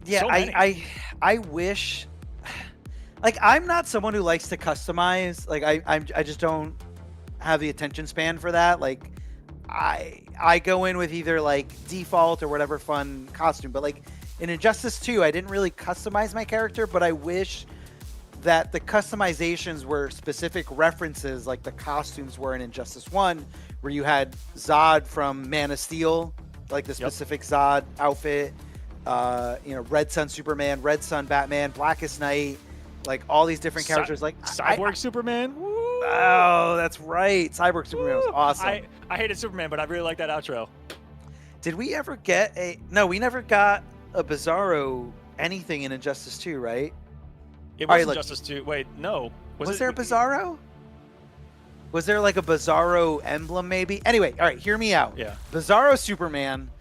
Yeah, so I wish. Like, I'm not someone who likes to customize. Like, I just don't have the attention span for that. Like, I go in with either like default or whatever fun costume, but like. In Injustice 2, I didn't really customize my character, but I wish that the customizations were specific references like the costumes were in Injustice 1, where you had Zod from Man of Steel, like the specific Zod outfit, Red Sun Superman, Red Sun Batman, Blackest Knight, like all these different characters. Like Cyborg Superman. Woo! Oh, that's right. Cyborg Superman was awesome. I hated Superman, but I really like that outro. Did we ever get No, we never got a Bizarro anything in Injustice 2, right? It was Injustice 2. Wait, no. Was there a Bizarro? Was there like a Bizarro emblem maybe? Anyway, all right, hear me out. Yeah. Bizarro Superman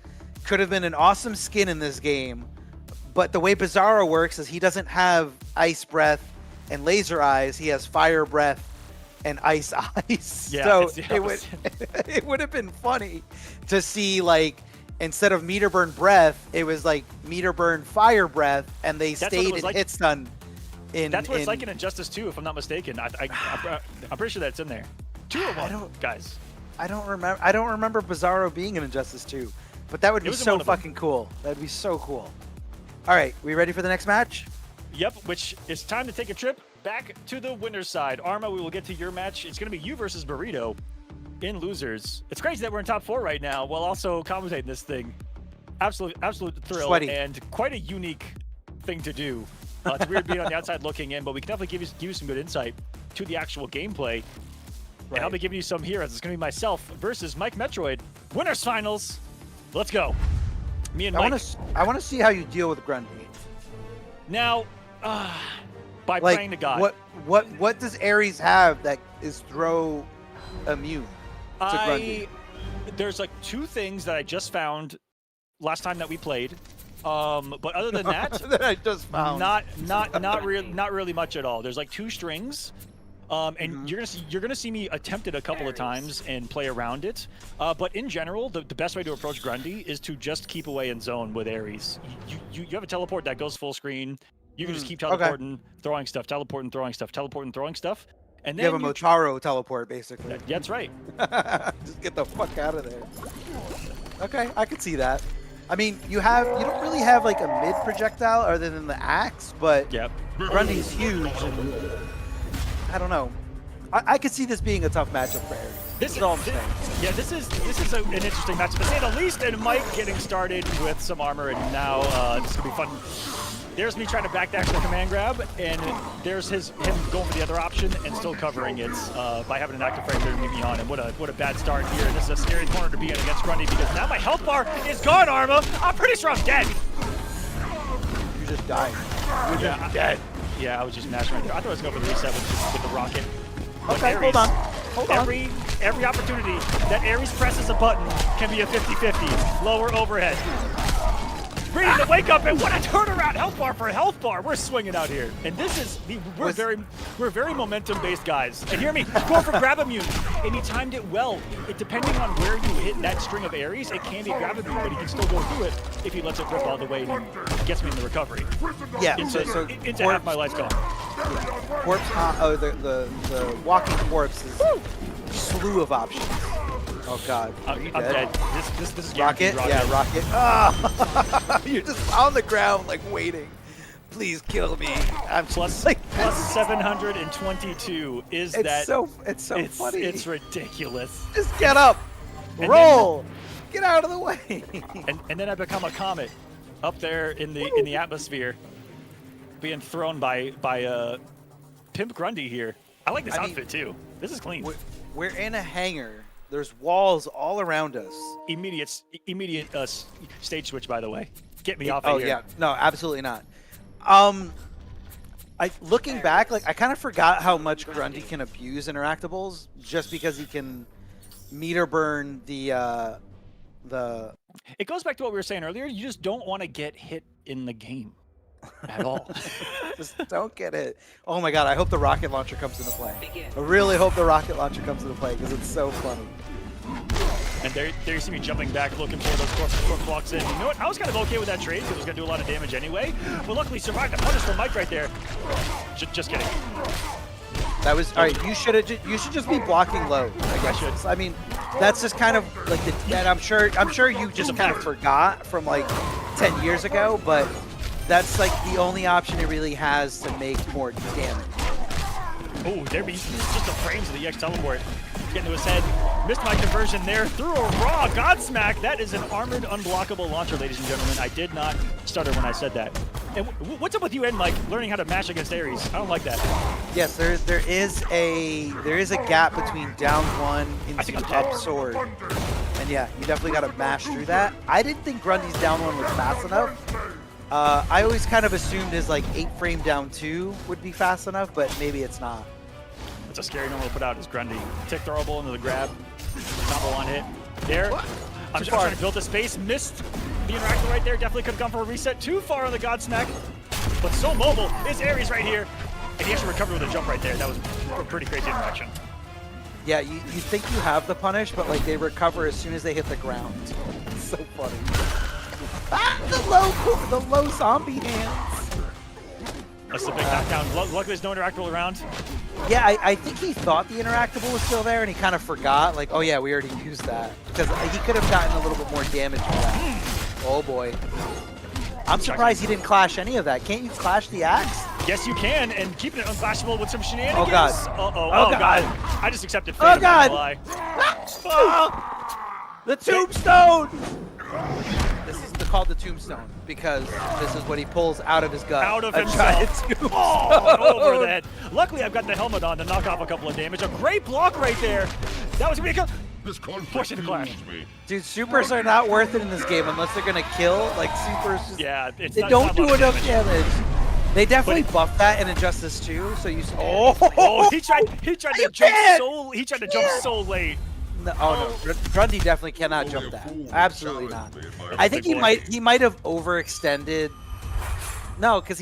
could have been an awesome skin in this game, but the way Bizarro works is he doesn't have ice breath and laser eyes. He has fire breath and ice eyes. Yeah, so it would have been funny to see like instead of meter burn breath, it was like meter burn fire breath, and they stayed in hit stun. That's what it's like in Injustice 2, if I'm not mistaken. I'm pretty sure that's in there. 2 or 1, guys. I don't remember Bizarro being in Injustice 2, but that would be so fucking cool. That'd be so cool. All right, we ready for the next match? Yep, which is time to take a trip back to the winner's side. Arma, we will get to your match. It's going to be you versus Burrito in losers. It's crazy that we're in top 4 right now while also commentating this thing. Absolute thrill. Sweaty. And quite a unique thing to do. It's weird being on the outside looking in, but we can definitely give you some good insight to the actual gameplay. Right. And I'll be giving you some here as it's going to be myself versus Mike Metroid. Winners finals. Let's go. Me and Mike. I want to see how you deal with Grundy. Now, by praying to God. What does Ares have that is throw immune? There's like 2 things that I just found last time that we played, but other than that, that I just found not really much at all. There's like 2 strings, and you're gonna see me attempt it a couple of times and play around it. But in general, the best way to approach Grundy is to just keep away in zone with Ares. You have a teleport that goes full screen. You can just keep teleporting, throwing stuff, teleporting, throwing stuff, teleporting, throwing stuff. And then you have a Motaro teleport, basically. Yeah, that's right. Just get the fuck out of there. Okay, I could see that. I mean, you don't really have like a mid projectile other than the axe, but Grundy's huge. And, I don't know. I could see this being a tough matchup for Ares. This is all I'm saying. Yeah, this is an interesting matchup to say the least. And Mike getting started with some armor, and now this is gonna be fun. there's me trying to backdash the command grab, and there's him going for the other option and still covering it by having an active frame there to meet me on. And what a bad start here. This is a scary corner to be in against Grundy because now my health bar is gone, Arma. I'm pretty sure I'm dead. You just died. You're just dead. Yeah, I was just mashing right there. I thought I was going for the reset with the rocket. But Okay, Ares, hold on. Every opportunity that Ares presses a button can be a 50-50. Lower overhead. Ready to wake up and what a turnaround! Health bar for health bar. We're swinging out here, and this is we're very momentum-based guys. And hear me, go for grab immune, and he timed it well. Depending on where you hit that string of Ares, it can be grab immune, but he can still go through it if he lets it rip all the way and gets me in the recovery. Yeah. Into half my life's gone. Corpse. The walking corpse is a slew of options. Oh God. I'm dead. This is rocket. Yeah, rocket. Oh. You're just on the ground like waiting. Please kill me. I'm plus 722 is it's that. It's so funny. It's ridiculous. Just get up. And roll. Get out of the way. and then I become a comet up there in the atmosphere, being thrown by Pimp Grundy here. I like this outfit too. This is clean. We're in a hangar. There's walls all around us. Immediate stage switch, by the way. Get me off of here. Oh yeah, no, absolutely not. Looking back, like I kind of forgot how much Grundy can abuse interactables, just because he can meter burn the. It goes back to what we were saying earlier. You just don't want to get hit in the game at all. Just don't get it. Oh my God, I hope the rocket launcher comes into play. I really hope the rocket launcher comes into play because it's so funny. And there you see me jumping back, looking for those corpse blocks in. You know what? I was kind of okay with that trade because it was going to do a lot of damage anyway. But luckily survived the punish from Mike right there. Just kidding. That was all right. You should just be blocking low. I guess. I mean, that's just kind of like that. I'm sure you just kind of forgot from like 10 years ago, but that's like the only option it really has to make more damage. Oh, there be just the frames of the EX teleport. Getting to his head. Missed my conversion there. Through a raw Godsmack. That is an armored unblockable launcher, ladies and gentlemen. I did not stutter when I said that. And what's up with you and Mike learning how to mash against Ares? I don't like that. Yes, there is a gap between down one into up sword. And yeah, you definitely got to mash through that. I didn't think Grundy's down one was fast enough. I always kind of assumed his like 8-frame down 2 would be fast enough, but maybe it's not. It's a scary number to put out is Grundy. Tick throwable into the grab. Combo on hit. There. I'm just trying to build the space. Missed the interactor right there. Definitely could have gone for a reset. Too far on the Godsmack. But so mobile is Ares right here. And he actually recovered with a jump right there. That was a pretty crazy interaction. Yeah, you think you have the punish, but like they recover as soon as they hit the ground. It's so funny. The low zombie hands. That's the big knockdown. Luckily there's no interactable around. Yeah, I think he thought the interactable was still there and he kind of forgot. Like, oh yeah, we already used that. Because he could have gotten a little bit more damage from that. Oh boy. I'm surprised he didn't clash any of that. Can't you clash the axe? Yes, you can, and keeping it unclashable with some shenanigans. Oh god. Oh god. I just accepted fate. Oh god. Oh. The tombstone! This is called the tombstone because this is what he pulls out of his gut. Out of himself. Oh, over the head. Luckily, I've got the helmet on to knock off a couple of damage. A great block right there. That was going to be a push into clash. Dude, supers are not worth it in this game unless they're going to kill. Like, supers just, they don't do enough damage. They definitely buffed that in Injustice 2, so you. Oh, he tried to jump so late. No, oh no, Grundy definitely cannot jump that. Absolutely not. I think he might have overextended. No, because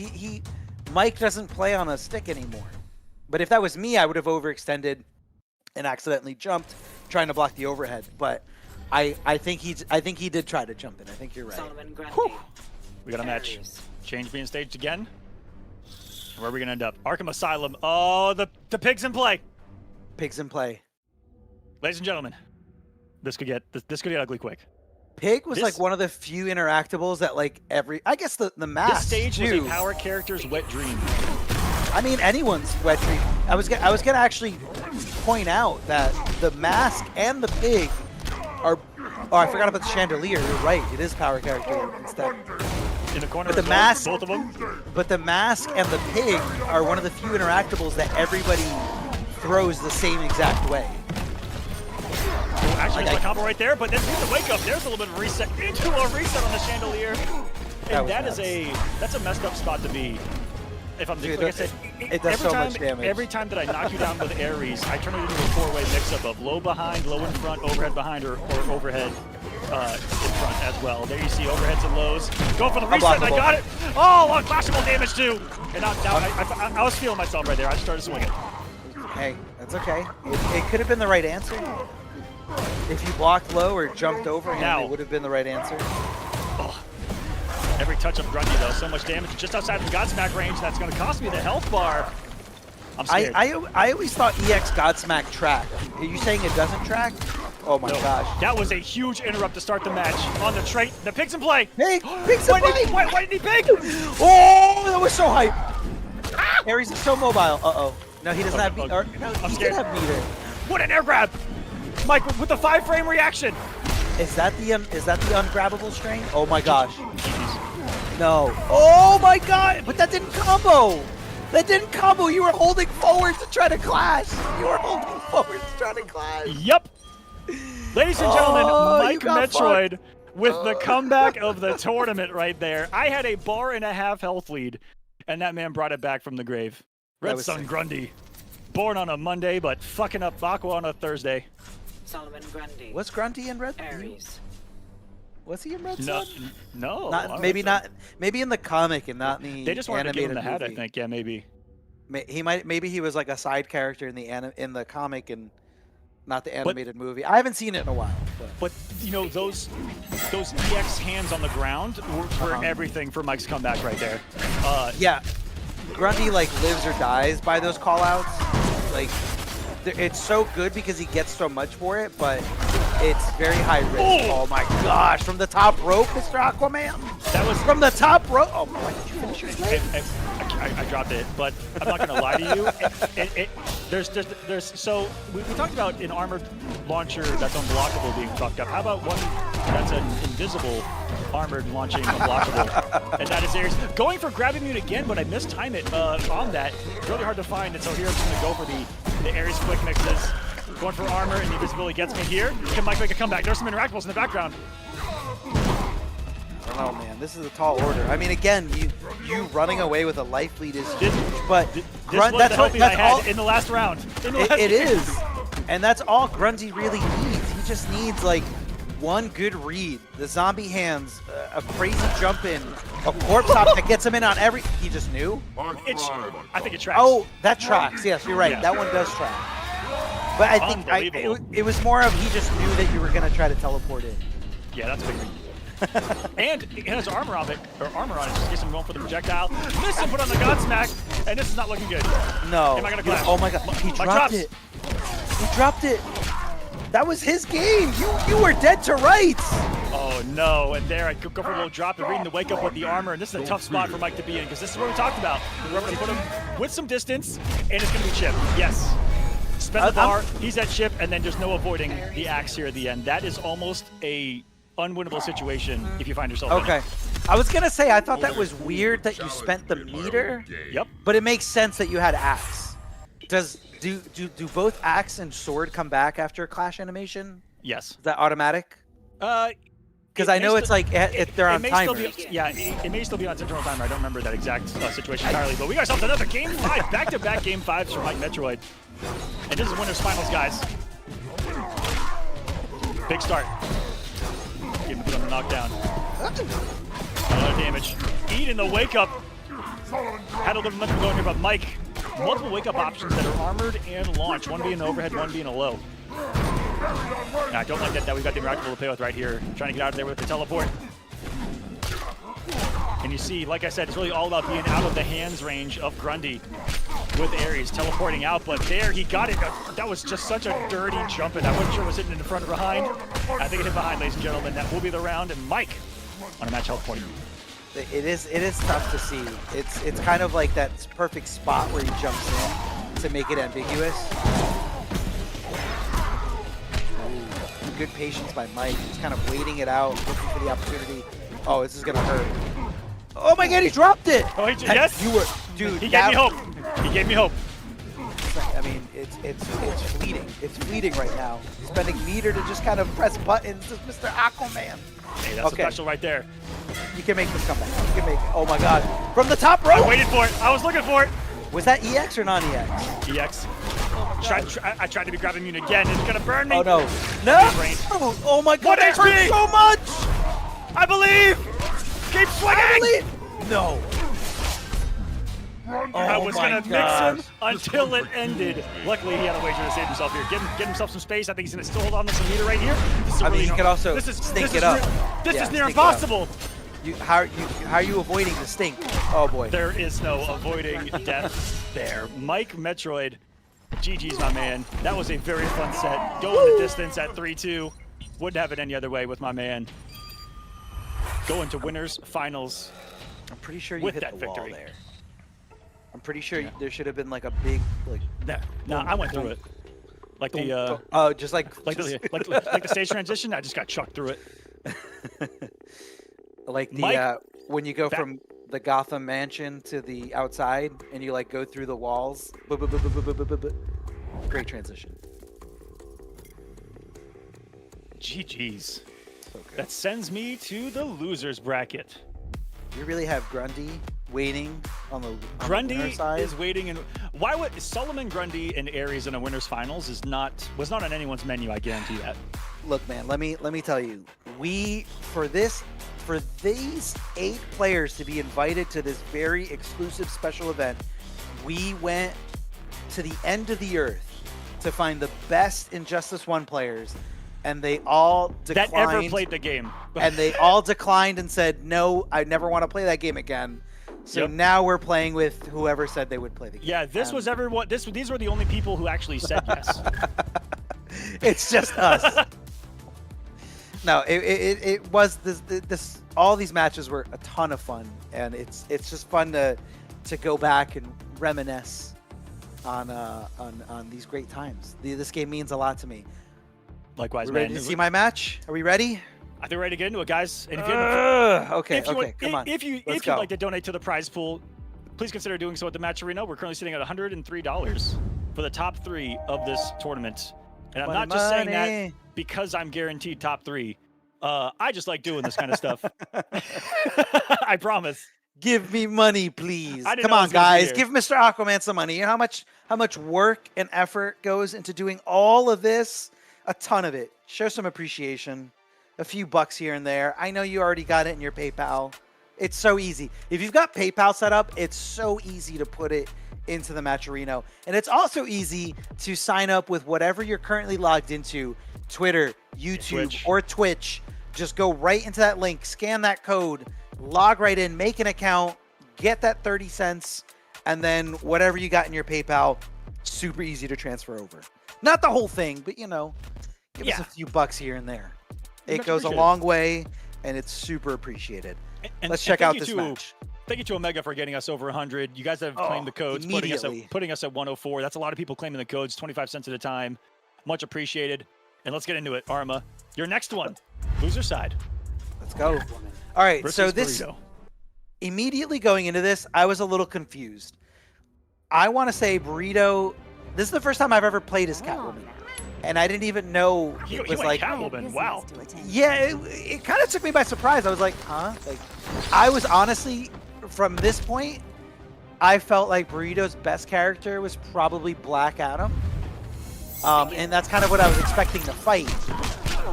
Mike doesn't play on a stick anymore. But if that was me, I would have overextended and accidentally jumped trying to block the overhead. But I think he did try to jump it. I think you're right. We got a match. Change being staged again. Where are we gonna end up? Arkham Asylum. Oh, the pig's in play. Pig's in play. Ladies and gentlemen, this could get ugly quick. Pig was like one of the few interactables that like I guess the mask. This stage too. was a power character's wet dream. I mean anyone's wet dream. I was gonna actually point out that the mask and the pig are. Oh, I forgot about the chandelier. You're right. It is power character instead. in the corner. But the as well, mask, both of them. But the mask and the pig are one of the few interactables that everybody throws the same exact way. Actually, there's a combo right there, but then the wake up. There's a little bit of reset into a reset on the chandelier, and that's a messed up spot to be. If I'm like I said, it does so much damage. Every time that I knock you down with Ares, I turn it into a four-way mix-up of low behind, low in front, overhead behind, or overhead in front as well. There you see overheads and lows. Go for the reset, and I got it. Oh, unflashable damage too. And now I was feeling myself right there. I just started swinging. Hey, that's okay. It could have been the right answer. If you blocked low or jumped over him, it would have been the right answer. Oh. Every touch of Grundy, though, so much damage just outside of the Godsmack range. That's going to cost me the health bar. I'm scared. I always thought EX Godsmack tracked. Are you saying it doesn't track? Oh my gosh. That was a huge interrupt to start the match. On the trait, the pig's in play. Pig's in play. Why didn't he pig? Oh, that was so hype. Ares is so mobile. Uh-oh. No, he doesn't have meter. No, I'm he scared. did have meter. What an air grab. Mike with the 5-frame reaction. Is that the ungrabbable string? Oh my gosh. No. Oh my god! But that didn't combo! That didn't combo! You were holding forward to try to clash! You were holding forward to try to clash! Yep! Ladies and gentlemen, Mike Metroid fucked. with the comeback of the tournament right there. I had a bar and a half health lead, and that man brought it back from the grave. Red Sun sick. Grundy. Born on a Monday, but fucking up Aqua on a Thursday. Solomon Grundy. Was Grundy in Red? Ares. Was he in Red Sun? No. Maybe not. Maybe in the comic and not in the They just wanted to give him the hat, movie. I think. Yeah, maybe. Maybe he was like a side character in the comic and not the animated movie. I haven't seen it in a while. But you know those EX hands on the ground were everything for Mike's comeback right there. Yeah, Grundy like lives or dies by those callouts. Like it's so good because he gets so much for it, but it's very high risk. Oh my gosh! From the top rope, Mr. Aquaman. That was from the top rope. Oh my! Did you finish your slate? I dropped it, but I'm not gonna lie to you. There's so we talked about an armored launcher that's unblockable being fucked up. How about one that's an invisible armored launching unblockable? And that is Ares going for grab immune again, but I mistime it on that. It's really hard to find, and so here I'm just gonna go for the Ares quick mixes. Going for armor, and the invisibility gets me here. Can Mike make a comeback? There's some interactables in the background. Oh man, this is a tall order. I mean, again, you running away with a life lead is huge, but that's all in the last round. It is, and that's all Grundy really needs. He just needs like one good read, the zombie hands, a crazy jump in, a corpse hop that gets him in on every. He just knew. I think it tracks. Oh, that tracks. Yes, you're right. Yeah. That one does track. But I think it was more of he just knew that you were gonna try to teleport in. Yeah, that's a big thing. And it has armor on it, just in case I'm going for the projectile. Miss and put on the Godsmack, and this is not looking good. No. Am I gonna clash? Oh my god, he dropped it. He dropped it. That was his game. You were dead to rights. Oh no, and there I go for a little drop and reading the wake up with the armor, and this is a tough spot for Mike to be in, because this is what we talked about. We're going to put him with some distance, and it's going to be chip. Yes. Spend the bar, he's at chip, and then there's no avoiding the axe here at the end. That is almost a unwinnable situation if you find yourself in it. I was gonna say I thought that was weird that you spent the meter. Yep. But it makes sense that you had axe. Do both axe and sword come back after a clash animation? Yes. Is that automatic? Because I know it's like they're on timers. It may still be on internal timer. I don't remember that exact situation entirely. But we got ourselves another game 5, back-to-back game 5s for Mike Metroid. And this is Winners Finals, guys. Big start. Getting put on the knockdown. Another damage. Eat in the wake up. Had a little momentum going here, but Mike, multiple wake up options that are armored and launch. One being the overhead, one being a low. Now, I don't like that we've got the interactable to play with right here. Trying to get out of there with the teleport. And you see, like I said, it's really all about being out of the hands range of Grundy with Ares teleporting out, but there he got it. That was just such a dirty jump, and I wasn't sure it was hitting in the front or behind. I think it hit behind, ladies and gentlemen. That will be the round, and Mike on a match health point. It is tough to see. It's kind of like that perfect spot where he jumps in to make it ambiguous. Ooh, good patience by Mike. He's kind of waiting it out, looking for the opportunity. Oh, this is gonna hurt. Oh my god, he dropped it! Oh, yes. You were, dude. He gave me hope. He gave me hope. I mean, it's fleeting. It's fleeting right now. Spending meter to just kind of press buttons. This is Mr. Aquaman. Hey, that's Okay. special right there. You can make this comeback. You can make it. Oh my god. From the top rope! I waited for it. I was looking for it. Was that EX or non-EX? EX. I tried to be grabbing immune again. It's gonna burn me. Oh no. No! Range. Oh my god, What that hurt HP? so much! I believe. Keep swinging. I believe! No. I was gonna gosh. mix him until it ended. Luckily, he had a wager to save himself here. Get himself some space. I think he's gonna still hold on to some meter right here. This is I mean, really he could also this is stink this it up. This Yeah, is near stink it up. impossible. How are you avoiding the stink? Oh boy. There is no avoiding death there. Mike Metroid, GG's my man. That was a very fun set. Going the distance at 3-2. Wouldn't have it any other way with my man. Going to winners finals. I'm pretty sure you with hit that the wall victory. there. I'm pretty sure there should have been like a big like. No, I went through it. Like the Just like like the stage transition. I just got chucked through it. like the Mike, when you go from the Gotham mansion to the outside and you like go through the walls. Great transition. GG's. So good. That sends me to the losers bracket. We really have Grundy waiting on the Grundy winner side. is waiting, and why would Solomon Grundy and Ares in a winners finals was not on anyone's menu. I guarantee that. Look, man, let me tell you, for these 8 players to be invited to this very exclusive special event, we went to the end of the earth to find the best Injustice 1 players, and they all declined. That ever played the game. And they all declined and said, no, I never want to play that game again. So Yep. now we're playing with whoever said they would play the game. Yeah, this was everyone. These were the only people who actually said yes. It's just us. No, it was this. All these matches were a ton of fun, and it's just fun to go back and reminisce on these great times. This game means a lot to me. Likewise, We man. ready to see my match? Are we ready? I think we're ready to get into it, guys. And if you Okay, if you okay, come on. If you'd go. like to donate to the prize pool, please consider doing so at the Match Arena. We're currently sitting at $103 for the top 3 of this tournament. And I'm not just saying that because I'm guaranteed top 3. I just like doing this kind of stuff. I promise. Give me money, please. I didn't Come know it on, was gonna be guys. here. Give Mr. Aquaman some money. You know how much work and effort goes into doing all of this? A ton of it. Show some appreciation. A few bucks here and there. I know you already got it in your PayPal. It's so easy. If you've got PayPal set up, it's so easy to put it into the Matcherino. And it's also easy to sign up with whatever you're currently logged into, Twitter, YouTube, or Twitch. Just go right into that link, scan that code, log right in, make an account, get that 30 cents, and then whatever you got in your PayPal, super easy to transfer over. Not the whole thing, but give us a few bucks here and there. It goes a long way, and it's super appreciated. Let's check out this match. Thank you to Omega for getting us over 100. You guys have claimed the codes, putting us at 104. That's a lot of people claiming the codes, 25 cents at a time. Much appreciated. And let's get into it. Arma, your next one, loser side. Let's go. All right, Versus so this Burrito. Immediately going into this, I was a little confused. I want to say Burrito. This is the first time I've ever played as Catwoman, and I didn't even know He it went was like Catwoman. Wow. Yeah, it kind of took me by surprise. I was like, huh? Like, I was honestly, from this point, I felt like Burrito's best character was probably Black Adam. And that's kind of what I was expecting to fight.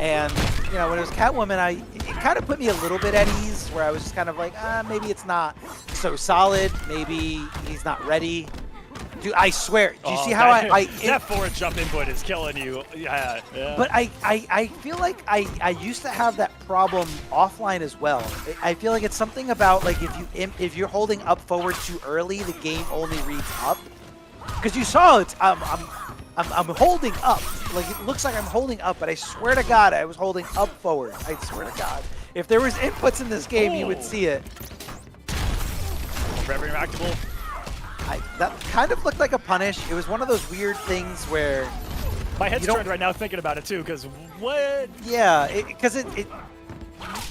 And, when it was Catwoman, it kind of put me a little bit at ease, where I was just kind of like, maybe it's not so solid. Maybe he's not ready. Dude, I swear. Do you see how that forward jump input is killing you. Yeah. But I feel like I used to have that problem offline as well. I feel like it's something about like if you're holding up forward too early, the game only reads up. Because you saw it, I'm holding up. Like it looks like I'm holding up, but I swear to God, I was holding up forward. I swear to God. If there was inputs in this game, you would see it. Forever interactable. That kind of looked like a punish. It was one of those weird things where my head's turned right now thinking about it too. Because what? Yeah, because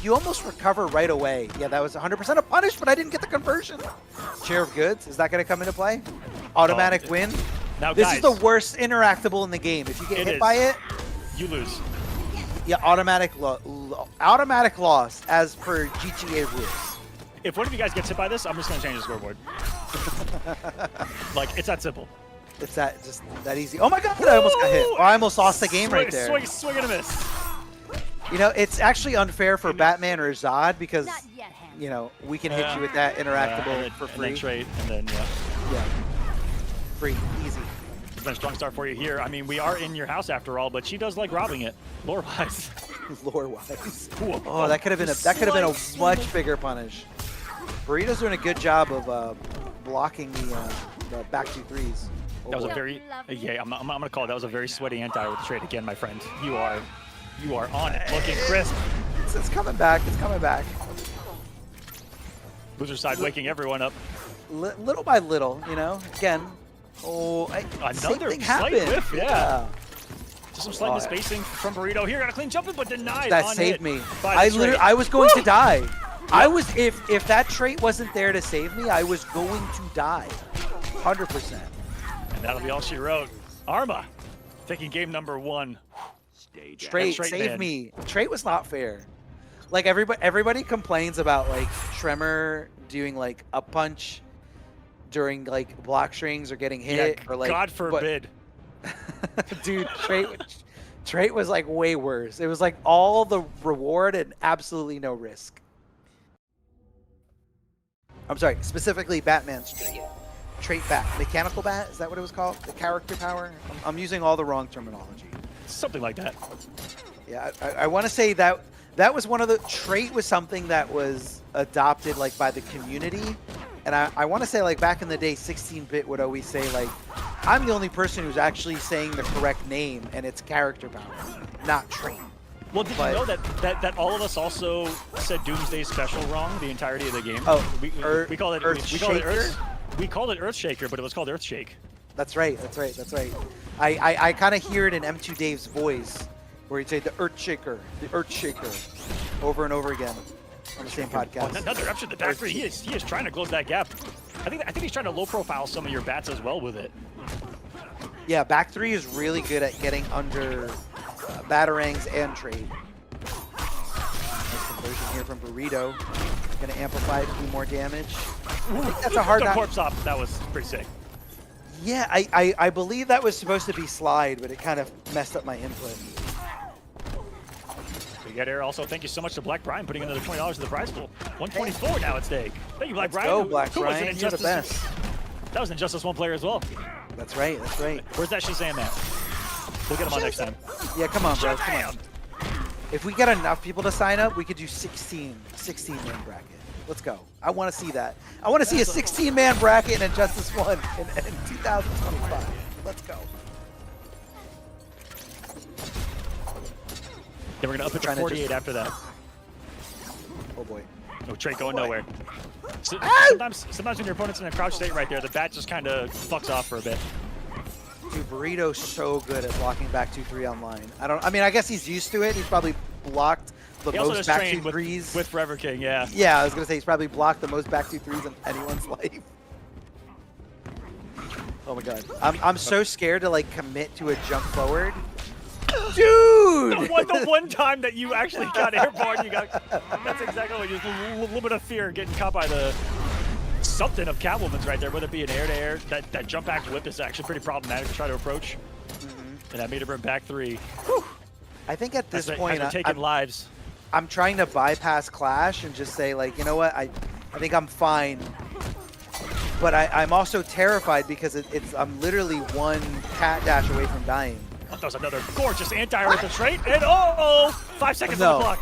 you almost recover right away. Yeah, that was 100% a punish, but I didn't get the conversion. Share of goods, is that going to come into play? Automatic win. Now, this guys, is the worst interactable in the game. If you get hit by it, you lose. Yeah, automatic loss as per GTA rules. If one of you guys gets hit by this, I'm just going to change the scoreboard. Like, it's that simple. It's just that easy. Oh my god, I almost got hit. Oh, I almost lost the game right there. Swing and a miss. You know, it's actually unfair for Batman or Zod because, you know, we can hit you with that interactable for free. And then trade, and then, Yeah. Free, easy. It's been a strong start for you here. I mean, we are in your house after all, but she does like robbing it, lore-wise. Lore-wise. Oh, that could have been a much bigger punish. Burrito's doing a good job of blocking the back 2-3s. That was a very, I'm gonna call it. That was a very sweaty anti with the trade again, my friend. You are on it, looking crisp. It's coming back. It's coming back. Loser side waking everyone up. Little by little, you know. Again, another thing slight happened. whiff, yeah. Just some slight spacing from Burrito here. Got a clean jumping, but denied. That on saved hit me. by the I was going to die. I was if that trait wasn't there to save me, I was going to die. 100%. And that'll be all she wrote. Arma taking game number 1. Trait saved me. Trait was not fair. Like everybody complains about like Tremor doing like a punch during like block strings or getting hit or like God forbid. Dude, Trait was like way worse. It was like all the reward and absolutely no risk. I'm sorry, specifically Batman's trait bat. Mechanical bat, is that what it was called? The character power? I'm using all the wrong terminology. Something like that. Yeah, I want to say that was one of the trait was something that was adopted like by the community. And I want to say like back in the day, 16-bit would always say like, I'm the only person who's actually saying the correct name and it's character power, not trait. Well, did you know that all of us also said Doomsday Special wrong the entirety of the game? Oh, we call it we called it Earthshaker, but it was called Earthshake. That's right. I kind of hear it in M2 Dave's voice, where he'd say the Earthshaker, over and over again on the same podcast. Another up to the back three. He is trying to close that gap. I think he's trying to low profile some of your bats as well with it. Yeah, back three is really good at getting under batarangs and trade. Nice conversion here from Burrito. Gonna amplify a few more damage. I think that's a hard corpse up. That was pretty sick. Yeah, I believe that was supposed to be slide, but it kind of messed up my input. We got here also. Thank you so much to Black Brian putting another $20 to the prize pool. 124 now at stake. Thank you, Black Brian. Go, Black Who Brian. You're the best. That was an Injustice 1 player as well. That's right. Where's that Shazam at? We'll get him on next time. Yeah, come on, bro. Come on. If we get enough people to sign up, we could do 16-man bracket. Let's go. I want to see that. I want to see a 16-man bracket in Injustice 1 in 2025. Let's go. Then we're going to up it to 48 after that. Oh, boy. No, Trey going nowhere. So, sometimes when your opponent's in a crouch state right there, the bat just kind of fucks off for a bit. Dude, Burrito's so good at blocking back 2-3 online. I mean, I guess he's used to it. He's probably blocked the most back 2-3s. With Forever King, yeah. Yeah, I was going to say he's probably blocked the most back 2-3s in anyone's life. Oh my god. I'm so scared to like commit to a jump forward. Dude! The one time that you actually got airborne, that's exactly what you a little bit of fear getting caught by the something of Catwoman's right there, whether it be an air-to-air. That jump back whip is actually pretty problematic to try to approach. And that made it from back three. Whew. I think at this point, taking lives. I'm trying to bypass Clash and just say like, you know what, I think I'm fine. But I'm also terrified because I'm literally one cat dash away from dying. That was another gorgeous anti with the trait, and 5 seconds on the clock.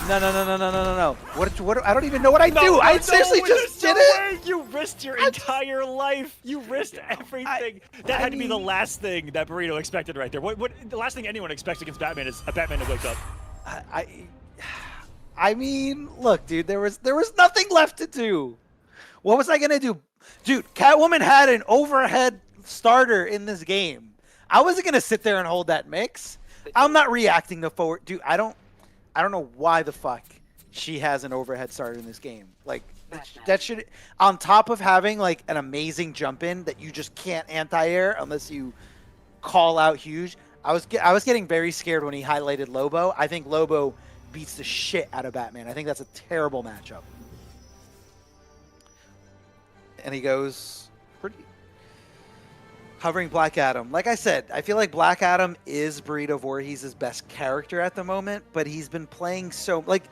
No. What? I don't even know what I do. I seriously just did it. You risked your entire life. You risked everything. That had to be the last thing that Burrito expected right there. What? The last thing anyone expects against Batman is a Batman to wake up. I mean, look, dude. There was nothing left to do. What was I gonna do, dude? Catwoman had an overhead starter in this game. I wasn't gonna sit there and hold that mix. I'm not reacting to forward, dude. I don't know why the fuck she has an overhead start in this game. Like that should, on top of having like an amazing jump in that you just can't anti-air unless you call out huge. I was getting very scared when he highlighted Lobo. I think Lobo beats the shit out of Batman. I think that's a terrible matchup. And he goes pretty hovering Black Adam. Like I said, I feel like Black Adam is Burrito Voorhees' best character at the moment, but he's been playing so like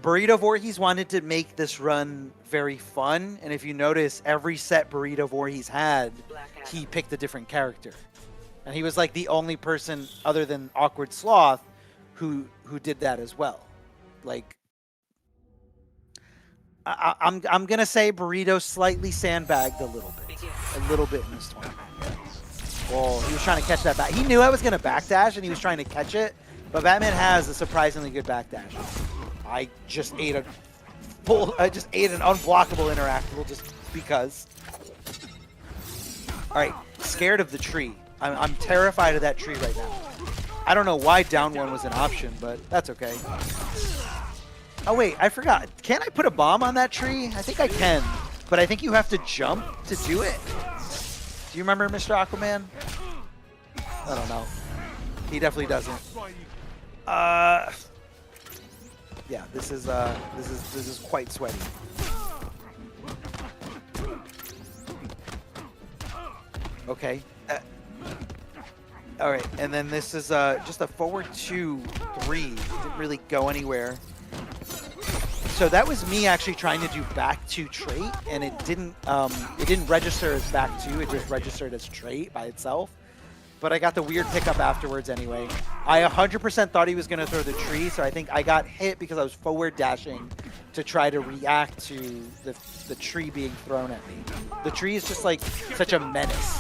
Burrito Voorhees wanted to make this run very fun, and if you notice, every set Burrito Voorhees had, he picked a different character. And he was like the only person other than Awkward Sloth who did that as well. Like I'm gonna say Burrito slightly sandbagged a little bit in this one. Well, he was trying to catch that back. He knew I was gonna backdash and he was trying to catch it, but Batman has a surprisingly good backdash. I just ate an unblockable interactable just because. All right, scared of the tree. I'm terrified of that tree right now. I don't know why down one was an option, but that's okay. Oh wait, I forgot. Can't I put a bomb on that tree? I think I can, but I think you have to jump to do it. Do you remember Mr. Aquaman? I don't know. He definitely doesn't. Yeah, this is quite sweaty. Okay. All right, and then this is just a forward 2-3. Didn't really go anywhere. So that was me actually trying to do back 2 trait, and it didn't register as back 2. It just registered as trait by itself. But I got the weird pickup afterwards anyway. I 100% thought he was going to throw the tree, so I think I got hit because I was forward dashing to try to react to the tree being thrown at me. The tree is just like such a menace.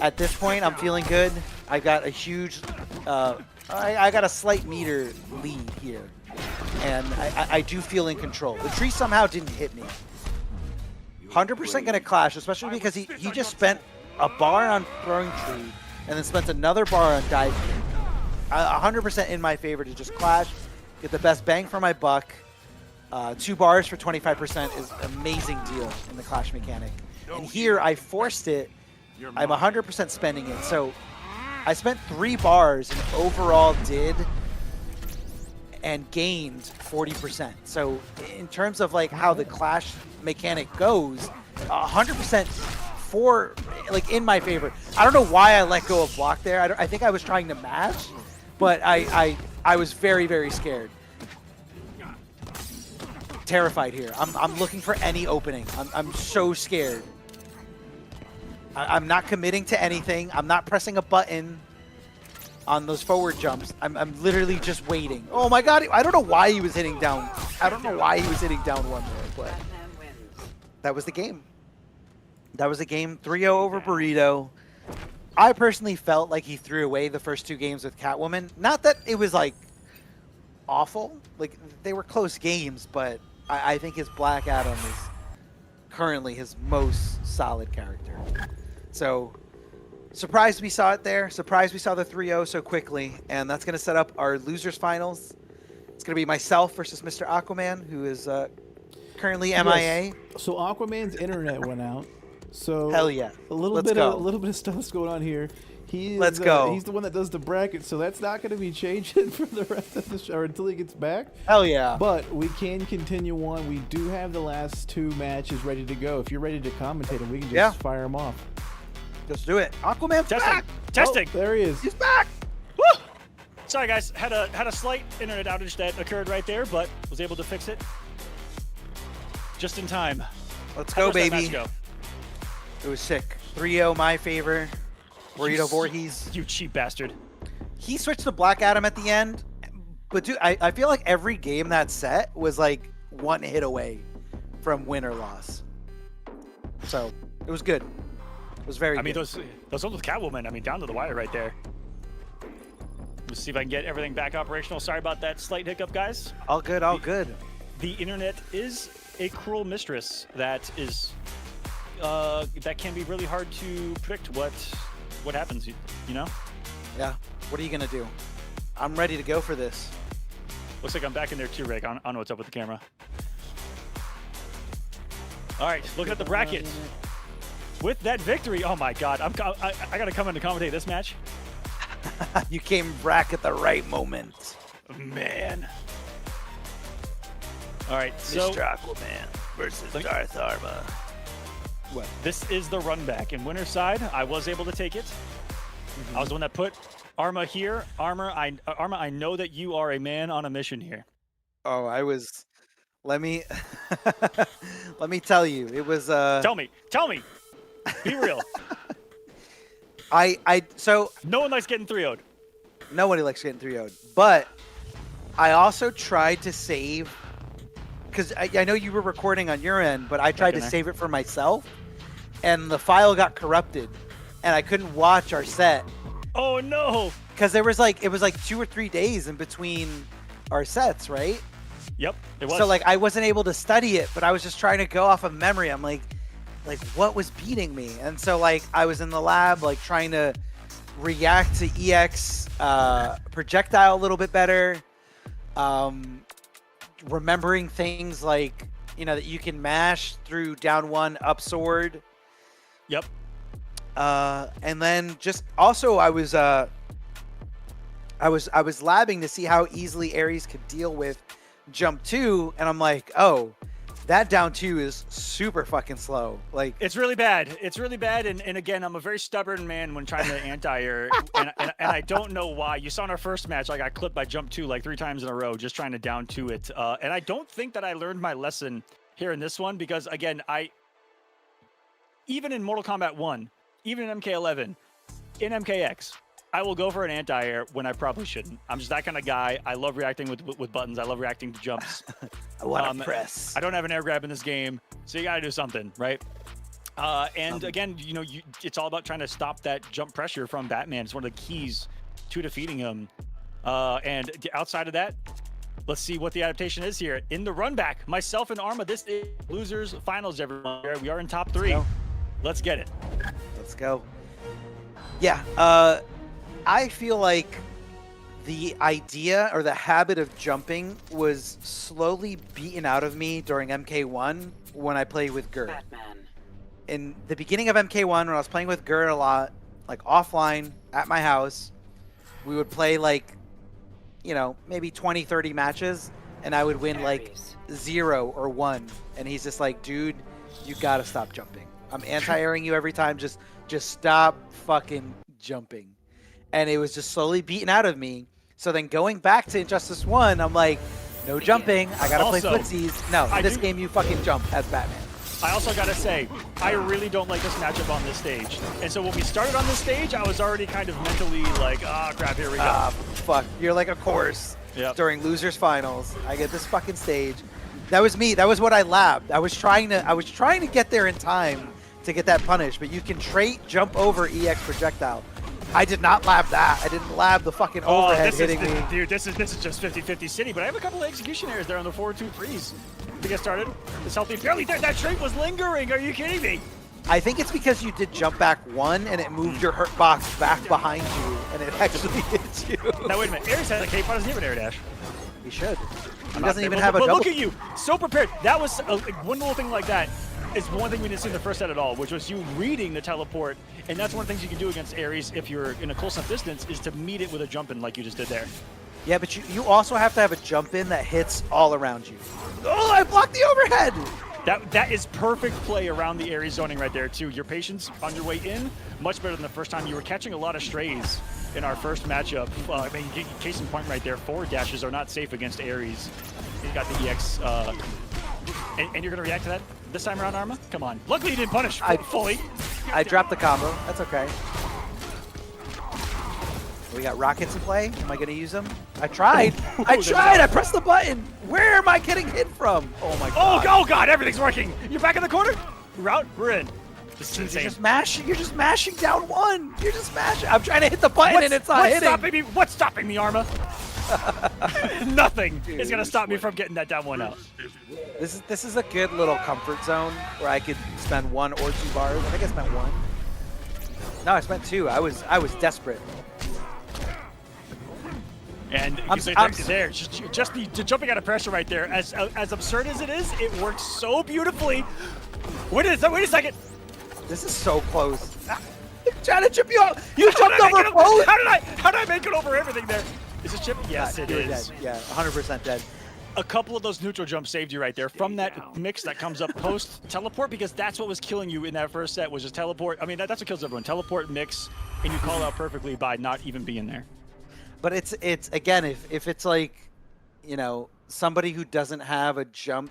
At this point, I'm feeling good. I got a huge, I got a slight meter lead here. And I do feel in control. The tree somehow didn't hit me. 100% going to clash, especially because he just spent a bar on throwing tree and then spent another bar on dive kick. 100% in my favor to just clash, get the best bang for my buck. 2 bars for 25% is an amazing deal in the clash mechanic. And here I forced it. I'm 100% spending it. So I spent 3 bars and overall did and gained 40%. So in terms of like how the clash mechanic goes, 100% for like in my favor. I don't know why I let go of block there. I think I was trying to match, but I was very, very scared. Terrified here. I'm looking for any opening. I'm so scared. I'm not committing to anything. I'm not pressing a button on those forward jumps. I'm literally just waiting. Oh my god, I don't know why he was hitting down. I don't know why he was hitting down 1 there, but that was the game. That was a game. 3-0 over Burrito. I personally felt like he threw away the first 2 games with Catwoman. Not that it was like awful. Like they were close games, but I think his Black Adam is currently his most solid character. So surprised we saw it there. Surprised we saw the 3-0 so quickly. And that's going to set up our losers finals. It's going to be myself versus Mr. Aquaman, who is currently MIA. Yes. So Aquaman's internet went out. So hell yeah. A little bit of stuff's going on here. Let's go. He's the one that does the bracket, so that's not going to be changing for the rest of the show or until he gets back. Hell yeah. But we can continue on. We do have the last 2 matches ready to go. If you're ready to commentate them, we can just fire them off. Just do it. Aquaman's back. Testing. Oh, there he is. He's back. Woo! Sorry guys, had a slight internet outage that occurred right there, but was able to fix it just in time. Let's go, baby. Go? It was sick. 3-0 my favor. Burrito Voorhees. You cheap bastard. He switched to Black Adam at the end, but dude, I feel like every game that set was like 1 hit away from win or loss. So it was good. It was very good. I mean, those ones with Catwoman, I mean, down to the wire right there. Let's see if I can get everything back operational. Sorry about that slight hiccup, guys. All good, all good. The internet is a cruel mistress that is that can be really hard to predict what happens, you know? Yeah. What are you gonna do? I'm ready to go for this. Looks like I'm back in there too, Rick. I don't know what's up with the camera. All right, looking at the bracket. With that victory, oh my God, I got to come in to commentate this match. You came back at the right moment. Man. All right, so Mistaaquaman versus Darth Arma. What? This is the run back. In winner's side, I was able to take it. I was the one that put Arma here. Arma, I know that you are a man on a mission here. Oh, I was. Let me let me tell you, it was. Tell me. Be real. So no one likes getting 3-0'd. Nobody likes getting 3-0'd, but I also tried to save, because I know you were recording on your end, but I tried to save it for myself, and the file got corrupted, and I couldn't watch our set. Oh no! Because it was like 2 or 3 days in between our sets, right? Yep, it was. So like I wasn't able to study it, but I was just trying to go off of memory. I'm like what was beating me? And so like I was in the lab like trying to react to EX projectile a little bit better. Remembering things like, you know, that you can mash through down 1 up sword. Yep. And then just also I was labbing to see how easily Ares could deal with jump 2, and I'm like, oh, that down 2 is super fucking slow. Like it's really bad. It's really bad. And again, I'm a very stubborn man when trying to anti-air, and I don't know why. You saw in our first match, I got clipped by jump 2 like 3 times in a row, just trying to down 2 it. And I don't think that I learned my lesson here in this one, because again, even in Mortal Kombat 1, even in MK11, in MKX, I will go for an anti-air when I probably shouldn't. I'm just that kind of guy. I love reacting with buttons. I love reacting to jumps. I want to press. I don't have an air grab in this game, so you got to do something, right? And again, you know, it's all about trying to stop that jump pressure from Batman. It's one of the keys to defeating him. And outside of that, let's see what the adaptation is here. In the run back, myself and Arma, this is losers finals, everyone. We are in top 3. Let's get it. Let's go. Yeah. I feel like the idea or the habit of jumping was slowly beaten out of me during MK1 when I played with Gur. Batman. In the beginning of MK1, when I was playing with Gur a lot, like offline at my house, we would play like, you know, maybe 20, 30 matches, and I would win like 0 or 1. And he's just like, dude, you gotta stop jumping. I'm anti-airing you every time. Just stop fucking jumping. And it was just slowly beaten out of me. So then going back to Injustice 1, I'm like, no jumping. I gotta play footsies. No, in this game you fucking jump as Batman. I also gotta say, I really don't like this matchup on this stage. And so when we started on this stage, I was already kind of mentally like, crap, here we go. Fuck. You're like a course during losers finals. I get this fucking stage. That was me. That was what I labbed. I was trying to get there in time to get that punish, but you can trait jump over EX projectile. I did not lab that. I didn't lab the fucking overhead hitting me. Dude, this is just 50-50 city, but I have a couple of execution errors there on the 4-2-3s to get started. This healthy barely there. That trait was lingering. Are you kidding me? I think it's because you did jump back 1 and it moved your hurt box back behind you and it actually hit you. Now wait a minute. Ares has a cape. Why doesn't he have an air dash? He should. He doesn't even have a double. Look at you, so prepared. That was one little thing like that. Is one thing we didn't see in the first set at all, which was you reading the teleport, and that's one of the things you can do against Ares if you're in a close enough distance, is to meet it with a jump in like you just did there. Yeah, but you also have to have a jump in that hits all around you. Oh, I blocked the overhead! That is perfect play around the Ares zoning right there too. Your patience on your way in, much better than the first time. You were catching a lot of strays in our first matchup. I mean, case in point right there, forward dashes are not safe against Ares. You got the EX, and you're gonna react to that this time around, Arma? Come on. Luckily you didn't punish fully. I dropped the combo. That's okay. We got rockets in play. Am I gonna use them? I tried. I tried. I pressed the button. Where am I getting hit from? Oh my god. Oh god, everything's working. You're back in the corner. Route, we're in. This is insane. You're just mashing down 1. You're just mashing. I'm trying to hit the button and it's not hitting. What's stopping me, Arma? Nothing is gonna stop me from getting that down 1 out. This is a good little comfort zone where I could spend 1 or 2 bars. I think I spent 1. No, I spent 2. I was desperate. And there, just the jumping out of pressure right there. As absurd as it is, it works so beautifully. Wait a second. This is so close. I'm trying to chip you out. You jumped over both. How did I make it over everything there? Is this chip? Yes, it is. Dead. Yeah, 100% dead. A couple of those neutral jumps saved you right there from that mix that comes up post teleport, because that's what was killing you in that first set, was just teleport. I mean, that's what kills everyone. Teleport, mix, and you call out perfectly by not even being there. But it's again, if it's like, you know, somebody who doesn't have a jump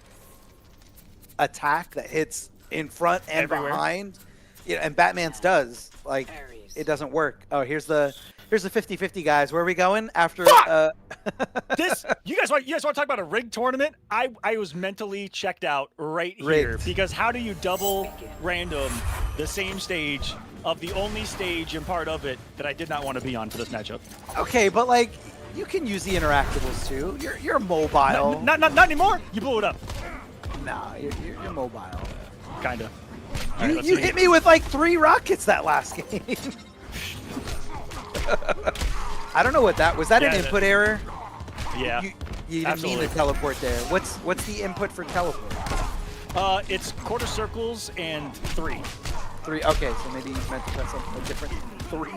attack that hits in front and behind, you know, and Batman's does, like, it doesn't work. Oh, here's the 50-50 guys. Where are we going after? This you guys want to talk about a rigged tournament? I was mentally checked out right here, because how do you double random the same stage of the only stage and part of it that I did not want to be on for this matchup? Okay, but like, you can use the interactables too. You're mobile. Not anymore. You blew it up. Nah, you're mobile. Kinda. You hit me with like 3 rockets that last game. I don't know what that was. That an input error? Yeah. You didn't mean to teleport there. What's the input for teleport? It's quarter circles and 3. 3. Okay, so maybe you meant to press a different 3.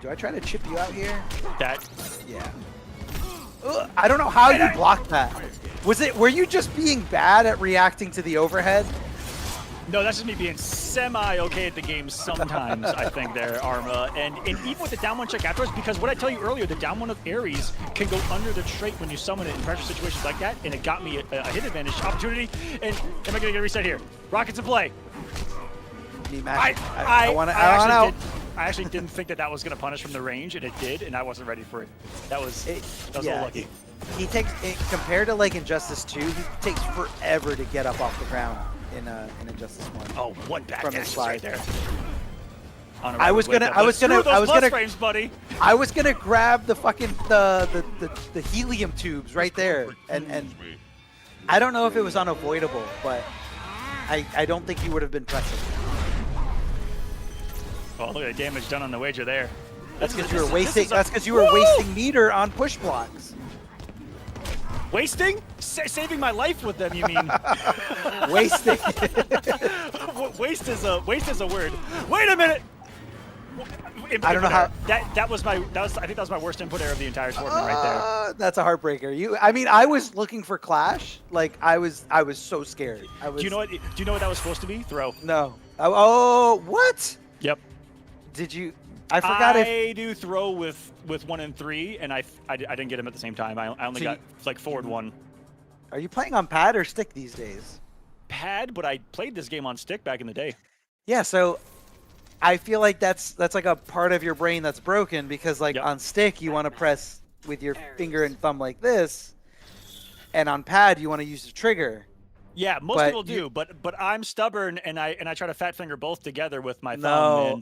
Do I try to chip you out here? Yeah. Ugh, I don't know how you blocked that. Were you just being bad at reacting to the overhead? No, that's just me being semi-okay at the game sometimes, I think, there, Arma. And even with the down 1 check afterwards, because what I tell you earlier, the down 1 of Ares can go under the trait when you summon it in pressure situations like that, and it got me a hit advantage opportunity. And am I going to get a reset here? Rockets in play. I actually didn't think that was going to punish from the range, and it did, and I wasn't ready for it. That was a little lucky. He takes, compared to like Injustice 2, he takes forever to get up off the ground in Injustice 1. Oh, one back from his slide there. I was gonna frames, buddy. I was gonna grab the fucking the helium tubes right there, and I don't know if it was unavoidable, but I don't think he would have been pressing. Oh, look at the damage done on the wager there. That's because you were wasting. That's because you were wasting meter on push blocks. Wasting? Saving my life with them, you mean? Wasting. Waste is a word. Wait a minute. I don't know how. I think that was my worst input error of the entire tournament right there. That's a heartbreaker. I mean, I was looking for Clash. Like I was so scared. Do you know what that was supposed to be? Throw. No. Oh, what? Yep. Did you? I forgot. I do throw with 1 and 3, and I didn't get him at the same time. I only got like forward 1. Are you playing on pad or stick these days? Pad, but I played this game on stick back in the day. Yeah, so I feel like that's like a part of your brain that's broken, because like on stick you want to press with your finger and thumb like this, and on pad you want to use the trigger. Yeah, most people do, but I'm stubborn, and I try to fat finger both together with my thumb.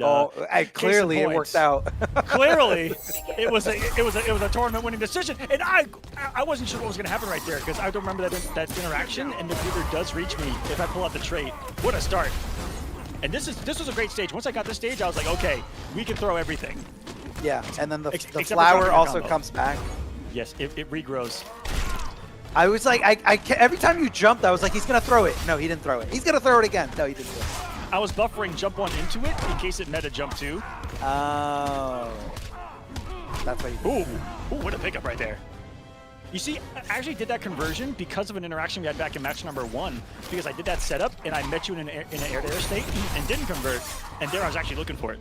Clearly it worked out. Clearly, it was a tournament winning decision, and I wasn't sure what was going to happen right there, because I don't remember that interaction, and the breather does reach me if I pull out the trait. What a start! And this was a great stage. Once I got this stage, I was like, okay, we can throw everything. Yeah, and then the flower also comes back. Yes, it regrows. I was like, every time you jumped, I was like, he's gonna throw it. No, he didn't throw it. He's gonna throw it again. No, he didn't do it. I was buffering jump 1 into it in case it meta jump 2. Oh, that's why you did. Ooh, what a pickup right there. You see, I actually did that conversion because of an interaction we had back in match number 1, because I did that setup and I met you in an air-to-air state and didn't convert, and there I was actually looking for it.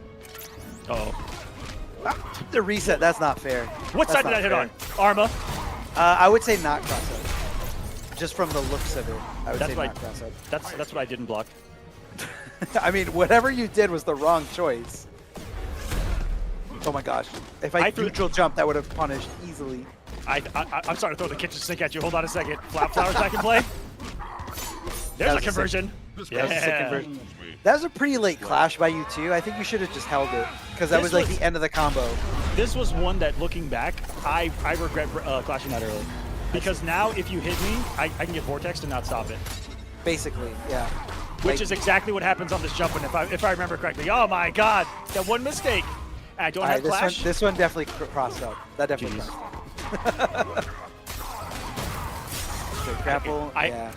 The reset, that's not fair. What side did I hit on? Arma? I would say not cross-up. Just from the looks of it, I would say not cross-up. That's what I didn't block. I mean, whatever you did was the wrong choice. Oh my gosh. If I neutral jump, that would have punished easily. I'm starting to throw the kitchen sink at you. Hold on a second. Flowers back in play. There's a conversion. That was a pretty late clash by you too. I think you should have just held it, because that was like the end of the combo. This was one that, looking back, I regret clashing that early. Because now if you hit me, I can get vortexed and not stop it. Basically, yeah. Which is exactly what happens on this jump, and if I remember correctly. Oh my god, that one mistake. I don't All have right, Clash. this one definitely crossed up. That definitely Jeez. crossed up. Okay, grapple. Yeah.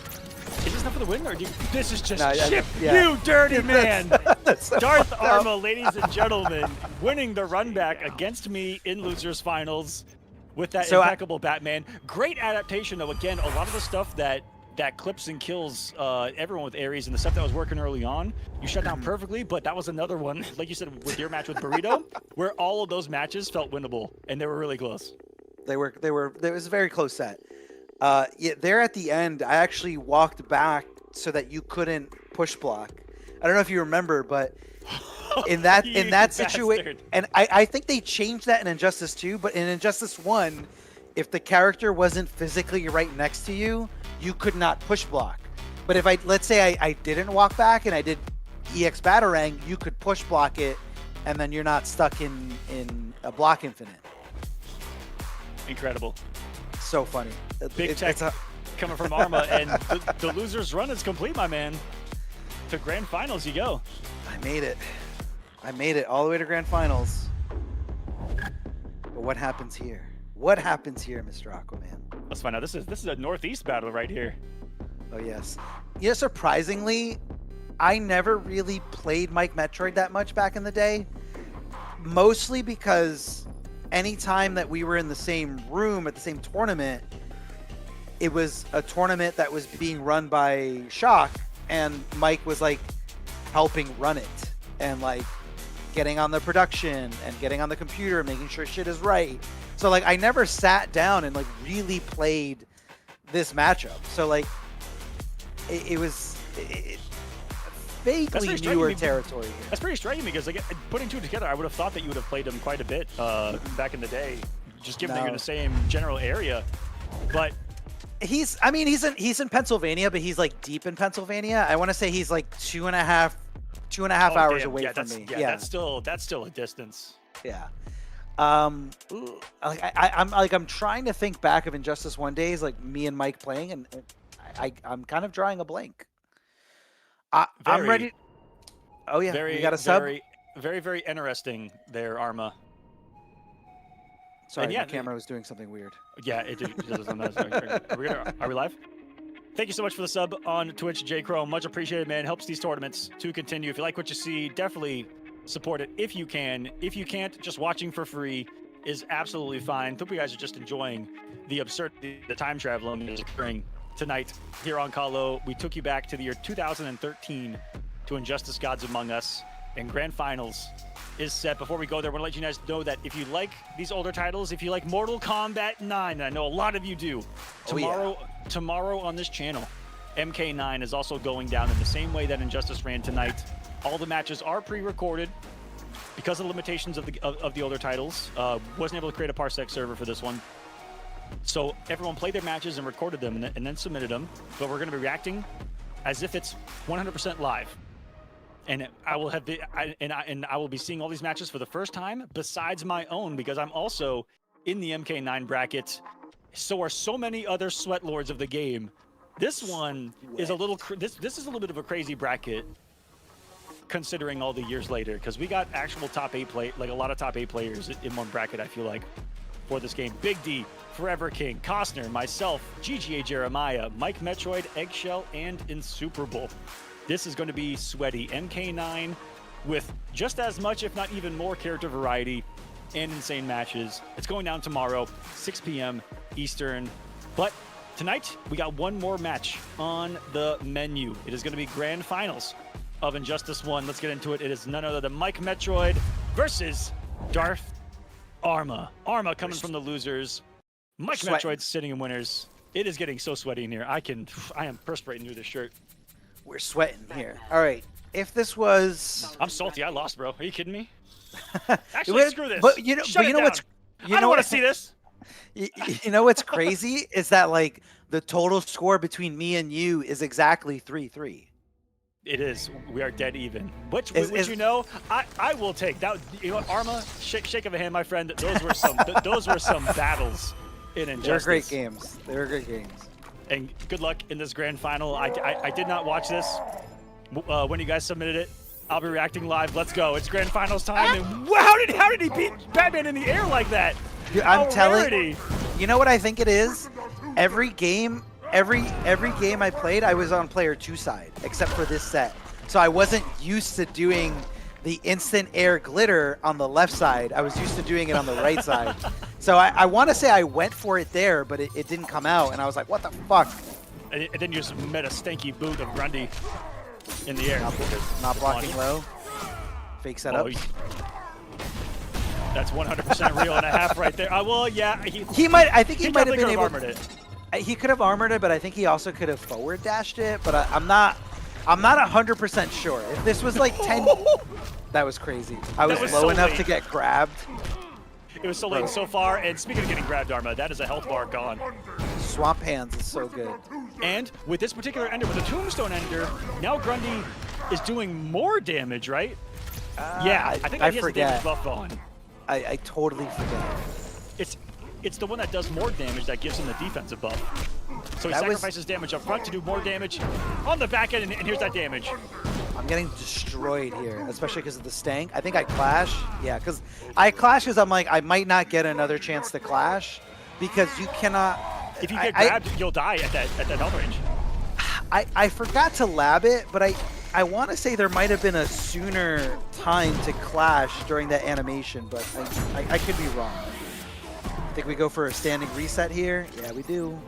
Is this not for the win, or do you, this is just No, chip? yeah. You dirty man! That's so Darth fucked up. Arma, ladies and gentlemen, winning the run back against me in losers finals with that impeccable Batman. Great adaptation, though. Again, a lot of the stuff that clips and kills everyone with Ares and the stuff that was working early on, you shut down perfectly. But that was another one, like you said, with your match with Burrito, where all of those matches felt winnable, and they were really close. They were. It was a very close set. Yeah, there at the end, I actually walked back so that you couldn't push block. I don't know if you remember, but in that situation, and I think they changed that in Injustice 2, but in Injustice 1, if the character wasn't physically right next to you, you could not push block. But if let's say I didn't walk back and I did EX Batarang, you could push block it, and then you're not stuck in a block infinite. Incredible. So funny. Big tech coming from Arma, and the loser's run is complete, my man. To grand finals you go. I made it. I made it all the way to grand finals. But what happens here? What happens here, Mr. Aquaman? Let's find out. This is a northeast battle right here. Oh yes. You know, surprisingly, I never really played Mike Metroid that much back in the day. Mostly because anytime that we were in the same room at the same tournament, it was a tournament that was being run by Shock, and Mike was like helping run it and like getting on the production and getting on the computer, making sure shit is right. So like I never sat down and like really played this matchup. So like it was vaguely newer territory here. That's pretty striking because like putting two together, I would have thought that you would have played him quite a bit back in the day, just given that you're in the same general area. But he's in Pennsylvania, but he's like deep in Pennsylvania. I want to say he's like two and a half hours away from me. Yeah, that's still a distance. Yeah. I'm trying to think back of Injustice 1 days, like me and Mike playing, and I'm kind of drawing a blank. I'm ready. Oh yeah, you got a sub. Very interesting there, Arma. Sorry, my camera was doing something weird. Yeah, it does. Are we live? Thank you so much for the sub on Twitch, J Chrome. Much appreciated, man. Helps these tournaments to continue. If you like what you see, definitely support it if you can. If you can't, just watching for free is absolutely fine. Hope you guys are just enjoying the absurdity, the time traveling that is occurring tonight here on Colo. We took you back to the year 2013 to Injustice Gods Among Us, and Grand Finals is set. Before we go there, I want to let you guys know that if you like these older titles, if you like Mortal Kombat 9, and I know a lot of you do, tomorrow on this channel, MK9 is also going down in the same way that Injustice ran tonight. All the matches are pre-recorded because of the limitations of the older titles. Wasn't able to create a Parsec server for this one. So everyone played their matches and recorded them and then submitted them. But we're going to be reacting as if it's 100% live. And I will be seeing all these matches for the first time besides my own, because I'm also in the MK9 bracket. So are so many other sweat lords of the game. This one is a little this is a little bit of a crazy bracket considering all the years later, because we got actual top 8 like a lot of top 8 players in one bracket, I feel like, for this game. Big D, Forever King, Costner, myself, GGA Jeremiah, Mike Metroid, Eggshell, and Insuperable. This is going to be sweaty. MK9 with just as much, if not even more, character variety and insane matches. It's going down tomorrow, 6 p.m. Eastern. But tonight, we got one more match on the menu. It is going to be grand finals of Injustice 1. Let's get into it. It is none other than Mike Metroid versus Darth Arma. Arma coming from the losers. Mike Metroid sitting in winners. It is getting so sweaty in here. I am perspiring through this shirt. We're sweating here. All right. If this was... I'm salty. I lost, bro. Are you kidding me? Actually, screw this. But you know what's... I don't want to see this. You know what's crazy is that like the total score between me and you is exactly 3-3. It is. We are dead even. Which you know, I will take that. You know, Arma, shake of a hand, my friend. Those were some battles in Injustice. They were great games. They were great games. And good luck in this grand final. I did not watch this when you guys submitted it. I'll be reacting live. Let's go. It's grand finals time. And wow, how did he beat Batman in the air like that? Dude, I'm telling you know what I think it is? Every game I played, I was on player 2 side, except for this set. So I wasn't used to doing the instant air glitter on the left side. I was used to doing it on the right side. So I want to say I went for it there, but it didn't come out, and I was like, what the fuck? And then you just met a stanky boot of Grundy in the air. Not blocking low. Fake setup. That's 100% real and a half right there. Well, yeah. He might. I think he might have been able. Armored it. He could have armored it, but I think he also could have forward dashed it. But I'm not 100% sure. If this was like 10, that was crazy. I was low enough to get grabbed. It was so late and so far. And speaking of getting grabbed, Arma, that is a health bar gone. Swamp Hands is so good. And with this particular ender, with a Tombstone ender, now Grundy is doing more damage, right? Yeah, I think he has the damage buff on. I totally forget. It's the one that does more damage that gives him the defensive buff. So he sacrifices damage up front to do more damage on the back end, and here's that damage. I'm getting destroyed here, especially because of the stank. I think I clash. Yeah, because I clash because I'm like, I might not get another chance to clash because you cannot. If you get grabbed, you'll die at that health range. I forgot to lab it, but I want to say there might have been a sooner time to clash during that animation, but I could be wrong. Think we go for a standing reset here? Yeah, we do.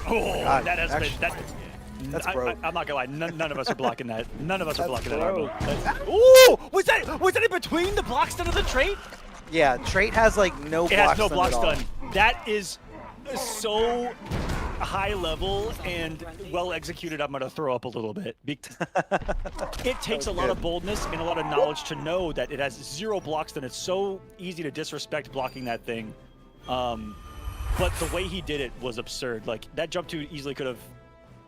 Oh, God, that has actually, been that's broke. I'm not gonna lie, none of us are blocking that. None of us are blocking that. Ooh, was that in between the block stun of the trait? Yeah, trait has like no block stun. It has no block stun. That is so high level and well executed. I'm gonna throw up a little bit. It takes a lot of boldness and a lot of knowledge to know that it has 0 block stun. It's so easy to disrespect blocking that thing. But the way he did it was absurd. Like that jump 2 easily could have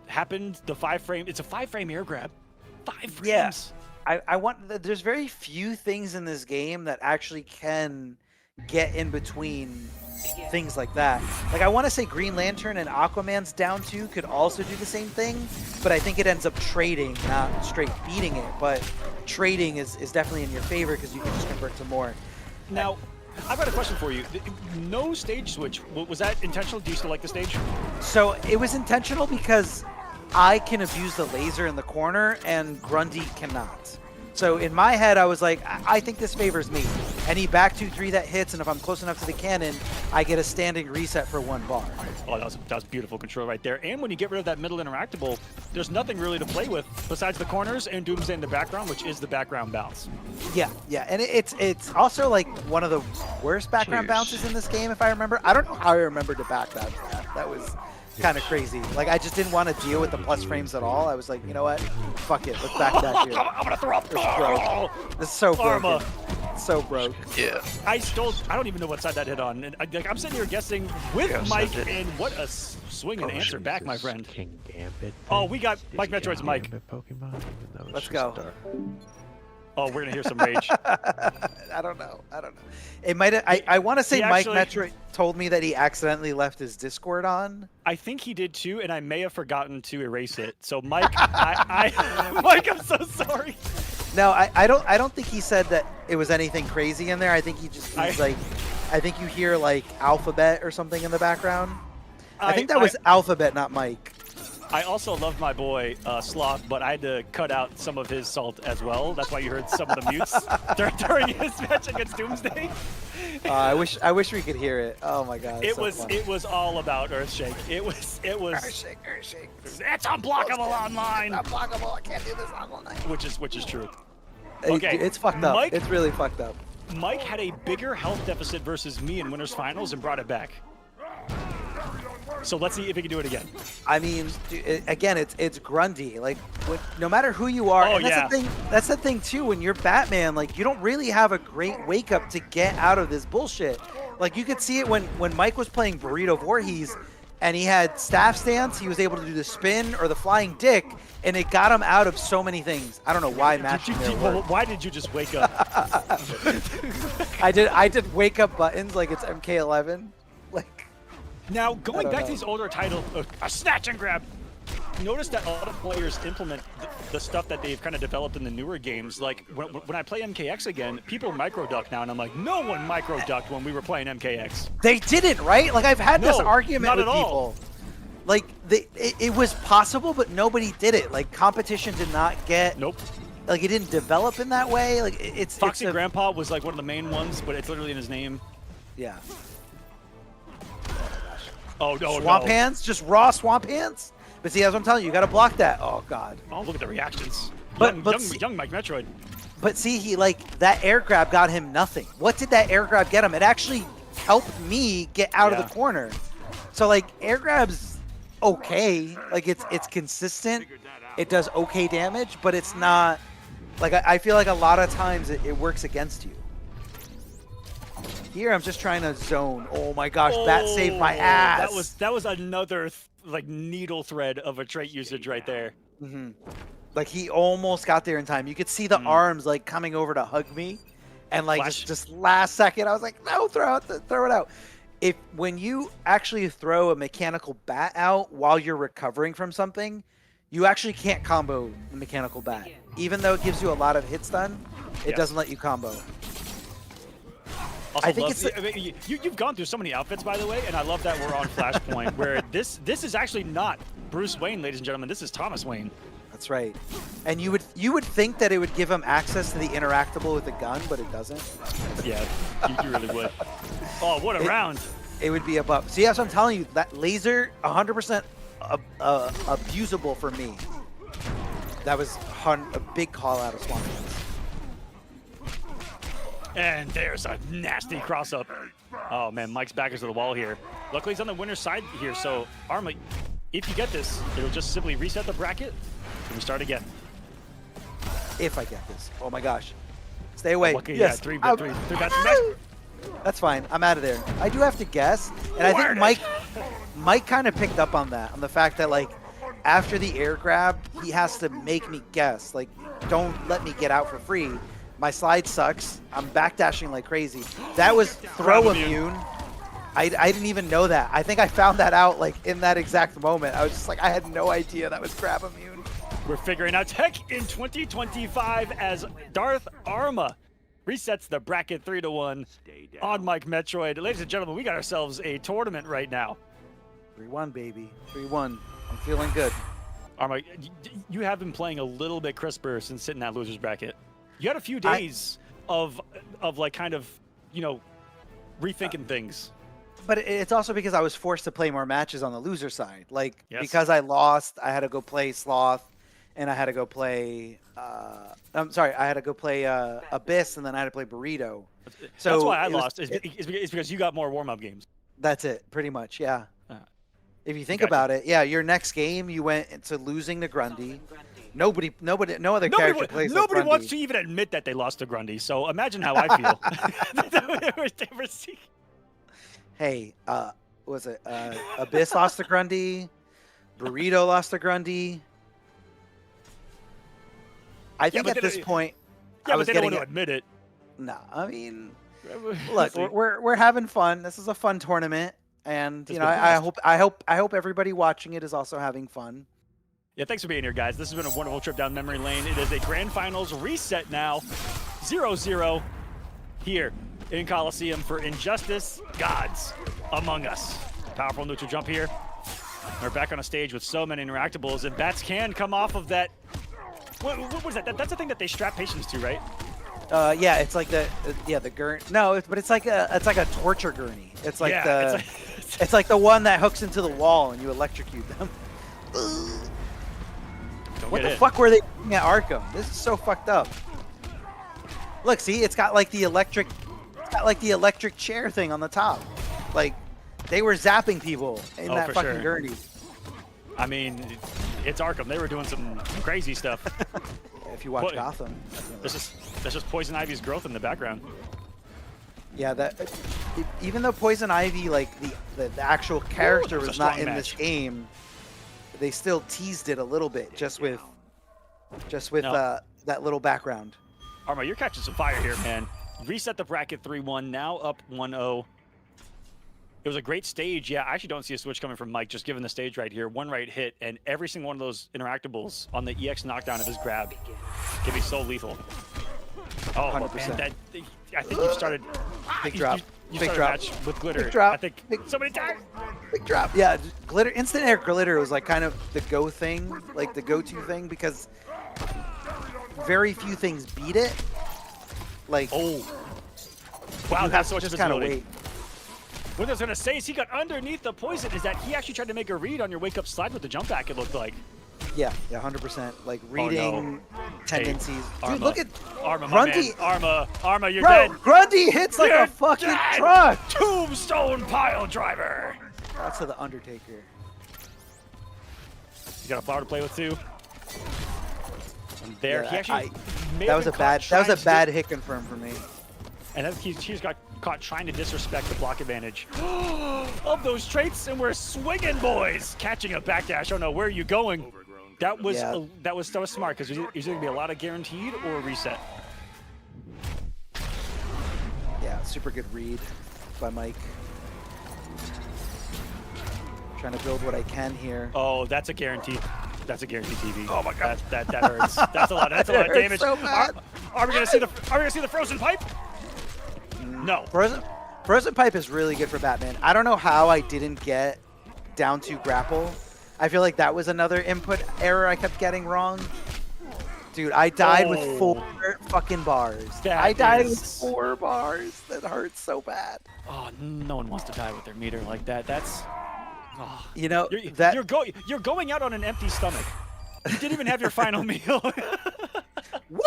happened. The 5-frame, it's a 5-frame air grab. 5 frames. Yes. I want. There's very few things in this game that actually can get in between things like that. Like I want to say Green Lantern and Aquaman's down 2 could also do the same thing, but I think it ends up trading, not straight beating it, but trading is definitely in your favor because you can just convert to more. Now, I've got a question for you. No stage switch. Was that intentional? Do you still like the stage? So it was intentional because I can abuse the laser in the corner and Grundy cannot. So in my head, I was like, I think this favors me. Any back 2-3 that hits, and if I'm close enough to the cannon, I get a standing reset for 1 bar. Oh, that was beautiful control right there. And when you get rid of that middle interactable, there's nothing really to play with besides the corners and Doomsday in the background, which is the background bounce. Yeah, and it's also like one of the worst background bounces in this game, if I remember. I don't know how I remembered to back that. That was kind of crazy. Like I just didn't want to deal with the plus frames at all. I was like, you know what? Fuck it. Let's back that here. I'm gonna throw up. This is so broken. So broke. Yeah. I don't even know what side that hit on. And I'm sitting here guessing with Mike, and what a swing and answer back, my friend. King Gambit. Oh, we got Mike Metroid's Mike. Let's go. Oh, we're gonna hear some rage. I don't know. It might. I want to say Mike Metroid told me that he accidentally left his Discord on. I think he did too, and I may have forgotten to erase it. So Mike, Mike, I'm so sorry. No, I don't think he said that it was anything crazy in there. I think he's like, I think you hear like Alphabet or something in the background. I think that was Alphabet, not Mike. I also love my boy Sloth, but I had to cut out some of his salt as well. That's why you heard some of the mutes during his match against Doomsday. I wish we could hear it. Oh my god! It was all about Earthshake. It was Earthshake. It's unblockable online. It's unblockable. I can't do this online. Which is true. Okay, it's fucked up. It's really fucked up. Mike had a bigger health deficit versus me in Winners Finals and brought it back. So let's see if he can do it again. I mean, again, it's Grundy. Like, no matter who you are, and that's the thing too. When you're Batman, like, you don't really have a great wake up to get out of this bullshit. Like, you could see it when Mike was playing Burrito Voorhees, and he had staff stance. He was able to do the spin or the flying dick, and it got him out of so many things. I don't know why matching why did you just wake up? I did wake up buttons like it's MK11. Like. Now, going back to these older titles, a snatch and grab. noticed that a lot of players implement the stuff that they've kind of developed in the newer games. Like when I play MKX again, people micro duck now, and I'm like, no one micro ducked when we were playing MKX. They didn't, right? Like I've had this argument not with at people. all. Like it was possible, but nobody did it. Like competition did not get. Nope. Like it didn't develop in that way. Like Foxy Grandpa was like one of the main ones, but it's literally in his name. Yeah. Oh no, Swamp no. hands, just raw swamp hands. But see, that's what I'm telling you. You got to block that. Oh god. Oh, look at the reactions. But young Mike Metroid. But see, he that air grab got him nothing. What did that air grab get him? It actually helped me get out of the corner. So like air grabs, okay. Like it's consistent. It does okay damage, but it's not. Like I feel like a lot of times it works against you. Here I'm just trying to zone. Oh my gosh, that saved my ass. That was another like needle thread of a trait usage right there. Mm-hmm. Like he almost got there in time. You could see the arms like coming over to hug me, and like just last second I was like, no, throw it out. When you actually throw a mechanical bat out while you're recovering from something, you actually can't combo the mechanical bat. Even though it gives you a lot of hit stun, it doesn't let you combo. Also, I think you've gone through so many outfits, by the way, and I love that we're on Flashpoint, where this is actually not Bruce Wayne, ladies and gentlemen. This is Thomas Wayne. That's right. And you would think that it would give him access to the interactable with the gun, but it doesn't. Yeah, you really would. Oh, what a round! It would be a buff. See, that's what I'm telling you. That laser, 100% abusable for me. That was a big call out of Swamp Hands. And there's a nasty cross up. Oh man, Mike's back into the wall here. Luckily he's on the winner's side here, so Arma, if you get this, it'll just simply reset the bracket and we start again. If I get this. Oh my gosh. Stay away. Okay, yes. Yeah, three bats next. That's fine. I'm out of there. I do have to guess. And I think Mike kind of picked up on that, on the fact that like after the air grab, he has to make me guess. Like, don't let me get out for free. My slide sucks. I'm backdashing like crazy. That was throw immune. I didn't even know that. I think I found that out like in that exact moment. I was just like, I had no idea that was grab immune. We're figuring out tech in 2025 as Darth Arma resets the bracket 3-1 on Mike Metroid. Ladies and gentlemen, we got ourselves a tournament right now. 3-1, baby. 3-1. I'm feeling good. Arma, you have been playing a little bit crisper since sitting in that loser's bracket. You had a few days of like kind of, you know, rethinking things. But it's also because I was forced to play more matches on the loser side. Like, because I lost, I had to go play Sloth, and I had to go play, I had to go play Abyss, and then I had to play Burrito. So that's why I lost, is because you got more warm-up games. That's it, pretty much, yeah. If you think about it, yeah, your next game, you went into losing to Grundy. No other character plays like Nobody Grundy. wants to even admit that they lost to Grundy, so imagine how I feel. Hey, was it Abyss lost to Grundy? Burrito lost to Grundy? I think at this point, I was but they getting don't want to admit it. No, I mean, look, we're having fun. This is a fun tournament, and you know, I hope everybody watching it is also having fun. Yeah, thanks for being here, guys. This has been a wonderful trip down memory lane. It is a grand finals reset now, 0-0 here in Kolosseum for Injustice Gods Among Us. Powerful neutral jump here. We're back on a stage with so many interactables, and bats can come off of that. What was that? That's the thing that they strap patients to, right? Yeah, it's like the gurney. No, but it's like a torture gurney. It's like it's like the one that hooks into the wall and you electrocute them. What the fuck were they doing at Arkham? This is so fucked up. Look, see, it's got like the electric chair thing on the top. Like they were zapping people in that fucking gurney. I mean, it's Arkham. They were doing some crazy stuff. If you watch Gotham. That's just Poison Ivy's growth in the background. Yeah, even though Poison Ivy, like the actual character was not in this game, they still teased it a little bit just with that little background. Arma, you're catching some fire here, man. Reset the bracket 3-1, now up 1-0. It was a great stage. Yeah, I actually don't see a switch coming from Mike, just given the stage right here. One right hit, and every single one of those interactables on the EX knockdown of his grab can be so lethal. Oh, 100%. man, I think you started. Big drop. You Big started drop. a match with glitter. Big drop. I think somebody died. Big drop. Yeah, glitter. Instant air glitter was like kind of the go thing, like the go-to thing, because very few things beat it. Like, Oh. Wow, you that's have so to much just kind of visibility. wait. What I was going to say is he got underneath the poison is that he actually tried to make a read on your wake-up slide with the jump back, it looked like. Yeah, 100%. Like reading tendencies. Hey, Dude, look at Arma, Grundy. my man. Arma, you're Bro, dead. Grundy hits like You're a fucking dead. truck. Tombstone pile driver. That's to the Undertaker. You got a flower to play with too. And there, Yeah, he actually may that have was been a caught bad. That trying was a to bad hit confirm for me. And then he just got caught trying to disrespect the block advantage of those traits, and we're swinging, boys. Catching a backdash. Oh no, where are you going? That was Yeah. that was smart because there's either gonna be a lot of guaranteed or a reset. Yeah, super good read by Mike. Trying to build what I can here. Oh, that's a guaranteed. That's a guaranteed TV. Oh my god, that hurts. That's a lot. That's a lot of It damage. hurts so bad. Are we gonna see the frozen pipe? No. Frozen Pipe is really good for Batman. I don't know how I didn't get down to grapple. I feel like that was another input error I kept getting wrong. Dude, I died with 4 fucking bars. That I died with is- 4 bars. That hurts so bad. Oh, no one wants to die with their meter like that. That's. Oh. You know, You're going out on an empty stomach. You didn't even have your final meal. Woo!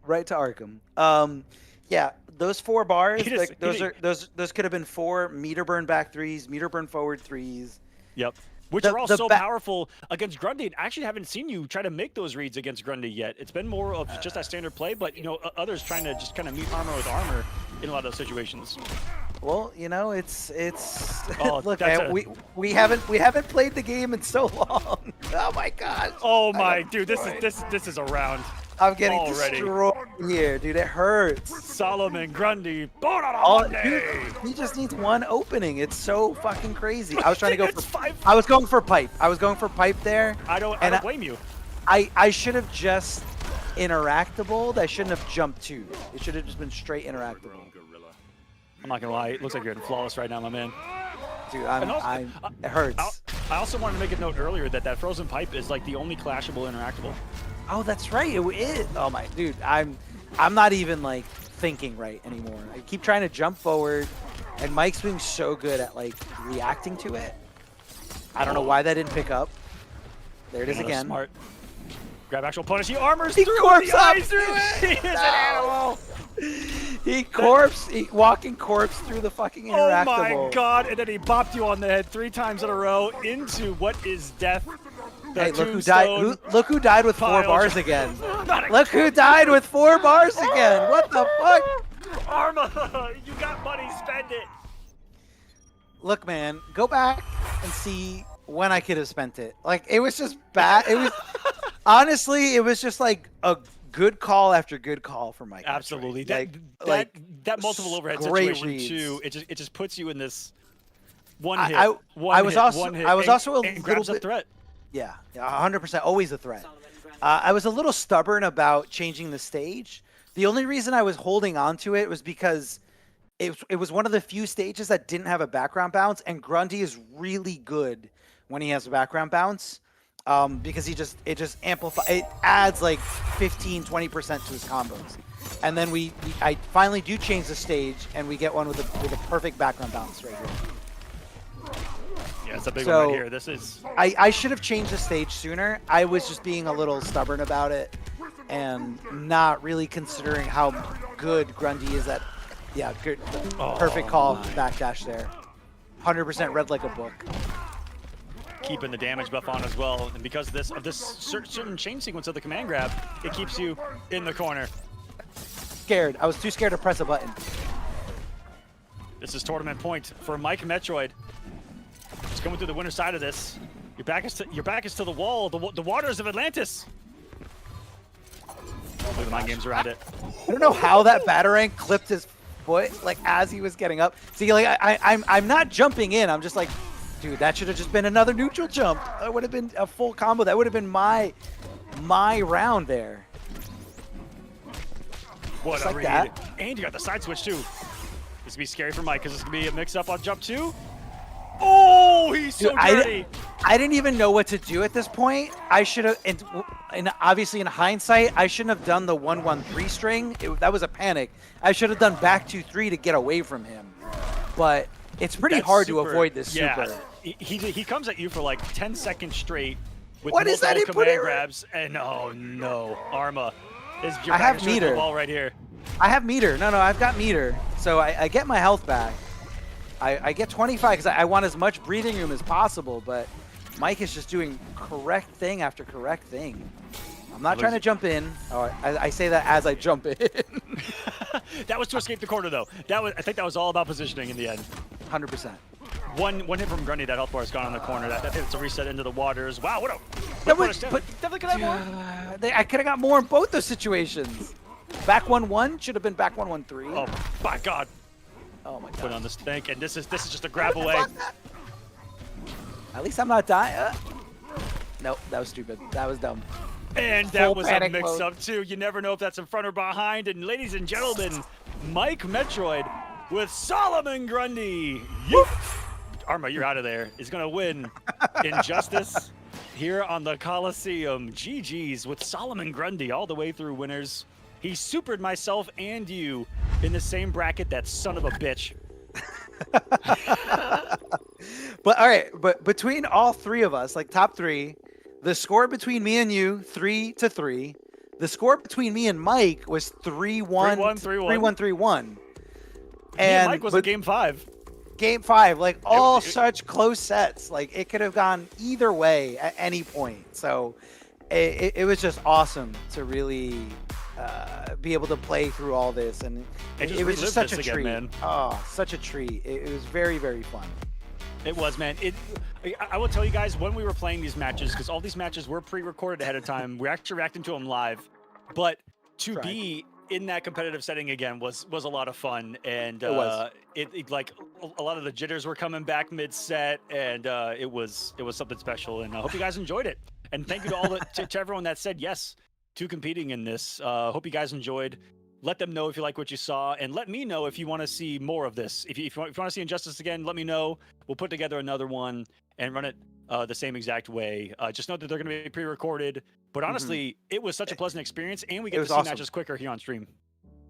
Right to Arkham. Yeah, those 4 bars, like those could have been 4 meter burn back 3s, meter burn forward 3s. Yep. Which are all so powerful against Grundy. And I actually haven't seen you try to make those reads against Grundy yet. It's been more of just that standard play, but you know, others trying to just kind of meet armor with armor in a lot of those situations. Well, you know, it's Oh, look, that's man, we haven't played the game in so long. Oh my gosh. Oh my dude, this is a round. I'm getting already destroyed here, dude. It hurts. Solomon Grundy, born on a Monday. Dude, he just needs 1 opening. It's so fucking crazy. I was trying to go It's for 5. I was going for pipe. I was going for pipe there. I don't blame you. I should have just interactable. I shouldn't have jumped 2. It should have just been straight interactable. I'm not gonna lie, it looks like you're in flawless right now, my man. Dude, it hurts. I also wanted to make a note earlier that frozen pipe is like the only clashable interactable. Oh, that's right. It is. Oh my, dude, I'm not even like thinking right anymore. I keep trying to jump forward, and Mike's being so good at like reacting to it. I don't know why that didn't pick up. There it is again. Smart. Grab actual punish. He armors He through corpse the up eyes. through it. He is an animal. He walking corpse through the fucking Oh interactable. my god! And then he bopped you on the head 3 times in a row into what is death. The Hey, look who died! Look who died with 4 pile bars driver. again! Not a- Look who died with 4 bars again! What the fuck? Arma, you got money, spend it. Look, man, go back and see when I could have spent it. Like, it was just bad. It was honestly, it was just like a good call after good call for Mike. Absolutely. Right? That multiple overhead great situation reads. too. It just puts you in this one hit. I was also one hit, a little grabs a bit threat. Yeah, 100%, always a threat. Solomon Grundy. I was a little stubborn about changing the stage. The only reason I was holding on to it was because it was one of the few stages that didn't have a background bounce, and Grundy is really good when he has a background bounce because it just amplifies. It adds like 15-20% to his combos, and then I finally do change the stage, and we get one with a perfect background bounce right here. Yeah, it's a big So- one right here. This is I should have changed the stage sooner. I was just being a little stubborn about it and not really considering how good Grundy is at. Yeah, good, perfect call, backdash there. 100% read like a book. keeping the damage buff on as well, and because of this certain chain sequence of the command grab, it keeps you in the corner. Scared. I was too scared to press a button. This is tournament point for Mike Metroid. Just coming through the winner side of this. Your back is to the wall, the waters of Atlantis. Look at the mind games around it. I don't know how that Batarang clipped his foot like as he was getting up. See, like I'm not jumping in. I'm just like, dude, that should have just been another neutral jump. That would have been a full combo. That would have been my round there. What just a like read. that. And you got the side switch too. This will be scary for Mike because it's gonna be a mix-up on jump 2. Oh, he's so Dude, dirty. I didn't even know what to do at this point. I should have, and obviously in hindsight, I shouldn't have done the 1-1-3 string. That was a panic. I should have done back 2-3 to get away from him. But it's pretty hard to avoid this super. He comes at you for like 10 seconds straight with What is that multiple input command error? grabs, and oh no, Arma. I have meter. Ball right here. I have meter. No, I've got meter. So I get my health back. I get 25 because I want as much breathing room as possible, but Mike is just doing correct thing after correct thing. I'm not trying to jump in. Oh, I say that as I jump in. That was to escape the corner, though. I think that was all about positioning in the end. 100%. One hit from Grundy, that health bar is gone on the corner. That hits a reset into the waters. Wow, what a... definitely could have more. I could have got more in both those situations. Back 1-1 should have been back 1-1-3. Oh, my God. Oh my God. Put on the stink, and this is just a grab away. At least I'm not dying. Nope, that was stupid. That was dumb. And that Full was a panic mix-up, too. You never know if that's in front or behind. And ladies and gentlemen, Mike Metroid with Solomon Grundy. Arma, you're out of there. Is going to win Injustice here on the Kolosseum. GG's with Solomon Grundy all the way through winners. He supered myself and you in the same bracket, that son of a bitch. But all right, but between all three of us, like top three, the score between me and you, 3-3. The score between me and Mike was 3-1, 3-1. And Mike was in game 5. Game 5, like all such close sets. Like it could have gone either way at any point. So it was just awesome to really be able to play through all this, and it was just such a treat. Man. Oh, such a treat! It was very, very fun. It was, man. I will tell you guys, when we were playing these matches, because all these matches were pre-recorded ahead of time, we're actually reacting to them live. But to be in that competitive setting again was a lot of fun, and it like a lot of the jitters were coming back mid-set, and it was something special. And I hope you guys enjoyed it. And thank you to all to everyone that said yes to competing in this. Hope you guys enjoyed. Let them know if you like what you saw, and let me know if you want to see more of this. If you want to see Injustice again, let me know. We'll put together another one and run it the same exact way. Just note that they're going to be pre-recorded. But honestly, it was such a pleasant experience, and we get to see matches quicker here on stream.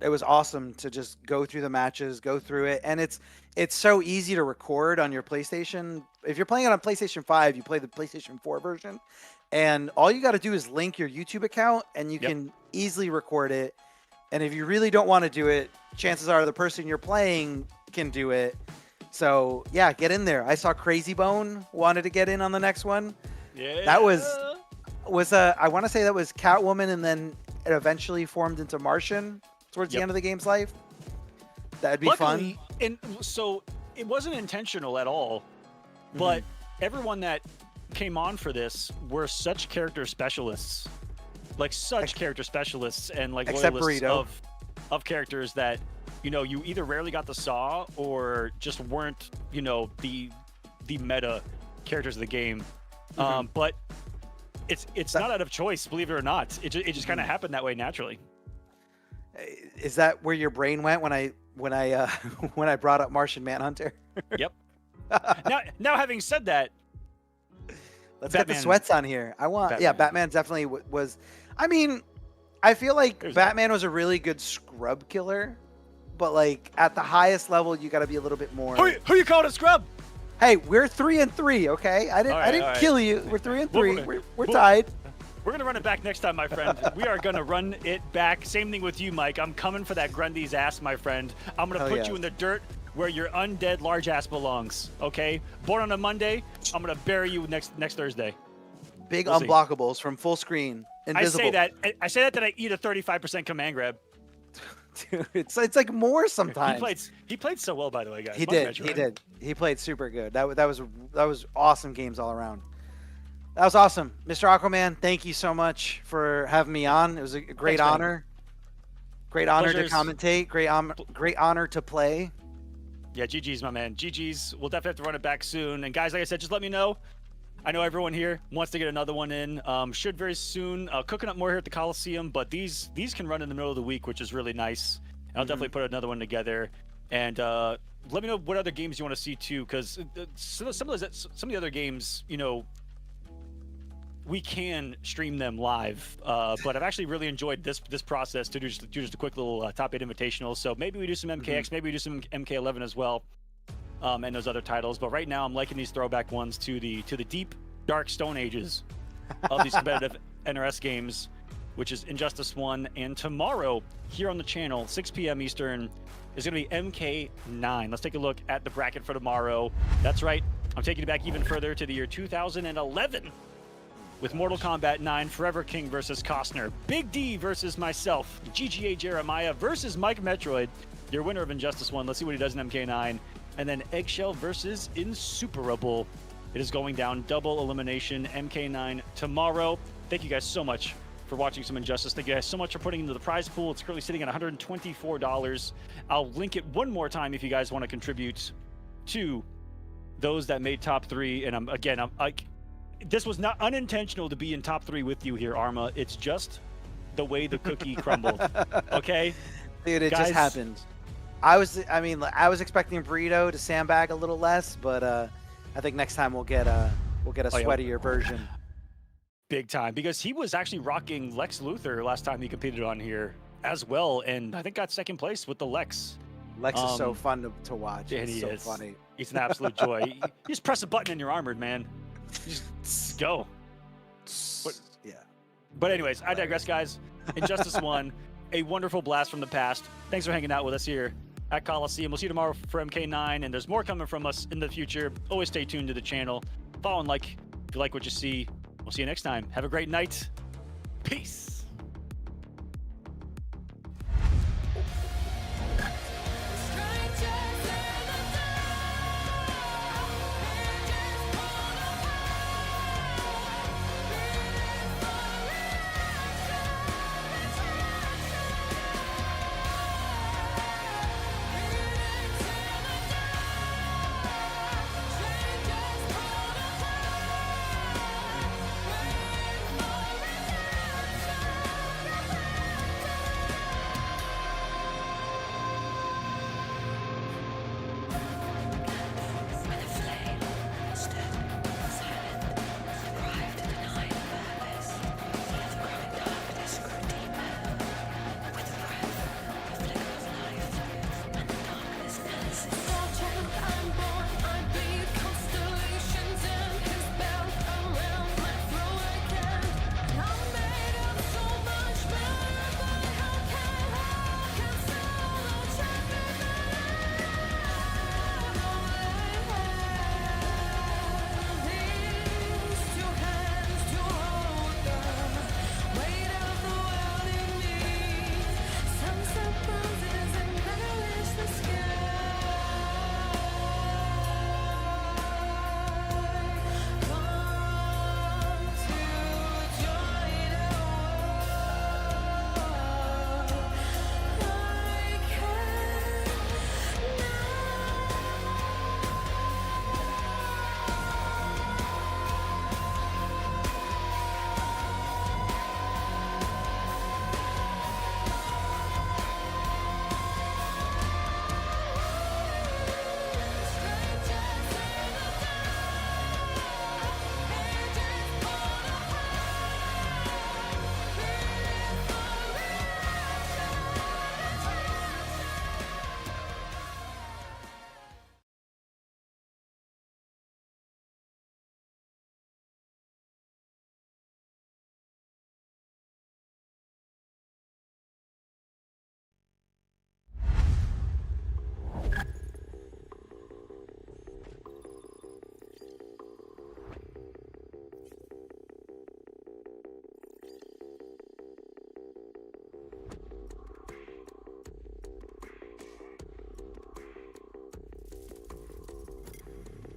It was awesome to just go through the matches, go through it, and it's so easy to record on your PlayStation. If you're playing it on PlayStation 5, you play the PlayStation 4 version, and all you got to do is link your YouTube account, and you can easily record it. And if you really don't want to do it, chances are the person you're playing can do it. So yeah, get in there. I saw Crazy Bone wanted to get in on the next one. Yeah. That was I want to say that was Catwoman, and then it eventually formed into Martian towards the end of the game's life. That'd be fun. And so it wasn't intentional at all, but everyone that came on for this were such character specialists. Like such character specialists and like loyalists of characters that, you know, you either rarely got the saw or just weren't, you know, the meta characters of the game. But it's not out of choice, believe it or not. It just kind of happened that way naturally. Is that where your brain went when I when I brought up Martian Manhunter? Yep. Now having said that, let's get the sweats on here. Batman definitely was. I mean, I feel like Batman was a really good scrub killer, but like at the highest level, you got to be a little bit more. Who you calling a scrub? Hey, we're 3-3, okay? I didn't kill you. We're 3-3. We're tied. We're gonna run it back next time, my friend. We are gonna run it back. Same thing with you, Mike. I'm coming for that Grundy's ass, my friend. I'm gonna put you in the dirt where your undead large ass belongs. Okay? Born on a Monday, I'm gonna bury you next Thursday. Big unblockables from full screen. Invisible. I say that I eat a 35% command grab. Dude, it's like more sometimes. He played so well, by the way, guys. He did. He played super good. That was awesome games all around. That was awesome, Mr. Aquaman. Thank you so much for having me on. It was a great honor. Great honor Pleasures. to commentate. Great honor to play. Yeah, GG's, my man. GG's. We'll definitely have to run it back soon. And guys, like I said, just let me know. I know everyone here wants to get another one in. Should very soon. Cooking up more here at the Kolosseum, but these can run in the middle of the week, which is really nice. And I'll definitely put another one together. And let me know what other games you want to see too, because some of the other games, you know, we can stream them live. But I've actually really enjoyed this process to do just a quick little top 8 invitational. So maybe we do some MKX, maybe we do some MK11 as well. And those other titles, but right now I'm liking these throwback ones to the deep, dark Stone Ages of these competitive NRS games, which is Injustice 1. And tomorrow, here on the channel, 6 p.m. Eastern, is going to be MK9. Let's take a look at the bracket for tomorrow. That's right, I'm taking it back even further to the year 2011 with Mortal Kombat 9, Forever King versus Costner, Big D versus myself, GGA Jeremiah versus Mike Metroid, your winner of Injustice 1. Let's see what he does in MK9. And then Eggshell versus Insuperable. It is going down double elimination, MK9 tomorrow. Thank you guys so much for watching some Injustice. Thank you guys so much for putting into the prize pool. It's currently sitting at $124. I'll link it one more time if you guys want to contribute to those that made top 3. And this was not unintentional to be in top 3 with you here, Arma. It's just the way the cookie crumbled. Okay, Dude, it guys, just happened. I was expecting Burrito to sandbag a little less, but I think next time we'll get a sweatier version. Big time, because he was actually rocking Lex Luthor last time he competed on here as well, and I think got second place with the Lex. Lex is so fun to watch. And It's he so is. funny. He's an absolute joy. You just press a button and you're armored, man. You just go. Yeah. But anyways, I digress, guys. Injustice 1, a wonderful blast from the past. Thanks for hanging out with us here at Kolosseum. We'll see you tomorrow for MK9, and there's more coming from us in the future. Always stay tuned to the channel. Follow and like if you like what you see. We'll see you next time. Have a great night. Peace.